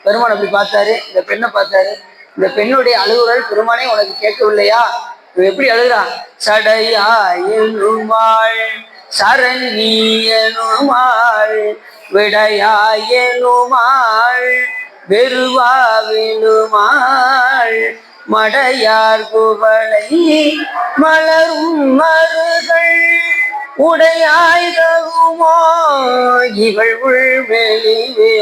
பெருமான் அப்படி பார்த்தாரு, இந்த பெண்ணை பார்த்தாரு. இந்த பெண்ணுடைய அழுகுரல் பெருமானே உனக்கு கேட்கவில்லையா, எப்படி அழுகுறா, சடையா எனுமாள் சரண்யனுமாள் விடையாயனுமாள் வெறுவாவினுமாள் மடையார் குவளை மலரும் மருகள் உடையாய்தகுமோ இவள் உள்வெளிவே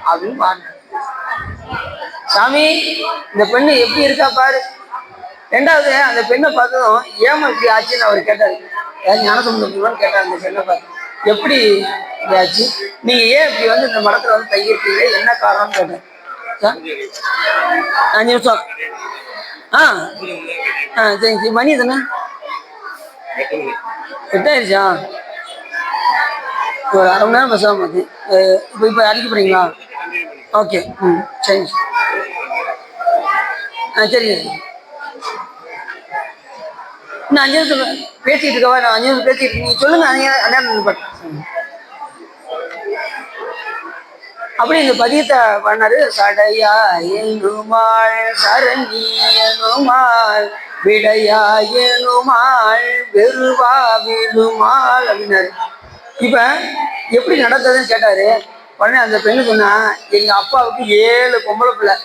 அப்படின்னு பாருங்க. சாமி இந்த பெண்ணு எப்படி இருக்கா பாரு. ரெண்டாவது அந்த பெண்ணை பார்த்ததும் ஏமா இப்படி ஆச்சுன்னு அவர் கேட்டாரு. ஞானசம்பந்த பெருமான் கேட்டார் அந்த பெண்ணை பார்த்து, எப்படி ஆச்சு, நீங்க ஏன் இப்படி வந்து இந்த மடத்துல வந்து தங்கியிருக்கீங்க, என்ன காரணம்னு கேட்டேன். 5 நிமிஷம். சரி மணி தானே 8 ஆயிடுச்சா, ஒரு 1/2 மணி நேரம் பேசாம பார்த்து இப்போ அடிக்க போறீங்களா? ஓகே, சரி சரி. இன்னும் 5 நிமிஷம் பேசிட்டு இருக்கவா, நான் 5 நிமிஷம் பேசிட்டு நீங்க சொல்லுங்க. அதான் அப்படி இந்த பதியத்தை பண்ணாரு. சடையா எனுமாள் சரண்யனுமாள் விடையாயனுமாள் வெறுவாவினுமாள் அப்படின்னாரு. இப்ப எப்படி நடந்ததுன்னு கேட்டாரு. உடனே அந்த பெண்ணு சொன்னா, எங்க அப்பாவுக்கு 7 பொம்பளை பிள்ளை.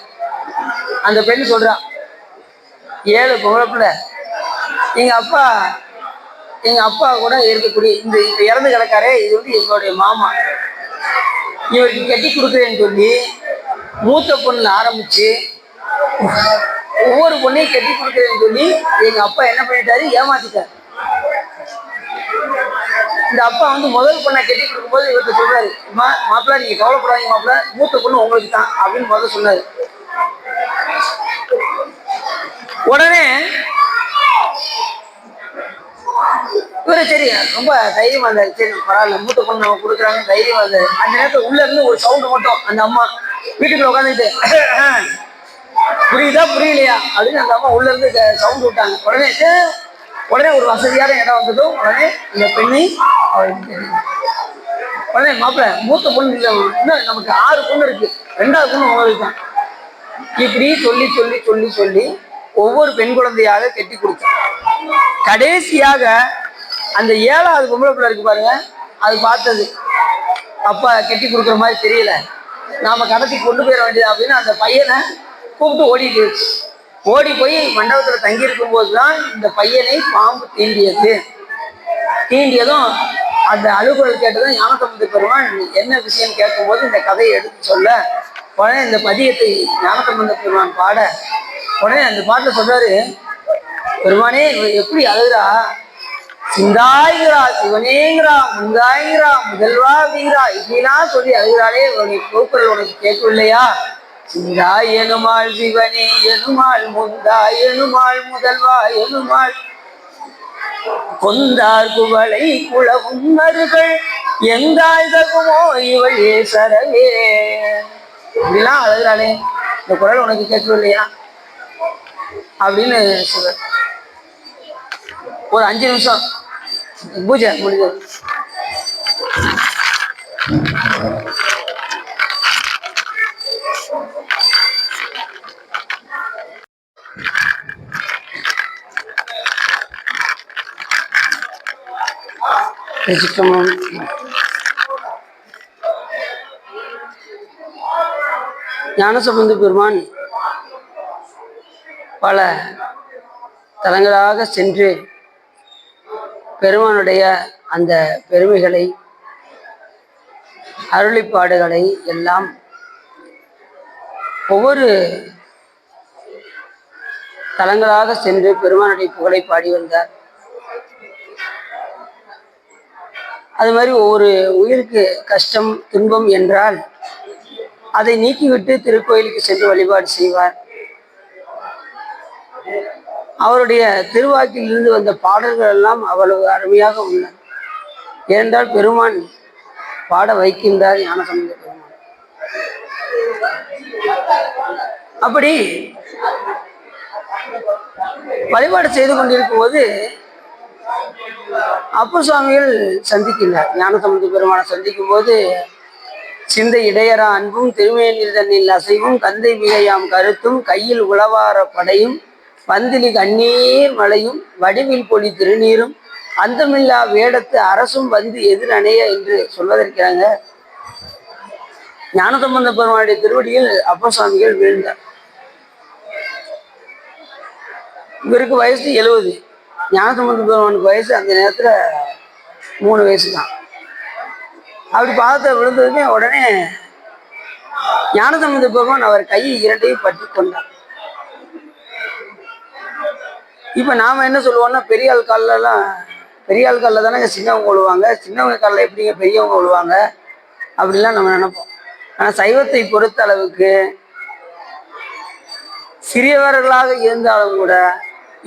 அந்த பெண்ணு சொல்றா, 7 பொம்பளை பிள்ளை. எங்க அப்பா கூட இருக்கக்கூடிய இந்த இப்ப இறந்து கிடக்காரே, இது வந்து எங்களுடைய மாமா. இவருக்கு கட்டி கொடுக்குறேன்னு சொல்லி மூத்த பொண்ணுல ஆரம்பிச்சு ஒவ்வொரு பொண்ணையும் கட்டி கொடுக்குறேன்னு சொல்லி எங்க அப்பா என்ன பண்ணிட்டாரு, ஏமாத்திட்டாரு. இந்த அப்பா வந்து முதல் பொண்ணை கட்டி கொடுக்கும்போது இவர்கிட்ட சொல்றாரு, மாப்பிள்ள நீங்க கவலைப்படாதீங்க மாப்பிள்ள, மூத்த பொண்ணு உங்களுக்கு தான் அப்படின்னு முதல்ல சொன்னாரு. உடனே இவரு சரி ரொம்ப தைரியமா இருந்தாரு. சரி பரவாயில்ல, மூத்த பொண்ணு நம்ம கொடுக்குறாங்க தைரியமா இருந்தாரு. அந்த நேரத்துல உள்ள இருந்து ஒரு சவுண்டு மட்டும் அந்த அம்மா வீட்டுக்குள்ள உட்காந்துட்டு புரியுதா புரியலையா அப்படின்னு அந்த அம்மா உள்ள இருந்து சவுண்ட் விட்டாங்க. உடனே ஒரு வசதியான இடம் வந்ததும் உடனே இந்த பெண்ணை உடனே மாப்பிள்ள மூத்த பொண்ணு இல்லை, இன்னும் நமக்கு 6 பொண்ணு இருக்கு, 2வது பொண்ணு உங்களுக்கு தான், இப்படி சொல்லி சொல்லி சொல்லி சொல்லி ஒவ்வொரு பெண் குழந்தையாக கெட்டி கொடுத்தார். கடைசியாக அந்த 7வது பொம்பளை பிள்ளை இருக்கு பாருங்க, அது பார்த்தது அப்பா கெட்டி கொடுக்குற மாதிரி தெரியல, நாம கடத்தி கொண்டு போயிட வேண்டியது அப்படின்னு அந்த பையனை கூப்பிட்டு ஓடிட்டு ஓடி போய் மண்டபத்துல தங்கி இருக்கும் போதுதான் இந்த பையனை பாம்பு தீண்டியதும் அந்த அலுவலர் கேட்டதும் ஞானசம்பந்த பெருமான் என்ன விஷயம் கேட்கும்போது இந்த கதையை எடுத்து சொல்ல, உடனே இந்த பதியத்தை ஞானசம்பந்த பெருமான் பாட, உடனே அந்த பாட்டில் சொல்றாரு, பெருமானே எப்படி அழுகிறா, சிந்தாய்கிறா, சிவனேங்கிறா, முந்தாய்கிறா, முதல்வா அப்படிங்கிறா, இப்படிலாம் சொல்லி அழுகிறாளே, உன்னுடைய கூக்குரல் உனக்கு கேட்கவில்லையா? சிந்தாய் எனுமாள் சிவனே எனுமாள் முந்தாய் எனுமாள் முதல்வா எனுமாள் கொந்தார் குவளை குளவும் மருகள் எங்காய் தகுமோ இவள் ஏசரவே. இப்படிலாம் அழுகிறாளே, இந்த குரல் உனக்கு கேட்கவில்லையா அப்படின்னு சொல்ற. ஒரு 5 நிமிஷம் பூஜை முடிஞ்சது. ஞானசம்பந்த பெருமான் பல தலங்களாக சென்று பெருமானுடைய அந்த பெருமைகளை அருளிப்பாடுகளை எல்லாம் ஒவ்வொரு தலங்களாக சென்று பெருமானுடைய புகழை பாடி வந்தார். அது மாதிரி ஒவ்வொரு உயிருக்கு கஷ்டம் துன்பம் என்றால் அதை நீக்கிவிட்டு திருக்கோயிலுக்கு சென்று வழிபாடு செய்வார். அவருடைய திருவாக்கிலிருந்து வந்த பாடல்கள் எல்லாம் அவ்வளவு அருமையாக உள்ளன. ஏனென்றால் பெருமான் பாட வைக்கின்றார் ஞானசம்பந்த பெருமான். அப்படி வழிபாடு செய்து கொண்டிருக்கும் போது அப்பர் சுவாமிகள் சந்திக்கின்றார். ஞானசம்பந்த பெருமானை சந்திக்கும் போது, சிந்தை இடையரா அன்பும் திருமேனில் தன்னில் அசைவும் கந்தை மிகையாம் கருத்தும் கையில் உளவார படையும் பந்திலி கண்ணீர் மலையும் வடிவில் பொலி திருநீரும் அந்தமில்லா வேடத்து அரசும் வந்து எதிர் அணைய என்று சொல்வதற்காங்க ஞானசம்பந்த பெருமானுடைய திருவடியில் அப்பர் சுவாமிகள் வீழ்ந்தார். இவருக்கு வயசு 70, ஞானசம்பந்த பெருமானுக்கு வயசு அந்த நேரத்துல 3 வயசு தான். அப்படி பாதத்தை விழுந்ததுமே உடனே ஞானசம்பந்த பெருமான் அவர் கையை 2ஐயும் பற்றி கொண்டார். இப்ப நாம என்ன சொல்லுவோம்னா, பெரிய ஆள் காலில் தானே சின்னவங்க விழுவாங்க, சின்னவங்க காலில் எப்படிங்க பெரியவங்க விழுவாங்க அப்படிலாம் நம்ம நினைப்போம். ஆனா சைவத்தை பொறுத்த அளவுக்கு சிறியவர்களாக இருந்தாலும் கூட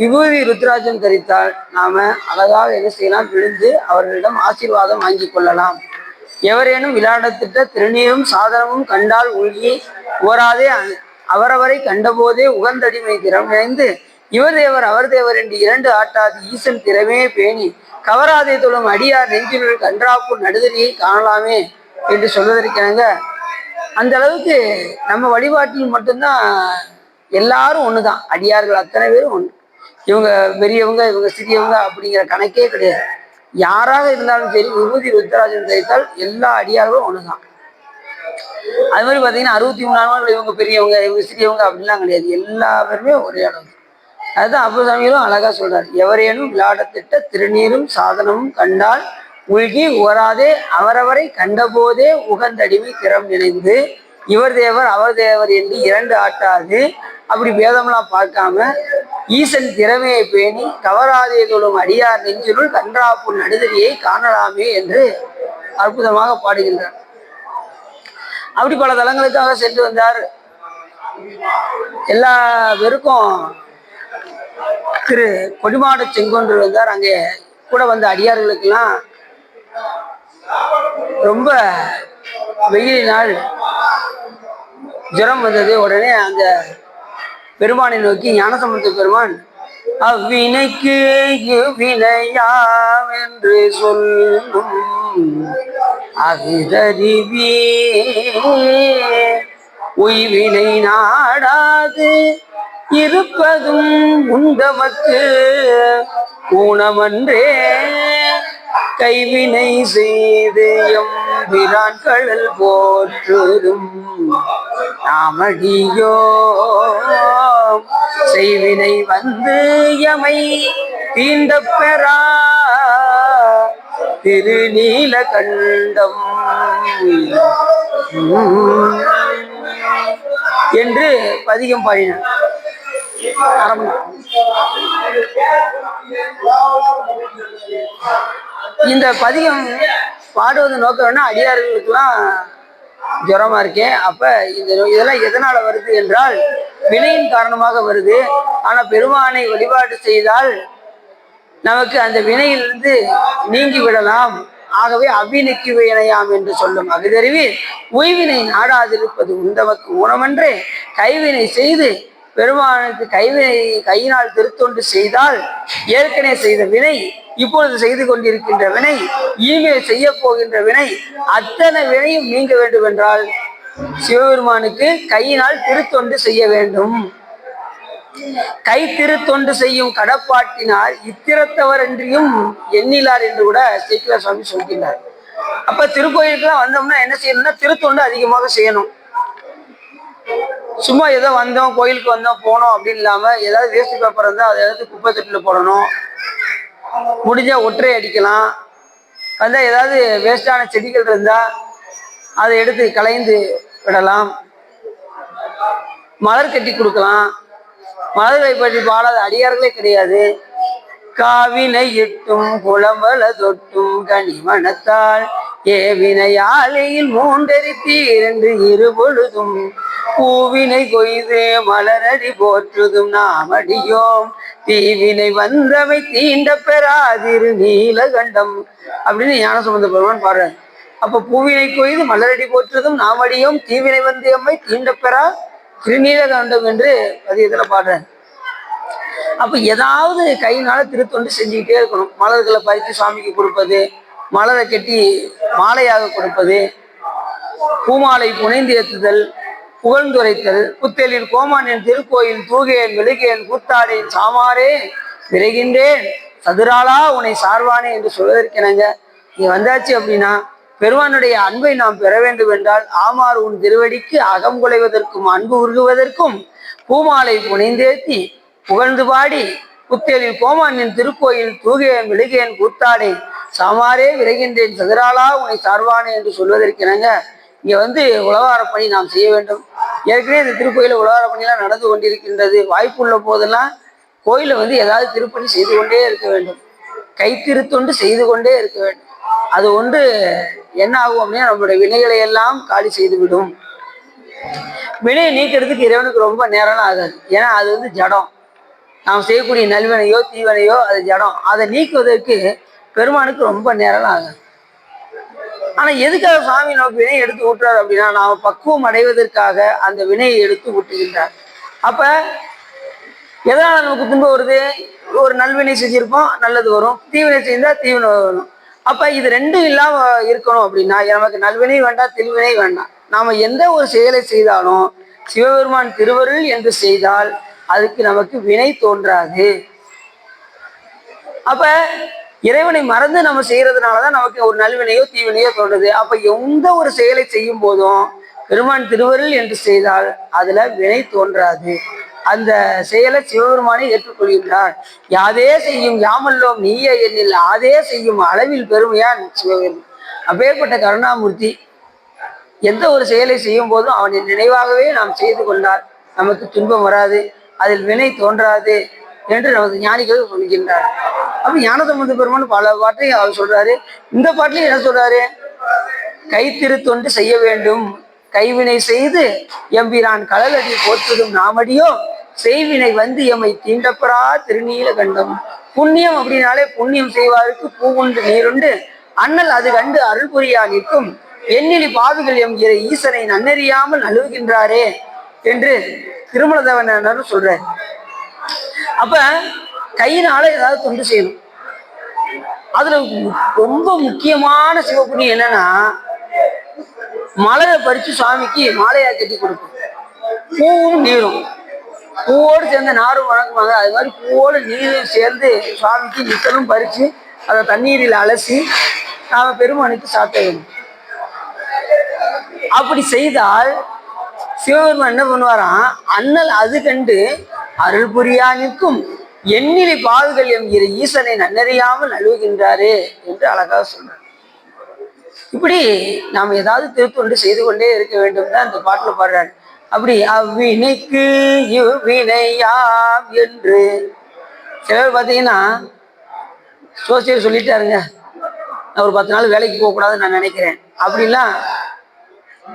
விபூதி ருத்ராட்சம் தரித்தால் நாம அழகாக என்ன செய்யலாம், விழுந்து அவர்களிடம் ஆசீர்வாதம் வாங்கி கொள்ளலாம். எவரேனும் விளையாடத்திட்ட திருநீரும் சாதனமும் கண்டால் உள்கி ஓராதே அவரவரை கண்டபோதே உகந்தடிமை திறம் நிறைந்து இவர் தேவர் அவர் தேவர் என்று 2 ஆட்டாது ஈசன் திறமே பேணி கவராதே தொழும் அடியார் நெஞ்சினுள் கன்றாப்பு நடுதலியை காணலாமே என்று சொல்வதற்காங்க. அந்த அளவுக்கு நம்ம வழிபாட்டில் மட்டும்தான் எல்லாரும் ஒண்ணுதான், அடியார்கள் அத்தனை பேரும் ஒண்ணு. இவங்க பெரியவங்க இவங்க சிறியவங்க அப்படிங்கிற கணக்கே கிடையாது. யாராக இருந்தாலும் சரி விபூதி ருத்ராட்சம் தரித்தால் எல்லா அடியார்களும் ஒண்ணுதான். அது மாதிரி பாத்தீங்கன்னா 63 நாள் இவங்க பெரியவங்க இவங்க சிறியவங்க அப்படிலாம் கிடையாது, எல்லா பேருமே ஒரே அளவு. அதுதான் அப்பர் சுவாமிகளும் அழகா சொல்றாரு, எவரேனும் விளையாடத்திட்ட திருநீரும் சாதனமும் கண்டால் உள்கி ஓராதே அவரவரை கண்டபோதே உகந்தடிமை திறம் நினைந்து இவர் தேவர் அவர் தேவர் என்று 2 ஆட்டாது அப்படி வேதம்லாம் பார்க்காம ஈசன் திறமையை பேணி கவராதே தொழும் அடியார் நெஞ்சினுள் கன்றாப்பு நடுதலியை காணலாமே என்று அற்புதமாக பாடுகின்றார். அப்படி பல தலங்களுக்காக சென்று வந்தார். எல்லா பேருக்கும் திரு கொடிமாட செங்கொன்று வந்தார். அங்கே கூட வந்த அடியார்களுக்கெல்லாம் ரொம்ப வெயிலினால் ஜுரம் வந்தது. உடனே அந்த பெருமானை நோக்கி ஞானசம்பந்த பெருமான் அவ்வினைக்கு வினையாம் என்று சொல்லும் அவிதறிவே உய்வினை நாடாது இருப்பதும் உண்டமக்கு ஊனமன்றே கைவினை செய்து எம்பிரான் கடல் போற்றுதும் நாமடியோ செய்வினை வந்து எமை தீண்ட பெறா திருநீல கண்டம் என்று பதிகம் பாடினார். இந்த பதிகம் பாடுவது நோக்கம் அடியார்களுக்கெல்லாம் ஜுரமா இருக்கேன். அப்ப இதெல்லாம் எதனால வருது என்றால் வினையின் காரணமாக வருது. ஆனா பெருமானை வழிபாடு செய்தால் நமக்கு அந்த வினையிலிருந்து நீங்கி விடலாம். ஆகவே அவ்வினைக்கு வினையாம் என்று சொல்லும் அகுதறிவி உய்வினை நாடாதிருப்பது உண்டவக்கு ஊனமன்றே கைவினை செய்து பெருமானுக்கு கையினால் திருத்தொண்டு செய்தால் ஏற்கனவே செய்த வினை, இப்பொழுது செய்து கொண்டிருக்கின்ற வினை, இனிமேல் செய்ய போகின்ற வினை, அத்தனை வினையும் நீங்க வேண்டும் என்றால் சிவபெருமானுக்கு கையினால் திருத்தொண்டு செய்ய வேண்டும். கை திருத்தொண்டு செய்யும் கடப்பாட்டினால் இத்திரத்தவர் என்றியும் எண்ணிலார் என்று கூட சேக்கிழார் சுவாமி சொல்கின்றார். அப்ப திருக்கோயிலுக்குலாம் வந்தோம்னா என்ன செய்யணும்னா திருத்தொண்டு அதிகமாக செய்யணும். சும்மா ஏதோ வந்தோம் கோயிலுக்கு வந்தோம் போனோம் அப்படின்னு இல்லாம ஏதாவது வேஸ்ட் பேப்பர் இருந்தால் அதை எடுத்து குப்பை தொட்டில போடணும். முடிஞ்சா ஒற்றை அடிக்கலாம். வந்தா ஏதாவது வேஸ்டான செடிகள் இருந்தா அதை எடுத்து களைந்து விடலாம். மலர் கட்டி கொடுக்கலாம். மலர்களை பற்றி பாடாத அடியார்களே கிடையாது. காவினை இட்டும் குளம்பல தொட்டும் கனிமணத்தால் ஏவினையாலையில் மூண்டெரித்தி இரண்டு இருபொழுதும் பூவினை கொய்து மலரடி போற்றுதும் நாமடியோம் தீவினை வந்தவை தீண்ட பெறாதிரு நீலகண்டம் அப்படின்னு ஞானசம்பந்த பெருமான் பாடுறாரு. அப்ப பூவினை கொய்து மலரடி போற்றுதும் நாமடியோம் தீவினை வந்து எம்மை தீண்ட பெறா திருநீலகண்டம் என்று பதியத்துல பாடுறாரு. அப்ப ஏதாவது கையினால திருத்தொண்டு செஞ்சுக்கிட்டே இருக்கணும். மலர்களை பறித்து சுவாமிக்கு கொடுப்பது, மலரை கட்டி மாலையாக கொடுப்பது, பூமாலை புனைந்து ஏற்றுதல், புகழ்ந்துரைத்தல், புத்தெழில் கோமானின் திருக்கோயில் தூகேன் வெளுகேன் கூத்தாடேன் சாமாரே விரைகின்றேன் சதுராளா உன்னை சார்வானே என்று சொல்வதற்கெனங்க இங்க வந்தாச்சு. அப்படின்னா பெருமானுடைய அன்பை நாம் பெற வேண்டும் என்றால் ஆமாறு உன் திருவடிக்கு அகம் குலைவதற்கும் அன்பு உருகுவதற்கும் பூமாலை புனைந்தேத்தி புகழ்ந்து பாடி புத்தேலில் கோமானின் திருக்கோயில் தூகேன் விழுகேன் கூத்தாடே சாமாரே விரைகின்றேன் சதுராளா உன்னை சார்வானே என்று சொல்வதற்கெனங்க இங்க உழவார பணி நாம் செய்ய வேண்டும். ஏற்கனவே இந்த திருக்கோயில உழவார பணியெல்லாம் நடந்து கொண்டிருக்கின்றது. வாய்ப்புள்ள போதெல்லாம் கோயில ஏதாவது திருப்பணி செய்து கொண்டே இருக்க வேண்டும். கைத்திருத்தொண்டு செய்து கொண்டே இருக்க வேண்டும். அது ஒன்று என்ன ஆகும் அப்படின்னா நம்மளுடைய வினைகளை எல்லாம் காலி செய்து விடும். வினையை நீக்கிறதுக்கு இறைவனுக்கு ரொம்ப நேரம்லாம் ஆகாது. ஏன்னா அது ஜடம். நாம் செய்யக்கூடிய நல்வினையோ தீவனையோ அது ஜடம். அதை நீக்குவதற்கு பெருமானுக்கு ரொம்ப நேரம்லாம் ஆகாது. ஆனா எதுக்காக சாமி நமக்கு வினையை எடுத்து ஊட்டுறாரு அப்படின்னா நாம பக்குவம் அடைவதற்காக அந்த வினையை எடுத்து ஊட்டுகின்றார். அப்ப எதனால நமக்கு துன்பம் வருது? ஒரு நல்வினை செஞ்சிருப்போம், நல்லது வரும். தீவினை செய்தா தீவினை வரும். அப்ப இது ரெண்டும் இல்லாம இருக்கணும் அப்படின்னா நமக்கு நல்வினை வேண்டாம், திருவினை வேண்டாம். நாம எந்த ஒரு செயலை செய்தாலும் சிவபெருமான் திருவருள் என்று செய்தால் அதுக்கு நமக்கு வினை தோன்றாது. அப்ப இறைவனை மறந்து நம்ம செய்யறதுனாலதான் நமக்கு ஒரு நல்வினையோ தீவினையோ தோன்றுது. அப்ப எந்த ஒரு செயலை செய்யும் போதும் பெருமான் திருவருள் என்று செய்தால் அதுல வினை தோன்றாது. அந்த செயலை சிவபெருமானை ஏற்றுக்கொள்கின்றார். யாதே செய்யும் யாமல்லோம் நீயே எண்ணில் அதே செய்யும் அளவில் பெருமையான் சிவபெருமான். அப்பேற்பட்ட கருணாமூர்த்தி எந்த ஒரு செயலை செய்யும் போதும் அவனின் நினைவாகவே நாம் செய்து கொண்டால் நமக்கு துன்பம் வராது, அதில் வினை தோன்றாது என்று நமது ஞானிகள் சொல்கின்றார். அப்ப ஞானசம்பந்த பெருமான் பல பாட்டையும் அவர் சொல்றாரு. இந்த பாட்டிலையும் என்ன சொல்றாரு? கைத்திருத்தொண்டு செய்ய வேண்டும், கைவினை செய்து எம்பிரான் கடலடி போற்றுதும் நாமடியோ செய்வினை வந்து எம்மை தீண்டப்பரா திருநீலகண்டம். புண்ணியம் அப்படின்னாலே புண்ணியம் செய்வாருக்கு பூவுண்டு நீருண்டு அண்ணல் அது கண்டு அருள் புரியா நிற்கும் எண்ணிலி பாவிகள் என்கிற ஈசனை நன்னறியாமல் நழுவுகின்றாரே என்று திருமலதேவன் சொல்றாரு. அப்ப கையினால ஏதாவது தொண்டு செய்யணும். அதுல ரொம்ப முக்கியமான சிவப்புண்ணியம் என்னன்னா மலரை பறிச்சு சுவாமிக்கு மாலையா கட்டி கொடுக்கும். பூவும் நீரும், பூவோடு சேர்ந்த நாரும் வணங்குவாங்க. அது மாதிரி பூவோடு நீரும் சேர்ந்து சுவாமிக்கு நித்தலும் பறித்து அதை தண்ணீரில் அலசி நாம பெருமானுக்கு சாத்த வேண்டும். அப்படி செய்தால் சிவபெருமான் என்ன பண்ணுவாராம், அண்ணல் அது கண்டு அருள் புரியா நிற்கும் எண்ணிலை பால்கள் என்கிற ஈசனை நன்னறியாமல் அழுகின்றாரே என்று அழகாக சொன்னார். இப்படி நாம் ஏதாவது திருத்தொண்டு செய்து கொண்டே இருக்க வேண்டும் தான் இந்த பாட்டுல பாடுறாரு. அப்படி அவ்வினைக்கு இவ்வினையாம் என்று சிலர் பார்த்தீங்கன்னா சோசியல் சொல்லிட்டாருங்க, நான் ஒரு 10 நாள் வேலைக்கு போகக்கூடாதுன்னு நான் நினைக்கிறேன், அப்படிலாம்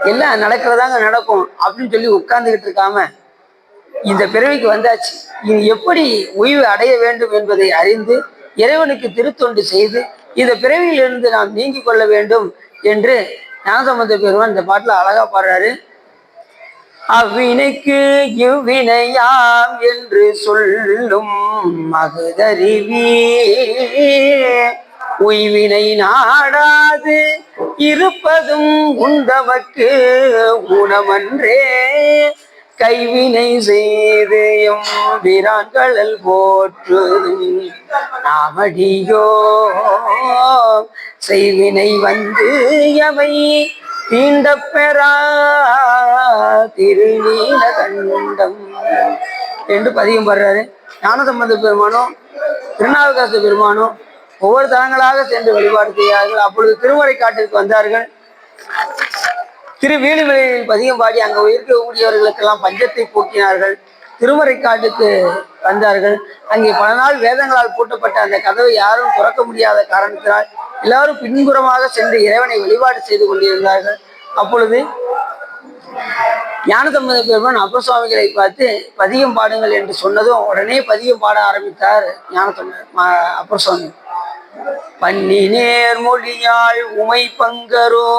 எல்லாம் நடக்கிறதாங்க நடக்கும் அப்படின்னு சொல்லி உட்கார்ந்துகிட்டு இருக்காம இந்த பிறவிக்கு வந்தாச்சு, இது எப்படி ஓய்வு அடைய வேண்டும் என்பதை அறிந்து இறைவனுக்கு திருத்தொண்டு செய்து இந்த பிறவியிலிருந்து நாம் நீங்கிக் கொள்ள வேண்டும் என்று ஞானசம்பந்த பெருமான் இந்த பாட்டுல அழகா பாடுறாரு. அவ்வினைக்கு இவ்வினையாம் என்று சொல்லும் மகுதறிவி உய்வினை நாடாது இருப்பதும் உண்டவர்க்கு ஊனமன்றே கைவினை செய்து எம்பிரான்களல் போற்றுதும் நாமடியோ செய்வினை வந்து எவை தீண்ட பெறா திருநீல கண்டம் என்று பதிகம் பாடுறாரு. ஞானசம்பந்த பெருமானும் திருநாவுக்கரசு பெருமானும் ஒவ்வொரு தலங்களாக சென்று வழிபாடு செய்தார்கள். அப்பொழுது திருமறைக்காட்டிற்கு வந்தார்கள். திருவேலுமலையில் பதிகம் பாடி அங்கே இருக்கக்கூடியவர்களுக்கெல்லாம் பஞ்சத்தை போக்கினார்கள். திருமறைக்காட்டுக்கு வந்தார்கள். அங்கே பல நாள் வேதங்களால் பூட்டப்பட்ட அந்த கதவை யாரும் திறக்க முடியாத காரணத்தினால் எல்லாரும் பின்புறமாக சென்று இறைவனை வழிபாடு செய்து கொண்டிருந்தார்கள். அப்பொழுது ஞானசம்பந்த பெருமான் அப்பர் சுவாமிகளை பார்த்து பதிகம் பாடுங்கள் என்று சொன்னதும் உடனே பதிகம் பாட ஆரம்பித்தார் அப்பர் சுவாமி. பன்னி நேர் மொழியாள் உமை பங்கரோ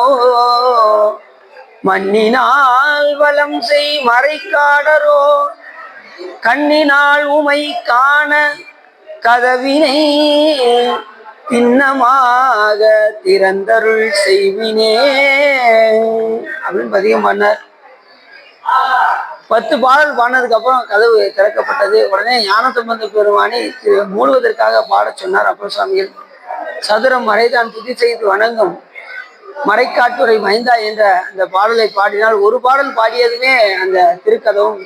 மண்ணினால் வலம் செய் மறைக்காடரோ கண்ணினால் உமை காண கதவினை திண்ணமாக திறந்தருள் செய்வினே அப்படின்னு பதிகம் பண்ணார். 10 பாடல் பாடினதுக்கு அப்புறம் கதவு திறக்கப்பட்டது. உடனே ஞானசம்பந்த பெருமானை மூடுவதற்காக பாட சொன்னார் அப்பர் சுவாமிகள். சதுரம் மறைதான் துதி செய்து வணங்கும் மறைக்காட்டுரை மைந்தா என்ற அந்த பாடலை பாடினால் ஒரு பாடல் பாடியதுமே அந்த திருக்கதவும்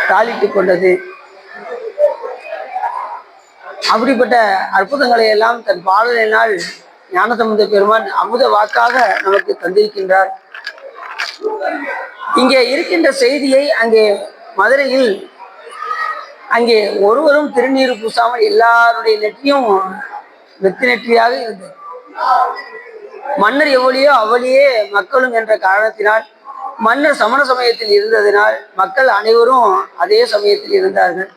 தாளிட்டு கொண்டது. அப்படிப்பட்ட அற்புதங்களை எல்லாம் தன் பாடலினால் ஞானசம்பந்த பெருமான் அமுத வாக்காக நமக்கு தந்திருக்கின்றார். இங்கே இருக்கின்ற செய்தியை அங்கே மதுரையில் அங்கே ஒருவரும் திருநீர் பூசாமல் எல்லாருடைய நெற்றியும் வெற்றி நெற்றியாக இருந்தது. மன்னர் எவ்வளியோ அவளியே மக்களும் என்ற காரணத்தினால் மன்னர் சமண சமயத்தில் இருந்ததினால் மக்கள் அனைவரும் அதே சமயத்தில் இருந்தார்கள்.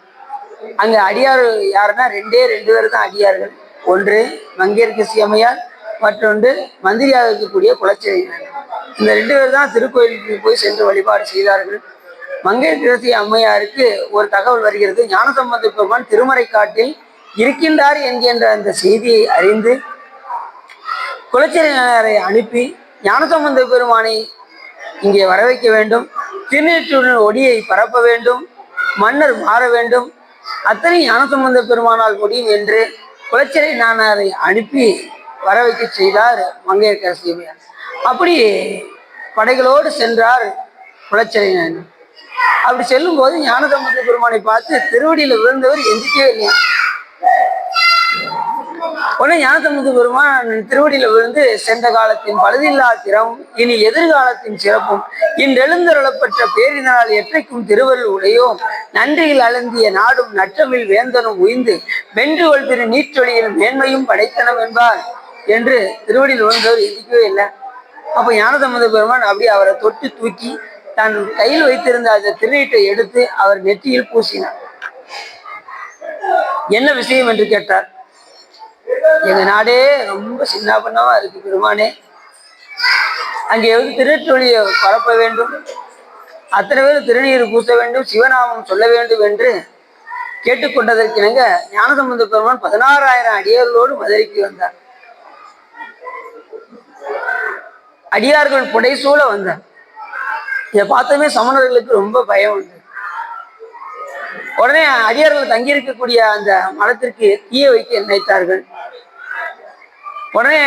அங்க அடியார் யாருன்னா 2 பேர் தான் அடியார்கள். ஒன்று மங்கையர்க்கரசி அம்மையார், மற்றொன்று மந்திரியாக இருக்கக்கூடிய குலச்சிறையினர். இந்த 2 பேர் தான் திருக்கோயிலுக்கு போய் சென்று வழிபாடு செய்தார்கள். மங்கையர்க்கரசி அம்மையாருக்கு ஒரு தகவல் வருகிறது. ஞானசம்பந்த பெருமான் திருமறைக்காட்டில் இருக்கின்றார் என்கின்ற அந்த செய்தியை அறிந்து குலச்சிறையினரை அனுப்பி ஞானசம்பந்த பெருமானை இங்கே வர வைக்க வேண்டும், திருநீற்றுடன் ஒடியை பரப்ப வேண்டும், மன்னர் மாற வேண்டும், அத்தனை ஞானசம்பந்த பெருமானால் முடியும் என்று குலச்சிறை நானாரை அனுப்பி வர வைக்க செய்தார் மங்கையர்க்கரசி அம்மையார். அப்படி படைகளோடு சென்றார் குலச்சிறை நாயனார். அப்படி செல்லும் போது ஞானசம்பந்த பெருமானை பார்த்து திருவடியில் விழுந்தவர் எந்திக்கவே இல்லையா. உடனே ஞானசம்பந்த பெருமான் திருவடியில விழுந்து சென்ற காலத்தின் பழுதில்லா திறமும் இனி எதிர்காலத்தின் சிறப்பும் இன்றெழுந்தருளப்பட்ட பேரினால் எற்றைக்கும் திருவருள் உடையோம் நன்றியில் அழுந்திய நாடும் நற்றமிழ் வேந்தனும் உய்ந்து வென்றுகொள் திரு நீற்றொழியில் மேன்மையும் படைத்தனம் என்பார் என்று திருவடியில் விழுந்தவர் எதிக்கவே இல்லை. அப்ப ஞானசம்பந்த பெருமான் அப்படி அவரை தொட்டு தூக்கி தன் கையில் வைத்திருந்த அந்த திருநீட்டை எடுத்து அவர் நெற்றியில் பூசினார். என்ன விஷயம் என்று கேட்டார். எங்க நாடே ரொம்ப சின்ன பண்ணவா இருக்கு பெருமானே, அங்கே திருநெற்றொழியை பரப்ப வேண்டும், அத்தனை பேர் திருநீர் பூச வேண்டும், சிவநாமம் சொல்ல வேண்டும் என்று கேட்டுக்கொண்டதற்கிணங்க ஞானசம்பந்த பெருமான் 16,000 அடியார்களோடு மதுரைக்கு வந்தார். அடியார்கள் புடைசூழ வந்தார். இதை பார்த்ததுமே சமணர்களுக்கு ரொம்ப பயம் உண்டு. உடனே அடியார்கள் தங்கியிருக்கக்கூடிய அந்த மடத்திற்கு தீய வைக்க நினைத்தார்கள். உடனே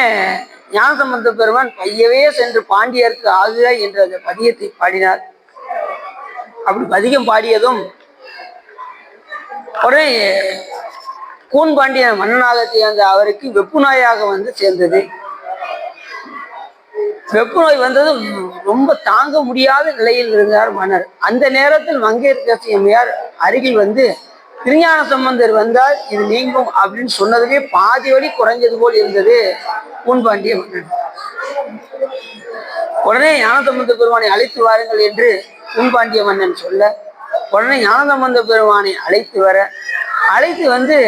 ஞானசம்பந்த பெருமான் பையவே சென்று பாண்டியருக்கு ஆகுக என்ற அந்த பதியத்தை பாடினார். அப்படி பதிகம் பாடியதும் உடனே கூன் பாண்டிய மன்னனாக சேர்ந்த அவருக்கு வெப்பு நோயாக வந்து சேர்ந்தது. வெப்பு நோய் வந்தது ரொம்ப தாங்க முடியாத நிலையில் இருந்தார் மன்னர். அந்த நேரத்தில் மங்கையர்க்கரசி அம்மையார் அருகில் வந்து திருஞான சம்பந்தர் வந்தால் இது நீங்கும் அப்படின்னு சொன்னதுமே பாதி வழி குறைஞ்சது போல் இருந்தது கூன்பாண்டிய மன்னன். உடனே ஞானசம்பந்த பெருமானை அழைத்து வாருங்கள் என்று கூன்பாண்டிய மன்னன் சொல்ல, உடனே ஞானசம்பந்த பெருமானை அழைத்து வந்து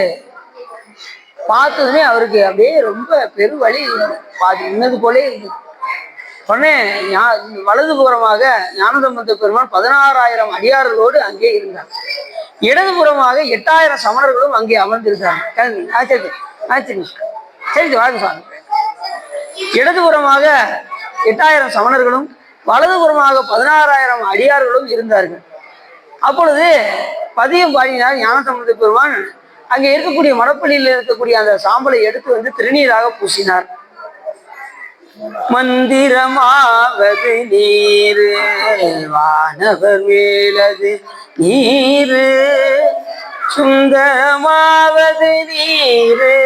பார்த்ததுமே அவருக்கு அப்படியே ரொம்ப பெருவழி பாதி இன்னது போலே இருந்தது. உடனே வலதுபுறமாக ஞானசம்பந்த பெருமான் 16,000 அடியார்களோடு அங்கே இருந்தார். இடதுபுறமாக 8,000 சமணர்களும் அங்கே அமர்ந்திருக்கிறாங்க. சரி வாழ்க்கை சாமி. இடதுபுறமாக 8,000 சமணர்களும் வலதுபுறமாக 16,000 அடியார்களும் இருந்தார்கள். அப்பொழுது பதியம் பாடினார் ஞானசம்பந்த பெருமான். அங்கே இருக்கக்கூடிய மடப்பள்ளியில் இருக்கக்கூடிய அந்த சாம்பலை எடுத்து வந்து திருநீராக பூசினார். மந்திரமாவது நீரு வானவர் வேலது நீரு சுந்தரமாவது நீரு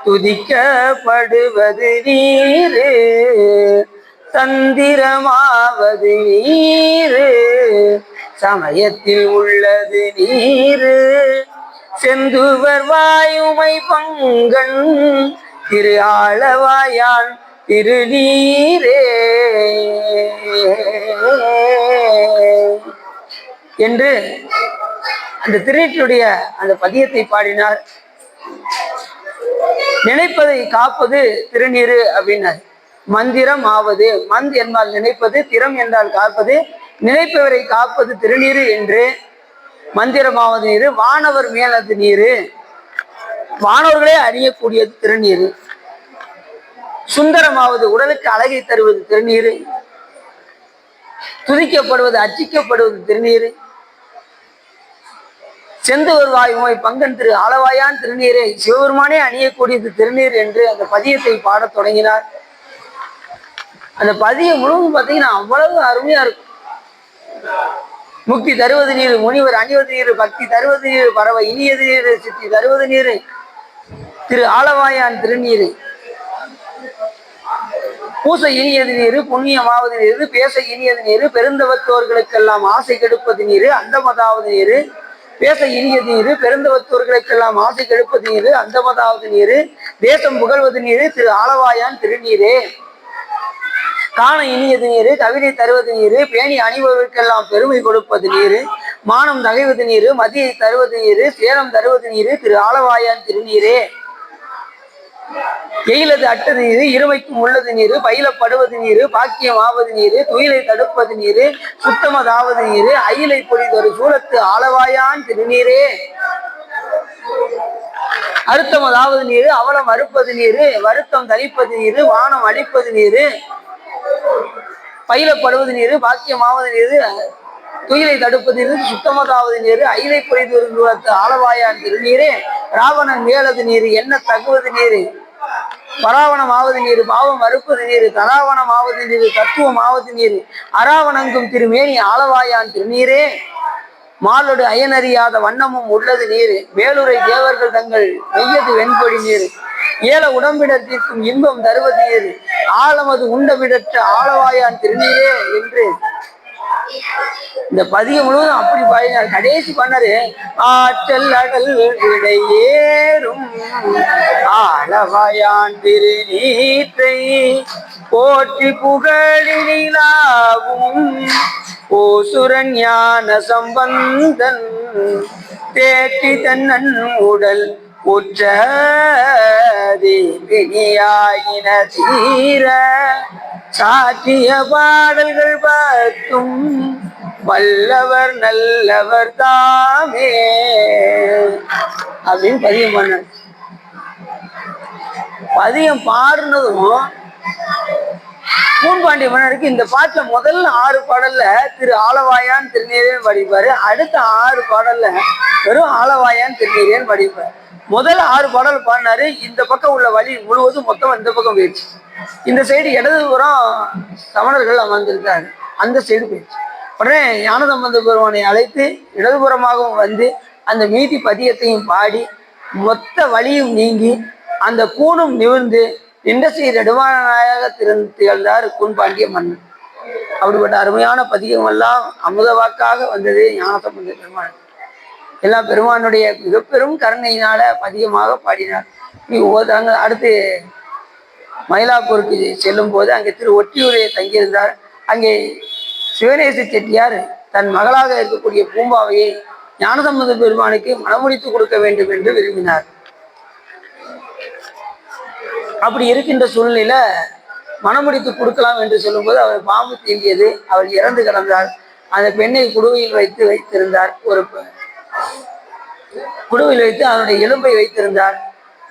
துதிக்கப்படுவது நீரு தந்திரமாவது நீரு சமயத்தில் உள்ளது நீரு செந்துவர் வாயுமை பங்கன் திரு ஆளவாயான் திருநீரே என்று அந்த திருநீற்றுடைய அந்த பதியத்தை பாடினார். நினைப்பதை காப்பது திருநீரு அப்படின்னார். மந்திரம் ஆவது, மந்த் என்றால் நினைப்பது, திறம் என்றால் காப்பது, நினைப்பவரை காப்பது திருநீரு என்று மந்திரமாவது நீரு. வானவர் மேலது நீரு, வானவர்களே அறியக்கூடியது திருநீரு. சுந்தரமாவது உடலுக்கு அழகை தருவது திருநீரு. துதிக்கப்படுவது அர்ச்சிக்கப்படுவது திருநீரு. செந்துவர் வாயுமை பங்கன் திரு ஆளவாயான் திருநீரை சிவபெருமானே அணியக்கூடியது திருநீர் என்று அந்த பதியத்தை பாடத் தொடங்கினார். அந்த பதியம் முழுவதும் பார்த்தீங்கன்னா அவ்வளவு அருமையா இருக்கும். முக்தி தருவது நீர், முனிவர் அணிவது நீர், பக்தி தருவது நீர், பறவை இனியது நீர், சித்தி தருவது நீர், திரு ஆளவாயான் திருநீரு. பூசை இனியது நீரு, புண்ணியமாவது நீரு, பேச இனியது நீரு, பெருந்தவத்தோர்களுக்கெல்லாம் ஆசை கெடுப்பது நீரு, அந்தமதாவது நீரு. பேச இனியது நீரு, பெருந்தவத்தோர்களுக்கெல்லாம் ஆசை கெடுப்பது நீரு, அந்தமதாவது நீரு, தேசம் புகழ்வது நீரு, திரு ஆளவாயான் திருநீரே. காண இனியது நீரு, கவிதை தருவது நீரு, பேணி அணிபவர்களுக்கெல்லாம் பெருமை கொடுப்பது நீரு, மானம் நகைவது நீரு, மதியை தருவது நீரு, சேலம் தருவது நீரு, திரு ஆளவாயான் திருநீரே. எயிலது அட்டது நீரு, இருமைக்கும் உள்ளது நீரு, பயிலப்படுவது நீரு, பாக்கியம் ஆவது நீரு, துயிலை தடுப்பது நீரு, சுத்தமதாவது நீரு, அயிலை பொழிதொரு சூலத்து ஆளவாயான் திருநீரே. அறுத்தமதாவது நீரு, அவலம் அறுப்பது நீரு, வருத்தம் தணிப்பது நீரு, வானம் அழிப்பது நீரு, பயிலப்படுவது நீரு, பாக்கியமாவது நீரு, துயிலை தடுப்பது நீரு, சுத்தமதாவது நீரு, அயிலை பொழிதொரு சூலத்து ஆளவாயான் திருநீரே. ராவணன் மேலது நீரு, என்ன தகுவது நீரு, பராவணம் ஆவது நீரு, பாவம் அறுப்பது நீரு, தராவணம் ஆவது நீரு, தத்துவம் ஆவது நீரு, அராவணங்கும் திருமேனி ஆளவாயான் திருநீரே. மாலோடு அயனறியாத வண்ணமும் உள்ளது நீரு, வேலுரை தேவர்கள் தங்கள் மெய்யது வெண்பொடி நீரு, ஏல உடம்பிடத்திற்கும் இன்பம் தருவது நீரு, ஆழமது உண்டமிடற்ற ஆளவாயான் திருநீரே என்று இந்த பதிகம் முழுவதும் அப்படி பாடினார். கடைசி பண்ணாரு, ஆற்றல் அடல் விடையேறும் ஆளவாயான் திருநீற்றை போற்றி புகழிலாவும் ஓசுரன் ஞான சம்பந்தன் தேற்றி தன்னன் உடல் உற்ற பிணியாயின தீர சாற்றிய பாடல்கள் பார்த்தும் வல்லவர் நல்லவர் தாமே அப்படின்னு பதியம் பண்ண. பதியம் பாடுனதும் கூன்பாண்டிய மன்னருக்கு இந்த பாட்டுல முதல் 6 பாடல்ல திரு ஆலவாயான் திருநீரேன் படிப்பாரு. அடுத்த 6 பாடல்ல வெறும் ஆலவாயான் திருநீரேன் படிப்பார். முதல் 6 பாடல் பாடினாரு. இந்த பக்கம் உள்ள வழி முழுவதும் மொத்தம் இந்த பக்கம் போயிடுச்சு. இந்த சைடு இடதுபுறம் சமணர்கள் அமர்ந்திருக்காங்க, அந்த சைடு போயிடுச்சு. உடனே ஞானசம்பந்த பெருமானை அழைத்து இடதுபுறமாகவும் வந்து அந்த மீதி பதியத்தையும் பாடி மொத்த வழியும் நீங்கி அந்த கூணும் நிமிர்ந்து நின்ற ஸ்ரீ நெடுமானாக திகழ்ந்தார் கூன்பாண்டிய மன்னன். அப்படிப்பட்ட அருமையான பதிகம் எல்லாம் அமுத வாக்காக வந்தது ஞானசம்பந்த பெருமான். எல்லா பெருமானுடைய மிக பெரும் கருணையினால பதிகமாக பாடினார். ஒவ்வொருத்தங்க அடுத்து மயிலாப்பூருக்கு செல்லும் போது அங்கே திரு ஒற்றியூரை தங்கியிருந்தார். அங்கே சிவநேச செட்டியார் தன் மகளாக இருக்கக்கூடிய பூம்பாவையை ஞானசம்பந்த பெருமானுக்கு மனமுடித்து கொடுக்க வேண்டும் என்று விரும்பினார். அப்படி இருக்கின்ற சூழ்நிலையில மனமுடித்து கொடுக்கலாம் என்று சொல்லும்போது அவர் பாம்பு தீண்டியது, அவர் இறந்து கிடந்தார். அந்த பெண்ணை குடுவையில் வைத்திருந்தார். ஒரு குடுவையில் வைத்து அவனுடைய எலும்பை வைத்திருந்தார்.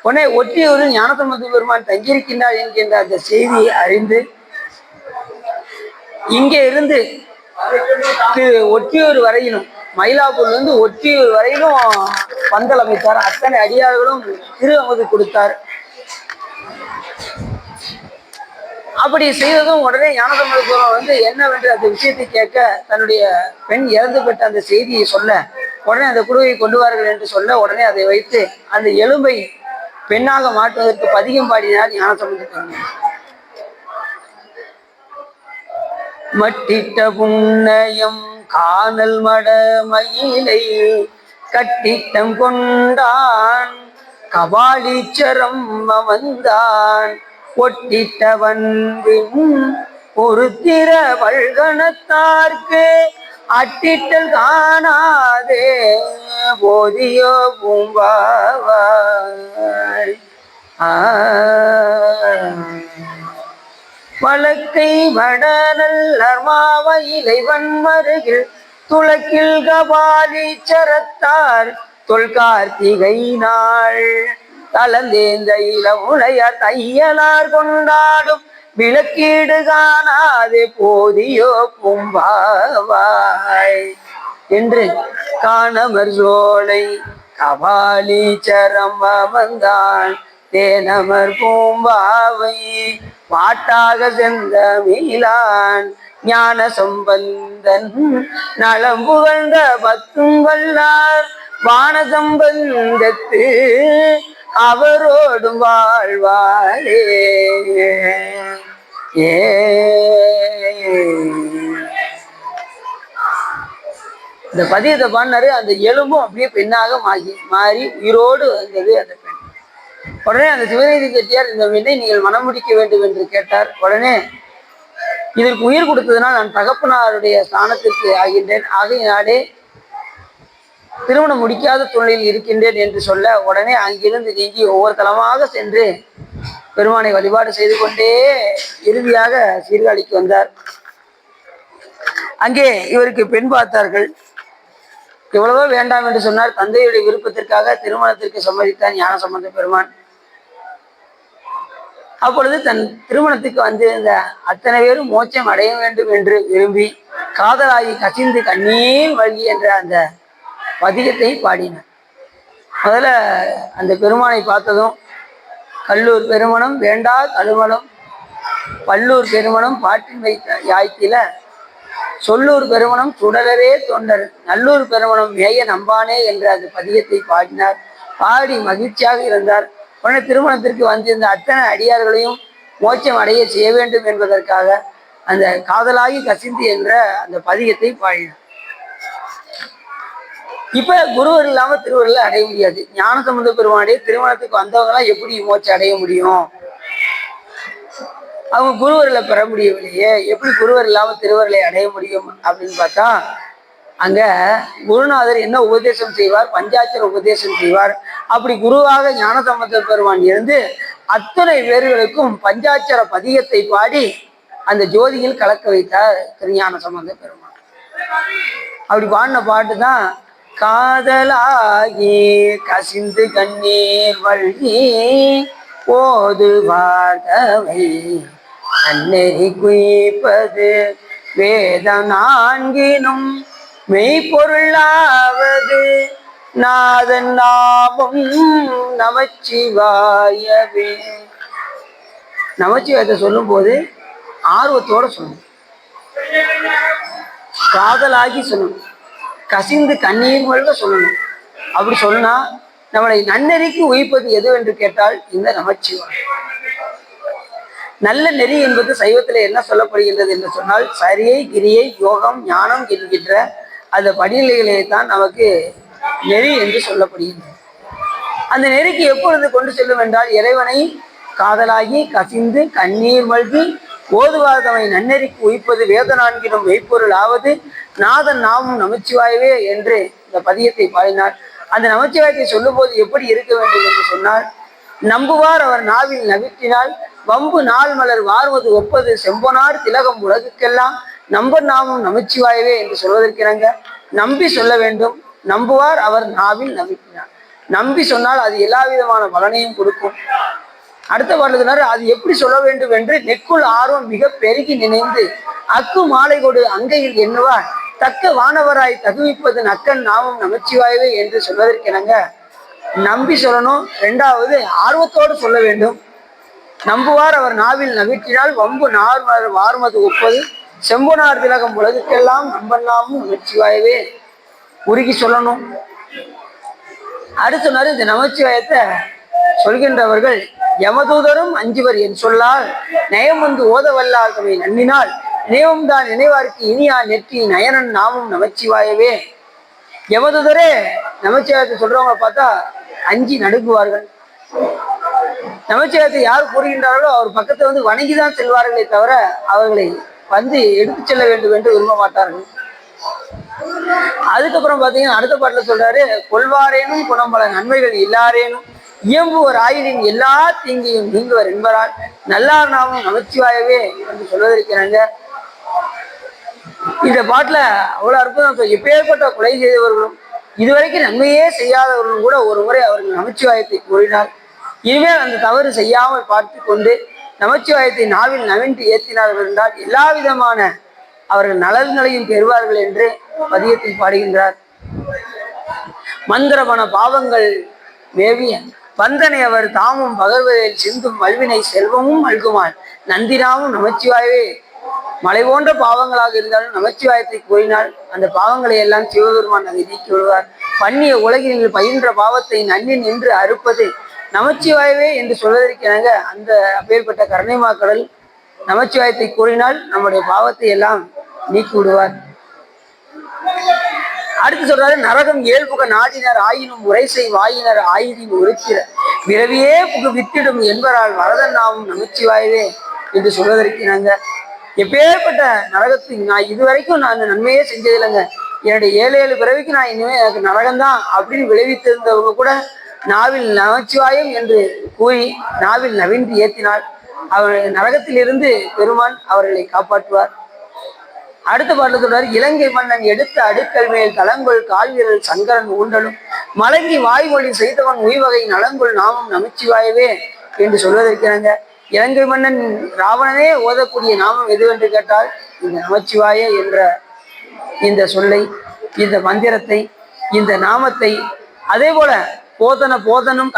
உடனே ஒற்றியூரில் ஞானசம்பந்த பெருமான் தங்கியிருக்கின்றார் என்கின்ற அந்த செய்தியை அறிந்து இங்கே இருந்து ஒற்றியூர் வரையிலும், மயிலாப்பூர்லேருந்து ஒற்றியூர் வரையிலும் பந்தல் அமைத்தார். அத்தனை அடியார்களும் திரு அமுது கொடுத்தார். அப்படி செய்ததும் உடனே ஞானசம்பந்த பெருமான் என்னவென்று அந்த விஷயத்தை கேட்க, தன்னுடைய பெண் இறந்து பெற்ற அந்த செய்தியை சொல்ல, உடனே அந்த குருவை கொண்டு வார்கள் என்று சொல்ல, உடனே அதை வைத்து அந்த எலும்பை பெண்ணாக மாற்றுவதற்கு பதிகம் பாடினார் ஞானசம்பந்த பெருமான். மட்டிட்ட புன்னயம் காணல் மட மயிலை கட்டிட்டம் கொண்டான் கபாலீச்சரம் வந்தான் ஒட்டிட்டவன் ஒரு திற வல்கணத்தார்க்கு அட்டிட்டல் காணாதே போதியோ பூம்பாவாய். வழக்கை வடநல்லர் மாவயிலை வன்மருகில் துளக்கில் கபாலீச்சரத்தார் தொல்கார்த்திகை நாள் தளந்தேந்த இளமுலையார் தையலார் கொண்டாடும் விளக்கீடு காணாதே போதியோ பூம்பாவாய் என்று காணமர் சோலை கபாலீச்சரம் வந்தான் தேனமர் பூம்பாவை பாட்டாக சென்ற மீளான் ஞான சம்பந்தன் நலம் புகழ்ந்த பத்தும் வல்லார் வான சம்பந்தத்து அவரோடும் வாழ்வாரே. இந்த பதியத்தை பாடினாரு. அந்த எலும்பும் அப்படியே பெண்ணாக மாறி உயிரோடு வந்தது அந்த பெண். உடனே அந்த சிவநேச செட்டியார் இந்த பெண்ணை நீங்கள் மனம் முடிக்க வேண்டும் என்று கேட்டார். உடனே இதற்கு உயிர் கொடுத்ததுனால் நான் தகப்பனாருடைய ஸ்தானத்திற்கு ஆகின்றேன், ஆகையினாலே திருமணம் முடிக்காத சூழ்நிலையில் இருக்கின்றேன் என்று சொல்ல, உடனே அங்கிருந்து நீங்கி ஒவ்வொரு தலமாக சென்று பெருமானை வழிபாடு செய்து கொண்டே இறுதியாக சீர்காழிக்கு வந்தார். அங்கே இவருக்கு பெண் பார்த்தார்கள். எவ்வளவோ வேண்டாம் என்று சொன்னார். தந்தையுடைய விருப்பத்திற்காக திருமணத்திற்கு சம்மதித்தார் ஞானசம்பந்த பெருமான். அப்பொழுது தன் திருமணத்துக்கு வந்திருந்த அத்தனை பேரும் மோட்சம் அடைய வேண்டும் என்று விரும்பி காதலாகி கசிந்து கண்ணீர் வழி என்ற அந்த பதிகத்தை பாடினார். முதல்ல அந்த பெருமானை பார்த்ததும் கல்லூர் பெருமணம் வேண்டா கழுமணம் பல்லூர் பெருமணம் பாட்டின் வைத்த யாய்த்தில சொல்லூர் பெருமணம் சுடலரே தொண்டர் நல்லூர் பெருமணம் மேய நம்பானே என்ற அந்த பதிகத்தை பாடினார். பாடி மகிழ்ச்சியாக இருந்தார். உடனே திருமணத்திற்கு வந்திருந்த அத்தனை அடியார்களையும் மோட்சம் அடைய செய்ய வேண்டும் என்பதற்காக அந்த காதலாகி கசிந்து என்ற அந்த பதிகத்தை பாடினார். இப்ப குருவர் இல்லாம திருவருளை அடைய முடியாது. ஞானசம்பந்த பெருமானுடைய திருமணத்துக்கு வந்தவங்களாம் எப்படி மோட்சம் அடைய முடியும்? அவங்க குருவர்களை பெற முடியவில்லையே, எப்படி குருவர் இல்லாம திருவருளை அடைய முடியும் அப்படின்னு பார்த்தா, அங்க குருநாதர் என்ன உபதேசம் செய்வார்? பஞ்சாட்சர உபதேசம் செய்வார். அப்படி குருவாக ஞானசம்பந்த பெருமான் இருந்து அத்தனை பேர்களுக்கும் பஞ்சாட்சர பதிகத்தை பாடி அந்த ஜோதியில் கலக்க வைத்தார் திருஞான சம்பந்த பெருமான். அப்படி பாடின பாட்டு தான் காதலாகி கசிந்து கண்ணீர் வழி போது வாழவை நன்னெறி குய்ப்பது வேதம் நான்கினும் மெய்ப்பொருளாவது நாதன் நாமம் நமச்சிவாயவே. நமச்சிவாயத்தை சொல்லும் போது ஆர்வத்தோட சொல்லணும், காதலாகி சொல்லணும், கசிந்து கண்ணீர் மல்க சொல்லணும். அப்படி சொன்னா நம்மளை நன்னெறிக்கு உயிப்பது எது என்று கேட்டால் இந்த நமச்சிவாயம். நல்ல நெறி என்பது சைவத்துல என்ன சொல்லப்படுகின்றது என்று சொன்னால் சரியை, கிரியை, யோகம், ஞானம் என்கின்ற அந்த படிநிலைகளே தான் நமக்கு நெறி என்று சொல்லப்படுகின்றது. அந்த நெறிக்கு எப்பொழுது கொண்டு செல்லும் என்றால் இறைவனை காதலாகி கசிந்து கண்ணீர் மல்கி ஓதுவாதமை நன்னெறிக்கு உயிப்பது வேத நான்கினும் மெய்ப்பொருள் ஆவது நாதன் நாமும் நமச்சிவாயவே என்று இந்த பதியத்தை பாடினார். அந்த நமச்சிவாயத்தை சொல்லும் போது எப்படி இருக்க வேண்டும் என்று சொன்னால், நம்புவார் அவர் நாவில் நவிற்றினால் வம்பு நாள் மலர் வார்வது ஒப்பது செம்பொனார் திலகம் உலகுக்கெல்லாம் நம்பர் நாமும் நமச்சிவாயவே என்று சொல்வதற்கிறங்க நம்பி சொல்ல வேண்டும். நம்புவார் அவர் நாவில் நவிற்றினார். நம்பி சொன்னால் அது எல்லா விதமான பலனையும் கொடுக்கும். அடுத்த பாடலுக்குனாரு அது எப்படி சொல்ல வேண்டும் என்று நெக்குள் ஆர்வம் மிக பெருகி நினைந்து அக்கு மாலை கொடு அங்கையில் எண்ணுவார் தக்க வானவராய் தகுவிப்பது நக்கன் நாமும் நமச்சிவாயவே என்று சொல்வதற்கெனங்க நம்பி சொல்லணும். ரெண்டாவது ஆர்வத்தோடு சொல்ல வேண்டும். நம்புவார் அவர் நாவில் நவிற்றினால் வம்பு நார் வார்மது ஒப்பது செம்பொனார் திலகம் உலகுக்கெல்லாம் நம்பன் நாமும் நமச்சிவாயவே உருகி சொல்லணும். அடுத்த சொன்னாரு இந்த நமச்சிவாயத்தை சொல்கின்றவர்கள் யமதூதரும் அஞ்சுவர் என் சொல்லால் நயம் வந்து ஓத வல்லார் தம்மை நன்னினால் நினைவும் தான் நினைவார்க்கு இனியா நெற்றி நயனன் நாமும் நமச்சிவாயவே. யமதூதரே நமச்சிவாயத்தை சொல்றவங்களை பார்த்தா அஞ்சி நடுங்குவார்கள். நமச்சிவாயத்தை யார் கூறுகின்றார்களோ அவர் பக்கத்தை வந்து வணங்கிதான் செல்வார்களே தவிர அவர்களை வந்து எடுத்து செல்ல வேண்டும் என்று விரும்ப மாட்டார்கள். அதுக்கப்புறம் பாத்தீங்கன்னா அடுத்த பாட்டுல சொல்றாரு, கொள்வாரேனும் குணம் பல நன்மைகள் இல்லாரேனும் இயம்புவர் ஆயிலின் எல்லா தீங்கையும் நீங்குவர் என்பதால் நல்லார் நாமும் நமச்சிவாயவே என்று சொல்வதற்கிறாங்க. இந்த பாட்டுல அவ்வளவு அற்புதம். எப்பேற்பட்ட கொலை செய்தவர்களும் இதுவரைக்கும் நன்மையே செய்யாதவர்களும் கூட ஒரு முறை அவர்கள் நமச்சிவாயத்தை கூறினார். இனிமேல் அந்த தவறு செய்யாமல் பார்த்து கொண்டு நமச்சிவாயத்தை நாவில் நவின்று ஏற்றினார்கள் என்றால் எல்லா விதமான அவர்கள் நலன்களையும் பெறுவார்கள் என்று பதியத்தில் பாடுகின்றார். மந்திரமன பாவங்கள் மேவிய வந்தனை அவர் தாமும் பகர்வதில் சிந்தும் மல்வினை செல்வமும் அல்குமான் நந்தினாமும் நமச்சிவாயவே. மலை போன்ற பாவங்களாக இருந்தாலும் நமச்சிவாயத்தை கூறினால் அந்த பாவங்களை எல்லாம் சிவபெருமான் அதை நீக்கி விடுவார். பண்ணிய உலகில் பயின்ற பாவத்தை நன்னின் நின்று அறுப்பது நமச்சிவாயவே என்று சொல்வதற்கெனங்க அந்த அப்பேற்பட்ட கருணைமாக்கடல் நமச்சிவாயத்தை கூறினால் நம்முடைய பாவத்தை எல்லாம் நீக்கி விடுவார். அடுத்து சொல்றாரு, நரகம் ஏழ்புக நாடினர் ஆயினும் உரைசை வாயினர் ஆயுதின் உரைக்கிற விரவியே புகு வித்திடும் என்பதால் வரதன் நாமும் நமச்சிவாயவே என்று சொல்வதற்கு நாங்க எப்பேற்பட்ட நரகத்துக்கு நான் இதுவரைக்கும் நான் அந்த நன்மையே செஞ்சதில்லைங்க, என்னுடைய 7 பிறவிக்கு நான் இனிமே எனக்கு நரகம்தான் அப்படின்னு விளைவித்திருந்தவங்க கூட நாவில் நமச்சிவாயம் என்று கூறி நாவில் நவின்று ஏற்றினாள் அவர்கள் நரகத்திலிருந்து பெருமான் அவர்களை காப்பாற்றுவார். அடுத்த பாட்டு சொல்றாரு, இலங்கை மன்னன் எடுத்த அடுக்கல் மேல் தலங்கொள் கால்வீரல் சங்கரன் ஊண்டலும் மலங்கி வாய்மொழி செய்தவன் உய்வகை நலங்கொள் நாமும் நமச்சிவாயவே என்று சொல்வதற்கிறாங்க. இலங்கை மன்னன் ராவணனே ஓதக்கூடிய நாமம் எதுவென்று கேட்டால் இந்த நமச்சிவாய என்ற இந்த சொல்லை, இந்த மந்திரத்தை, இந்த நாமத்தை, அதே போல போதனும்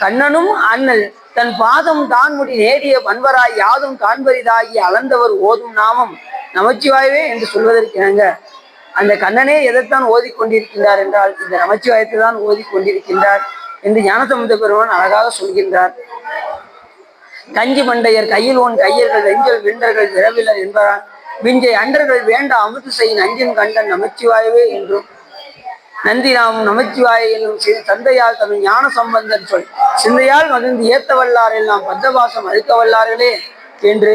கண்ணனும் அண்ணல் தன் பாதம் தான் முடி நேடிய பண்பராய் யாதும் காண்பரிதாகி அளந்தவர் ஓதும் நாமம் நமச்சிவாயவே என்று சொல்வதற்கிணங்க அந்த கண்ணனே எதைத்தான் ஓதிக்கொண்டிருக்கின்றார் என்றால் இந்த நமச்சிவாயத்தை தான் ஓதிக்கொண்டிருக்கின்றார் என்று ஞானசம்பந்த பெருமான் அழகாக சொல்கின்றார். கஞ்சி மண்டையர் கையில் ஒன் கையர்கள் வெஞ்சல் விண்டர்கள் இரவிலர் என்பதால் விஞ்சை அண்டர்கள் வேண்ட அமுது செய் நஞ்சின் கண்டன் நமச்சிவாயவே என்றும் நந்தி நாமும் நமச்சிவாய என்னும் தந்தையால் தமிழ் ஞான சம்பந்தன் சொல் சிந்தையால் மகிழ்ந்து ஏத்த வல்லார் எல்லாம் பஞ்சபாசம் அழிக்க வல்லார்களே என்று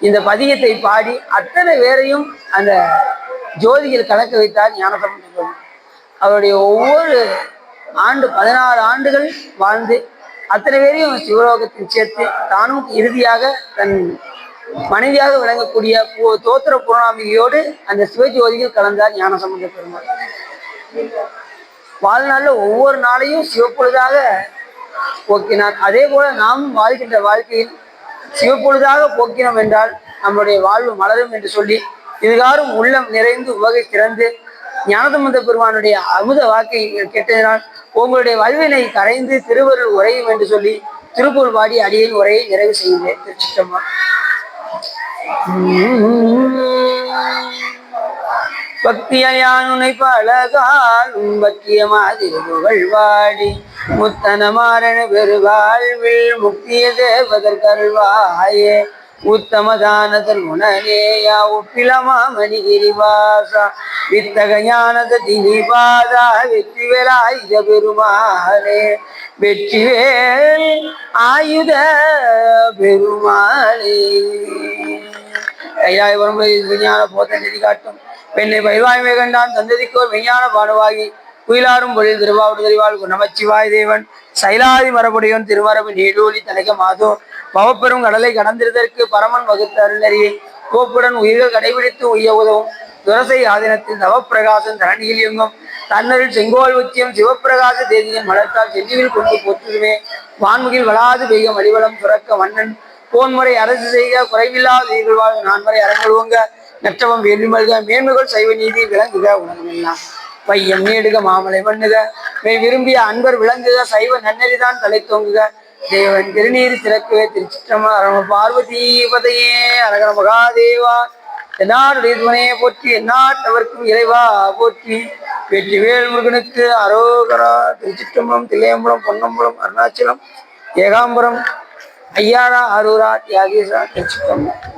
இந்த பதியத்தை பாடி அத்தனை பேரையும் அந்த ஜோதியில் கலக்க வைத்தார் ஞானசம்பந்தன். அவருடைய ஒவ்வொரு ஆண்டு 16 ஆண்டுகள் வாழ்ந்து அத்தனை பேரையும் சிவலோகத்தில் சேர்த்து தானும் இறுதியாக தன் மனைவியாக விளங்கக்கூடிய தோத்திர புரணாமிகையோடு அந்த சிவஜோதியில் கலந்தார் ஞானசம்பந்த பெருமாள். வாழ்நாளில் ஒவ்வொரு நாளையும் சிவப்பொழுதாக போக்கினார். அதே போல நாம் வாழ்கின்ற வாழ்க்கையில் சிவப்பொழுதாக போக்கினோம் என்றால் நம்முடைய வாழ்வு மலரும் என்று சொல்லி இதுகாரும் உள்ளம் நிறைந்து உவகை திறந்து ஞானசம்பந்த பெருமானுடைய அமுத வாக்கை கேட்டதினால் உங்களுடைய வல்வினை கரைந்து திருவருள் உரையும் என்று சொல்லி திருப்பூர் பாடி அடியின் உரையை நிறைவு செய்கிறேன். திருச்சிற்றம்பலம். பக்தியானுனை பழகாலும் பக்கியமாதிருகள் வாடி முத்தன மாறன பெருவாழ்வில் முக்திய தேவதற்கருள்வாயே உத்தமதானதர் குணநேயா உப்பிலமா மணிகிரிவாசா வித்தக ஞானத தினிபாதா வெற்றிவேலாயுத பெருமாளே வெற்றிவேல் ஆயுத பெருமாளே. கைலாயபுரம் விஞ்ஞான போத நெறி காட்டும் பெண்ணை பயில்வாய்மை கண்டான் தந்ததிக்கோர் விஞ்ஞான பானுவாகி குயிலாரும் பொழில் திருவாவூர் தெரிவாள் நமச்சிவாய் தேவன் சைலாதி மரபுடையோன் திருமரபு நீடூழி தனக்க மாதோ பவப்பெரும் கடலை கடந்திருதற்கு பரமன் வகுத்த அருளறியை கோப்புடன் உயிர்கள் கடைபிடித்து உய்ய உதவும் துரசை ஆதீனத்தில் நவப்பிரகாசம் தரணியில் இயங்கும் தன்னரில் செங்கோல் உச்சியம் சிவப்பிரகாச தேதியின் மலர்த்தால் சென்னியில் கொண்டு போற்றுமே வான்முகில் வளாது பெய்க மடிவளம் சுரக்க மன்னன் போன்முறை அரசு செய்க குறைவில்லாத உயிர்கள் வாழ் நான்முறை அரங்கழுவங்க நற்றவம் வேள்வி மல்க மேன்மைகள் சைவ நீதி விளங்குக உலகமெல்லாம் பையம் நீடுக மாமலை மண்ணுக விரும்பிய அன்பர் விளங்குக சைவ நன்னெறிதான் தலை தோங்குக தேவன் திருநீர் திறக்குவே. திருச்சிற்றம்பலம். பார்வதி பதையே அரகர மகாதேவா. என்னாருடைய துணையை போற்றி எந்நாட்டவர்க்கும் இறைவா போற்றி. வெற்றிவேல் முருகனுக்கு அரோகரா. திருச்சிற்றம்பலம், தில்லையம்பலம், பொன்னம்பலம், அருணாச்சலம், ஏகாம்பரம், ஐயாரா, அரூரா, தியாகேசா. திருச்சிற்றம்பலம்.